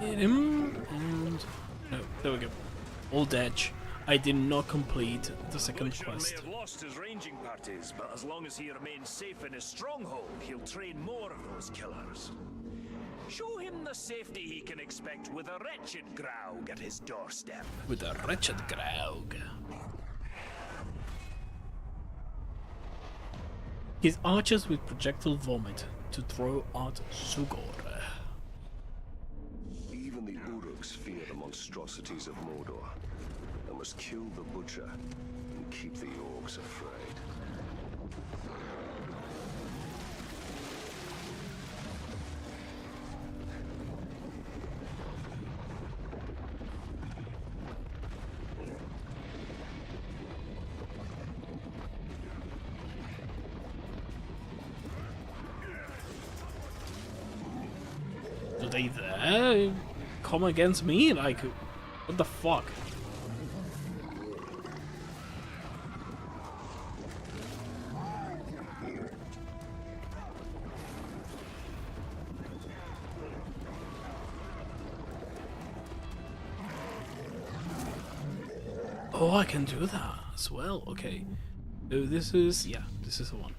Hit him, and no, there we go. Old Edge. I did not complete the second Witcher quest. may have lost his ranging parties, but as long as he remains safe in his stronghold, he'll train more of those killers. Show him the safety he can expect with a wretched Graug at his doorstep. With a wretched Graug. His archers with projectile vomit to throw at Sugor. Even the Uruks fear the monstrosities of Mordor. I must kill the butcher and keep the orcs afraid. Do they there come against me? Like, what the fuck? Oh, I can do that as well. Okay. So this is, yeah, this is the one.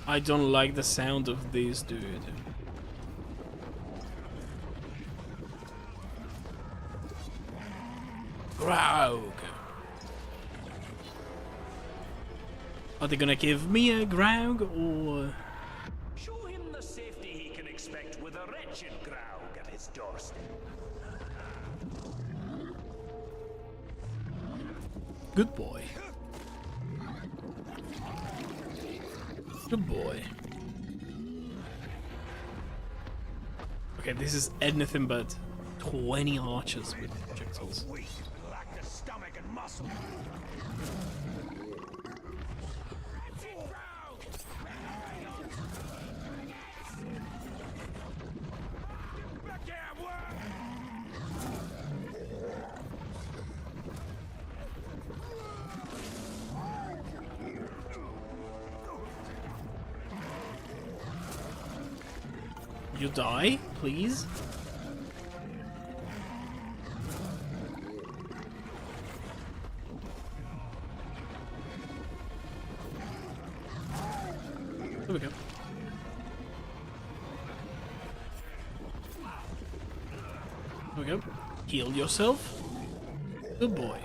I don't like the sound of this dude. Graug. Are they gonna give me a Graug or? Show him the safety he can expect with a wretched Graug at his doorstep. Good boy. Good boy. Okay, this is anything but 20 archers with projectiles. Weak, lack the stomach and muscle. You die, please. There we go. There we go. Heal yourself. Good boy.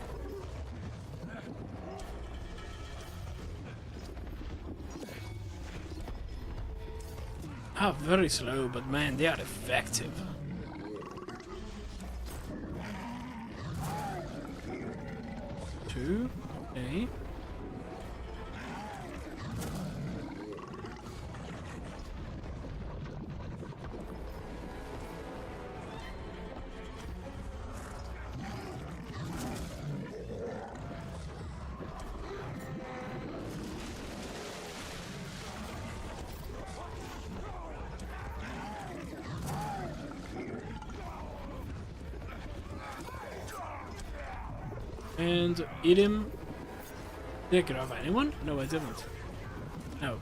Ah, very slow, but man, they are effective. Two, okay. And eat him. Did I get off anyone? No, I didn't. No.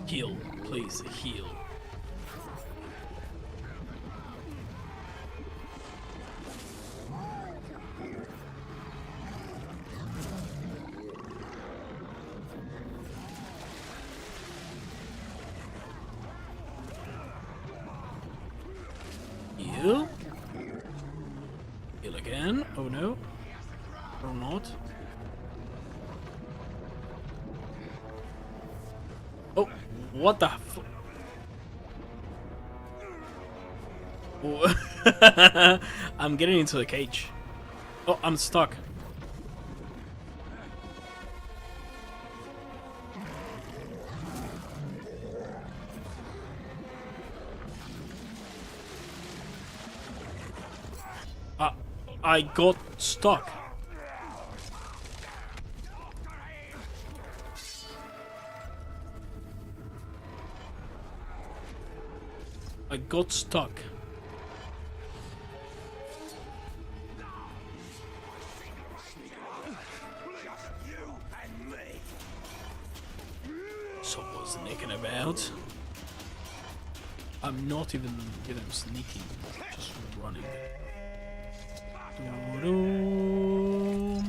Heal, please, heal. Heal. Heal again. Oh no. Or not. Oh, what the f- oh. I'm getting into the cage. Oh, I'm stuck. I got stuck. I got stuck. Someone's nicking about. I'm not even, sneaking. Just running. Doo-doo.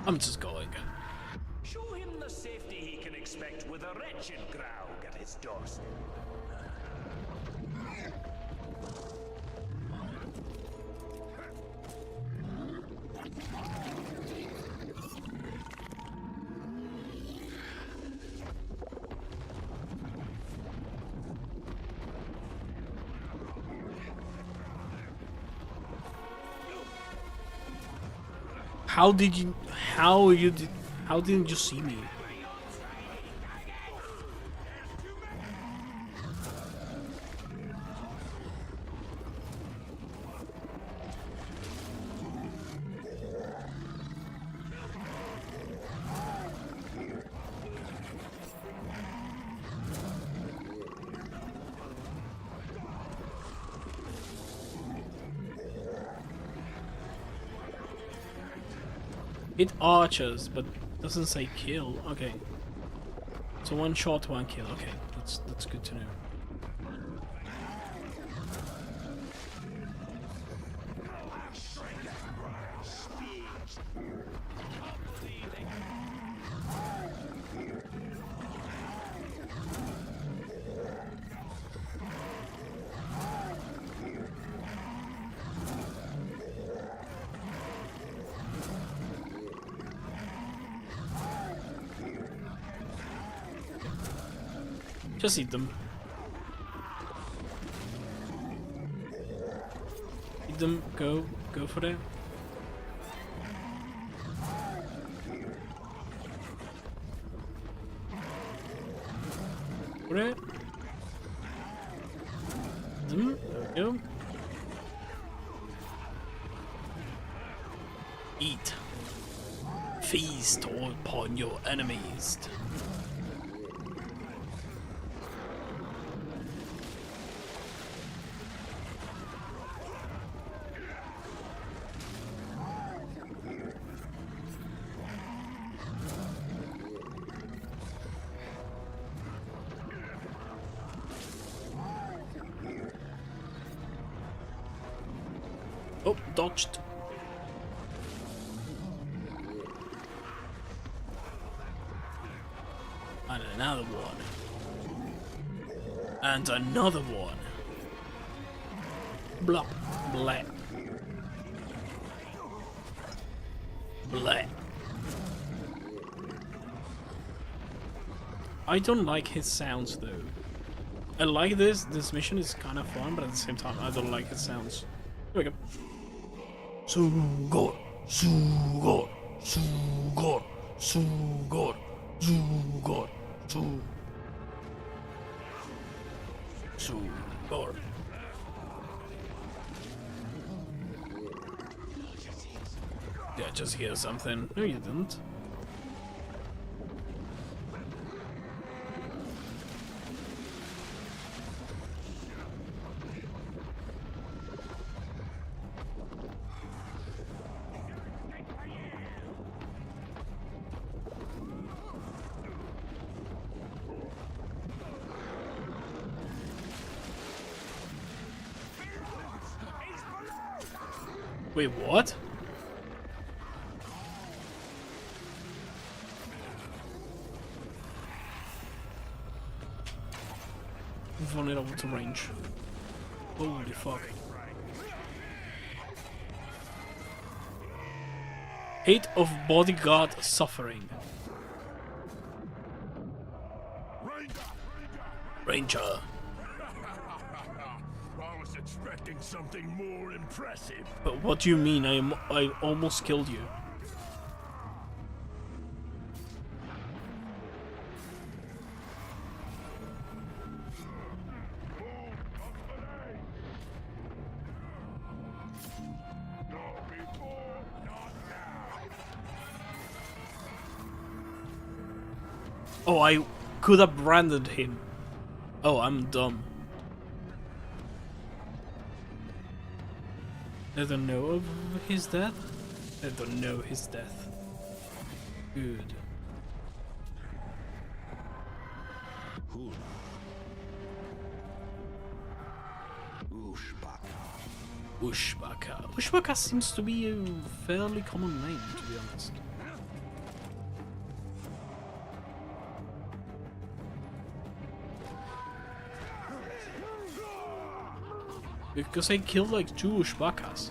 I'm just going. Show him the safety he can expect with a wretched Graug at his doorstep. How didn't you see me? It archers, but doesn't say kill. Okay. So one shot, one kill. Okay, that's good to know. Just eat them. Eat them. Go for it. For it. Them. There we go. Eat. Feast upon your enemies. Oh, dodged. And another one. And another one. Blop. Bleh. Bleh. I don't like his sounds though. I like this mission is kind of fun, but at the same time I don't like his sounds. Here we go. Sugor, Sugor, Sugor, Sugor, Sugor, Sugor. just hear something. No, you didn't. Wait, what? Vulnerable to range. Holy fuck. 8 of bodyguard suffering. Ranger. I was expecting something more impressive. But what do you mean? I almost killed you. Oh, I could have branded him. Oh, I'm dumb. They don't know of his death? They don't know his death. Good. Ushbaka. Ushbaka seems to be a fairly common name, to be honest. Because I killed like 2 Ushbakas.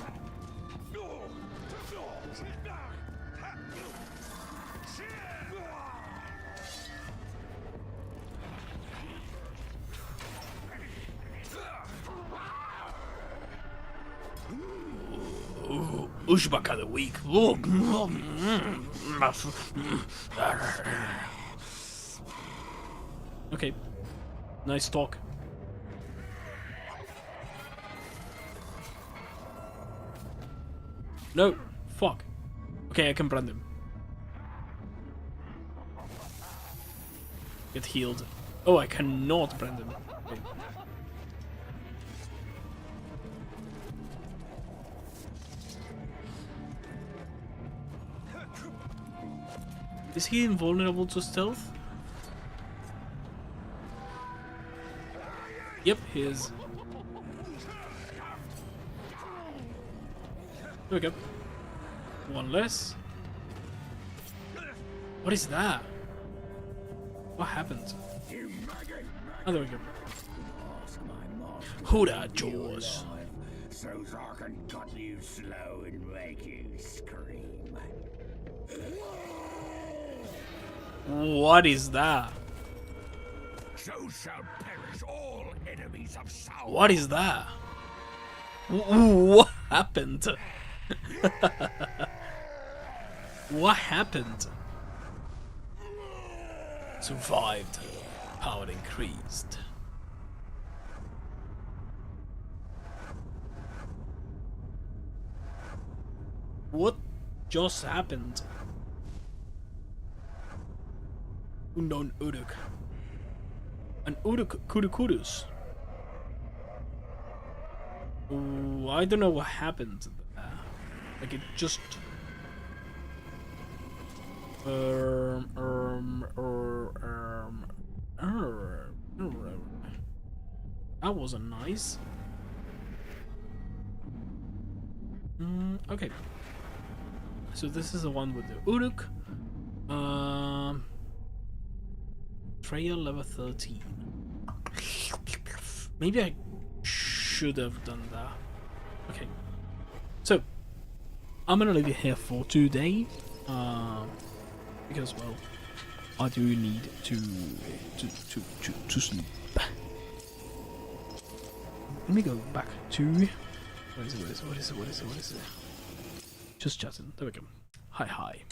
Ushbaka the weak. Okay. Nice talk. No, fuck. Okay, I can brand him. Get healed. Oh, I cannot brand him. Okay. Is he invulnerable to stealth? Yep, he is. There we go. One less. What is that? What happened? Oh, there we go. Who that, Jaws? So I can cut you slow and make you scream. What is that? So shall perish all enemies of Sauron. What is that? What happened? What happened? Survived. Power increased. What just happened? Unknown Uruk. An Uruk Kurukurus. Ooh, I don't know what happened. Like it just. That wasn't nice. Okay. So this is the one with the Uruk. Freya level 13. Maybe I should have done that. Okay. So I'm gonna leave it here for today. Because well, I do need to sleep. Let me go back to what is it? Just chatting. There we go. Hi.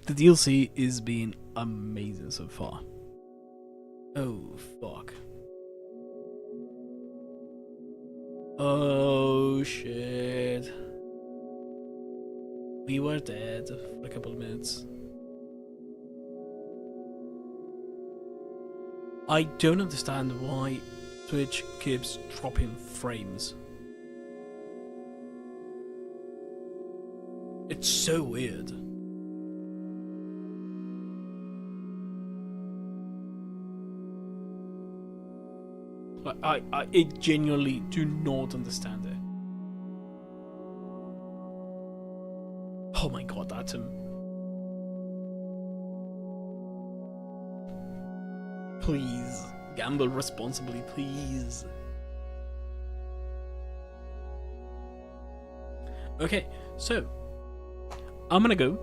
The DLC is being amazing so far. Oh fuck. Oh shit. We were dead for a couple of minutes. I don't understand why Twitch keeps dropping frames. It's so weird. Like, I genuinely do not understand it. Oh my god, Atom. Please, gamble responsibly, please. Okay, so I'm gonna go.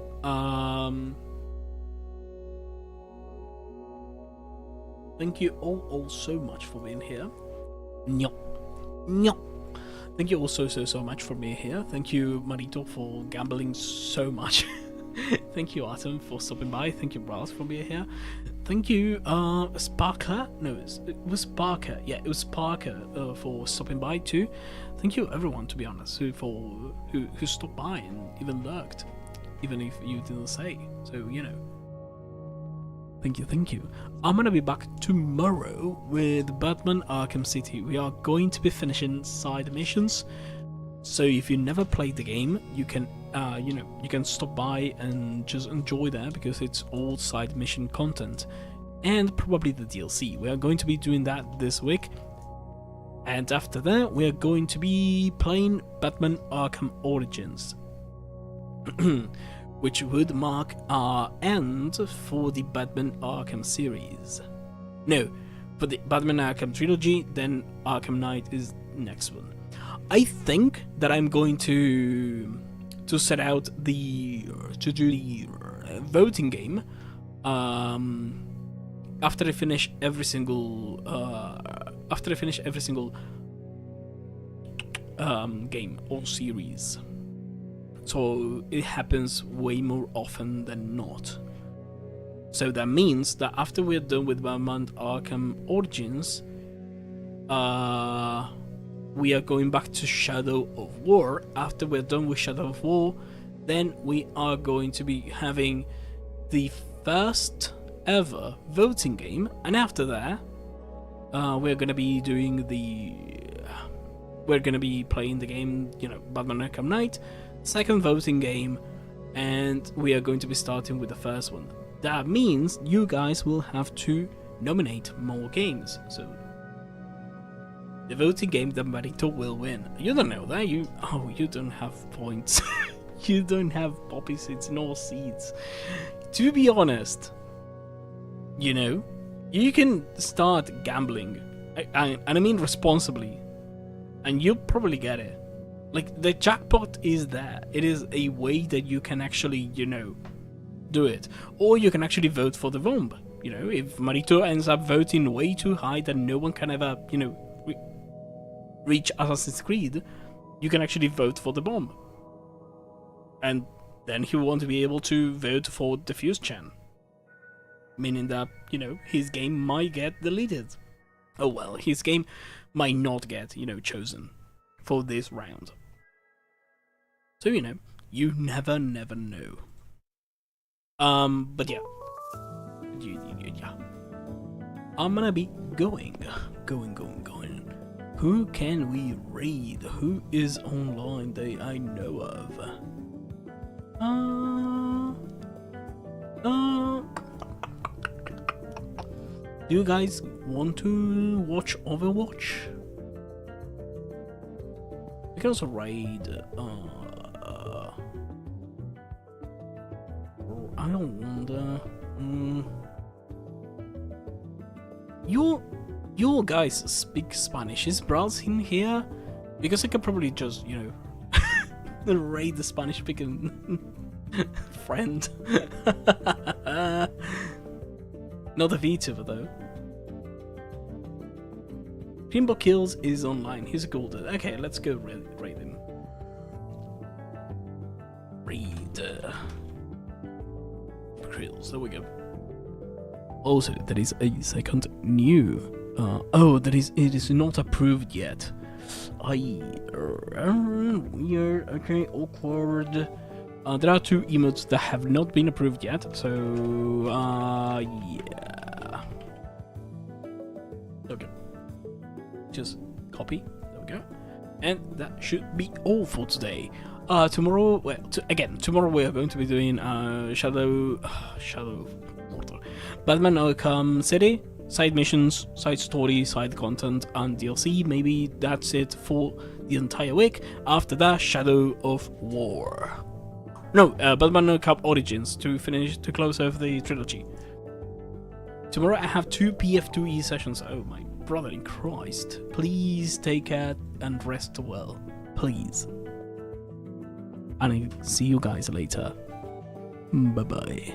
Thank you all so much for being here. Thank you all so much for being here. Thank you, Marito, for gambling so much. Thank you, Atom, for stopping by. Thank you, Braz, for being here. Thank you, Sparker. No, it was Parker. Yeah, it was Parker for stopping by too. Thank you, everyone, to be honest, who stopped by and even lurked, even if you didn't say. So you know. Thank you. I'm gonna be back tomorrow with Batman Arkham City. We are going to be finishing side missions. So if you never played the game, you can, you can stop by and just enjoy that because it's all side mission content, and probably the DLC. We are going to be doing that this week, and after that, we are going to be playing Batman Arkham Origins. Which would mark our end for the Batman Arkham series. No, for the Batman Arkham trilogy, then Arkham Knight is next one. I think that I'm going to set out to do the voting game after I finish every single game or series. So it happens way more often than not. So that means that after we're done with Batman Arkham Origins, we are going back to Shadow of War. After we're done with Shadow of War, then we are going to be having the first ever voting game, and after that, we're gonna be playing the game, Batman Arkham Knight. Second voting game, and we are going to be starting with the first one. That means you guys will have to nominate more games. So the voting game that Marito will win. You don't know that. You don't have points. You don't have poppy seeds nor seeds. To be honest, you can start gambling, and I mean responsibly, and you'll probably get it. Like, the jackpot is there. It is a way that you can actually, do it. Or you can actually vote for the bomb. If Marito ends up voting way too high that no one can ever, reach Assassin's Creed, you can actually vote for the bomb. And then he won't be able to vote for Defuse Chan. Meaning that, his game might get deleted. Oh well, his game might not get, chosen for this round. So, you never know. But yeah. I'm gonna be going. Who can we raid? Who is online that I know of? Do you guys want to watch Overwatch? We can also raid, I don't wonder, you guys speak Spanish? Is Braz in here? Because I could probably just, raid the Spanish speaking friend. Not a VTuber though. Pinball Kills is online. He's a golden. Okay, let's go raid him. Raid. Krills. There we go. Also, there is a second new. It is not approved yet. Weird. Okay, awkward. There are 2 emotes that have not been approved yet, so yeah. Okay. Just copy. There we go. And that should be all for today. Tomorrow, well, tomorrow we are going to be doing Shadow of Moedor, Batman Arkham City, side missions, side story, side content, and DLC. Maybe that's it for the entire week. After that, Shadow of War. No, Batman Arkham Origins to close off the trilogy. Tomorrow I have 2 PF2E sessions. Oh my brother in Christ! Please take care and rest well, please. And I'll see you guys later. Bye bye.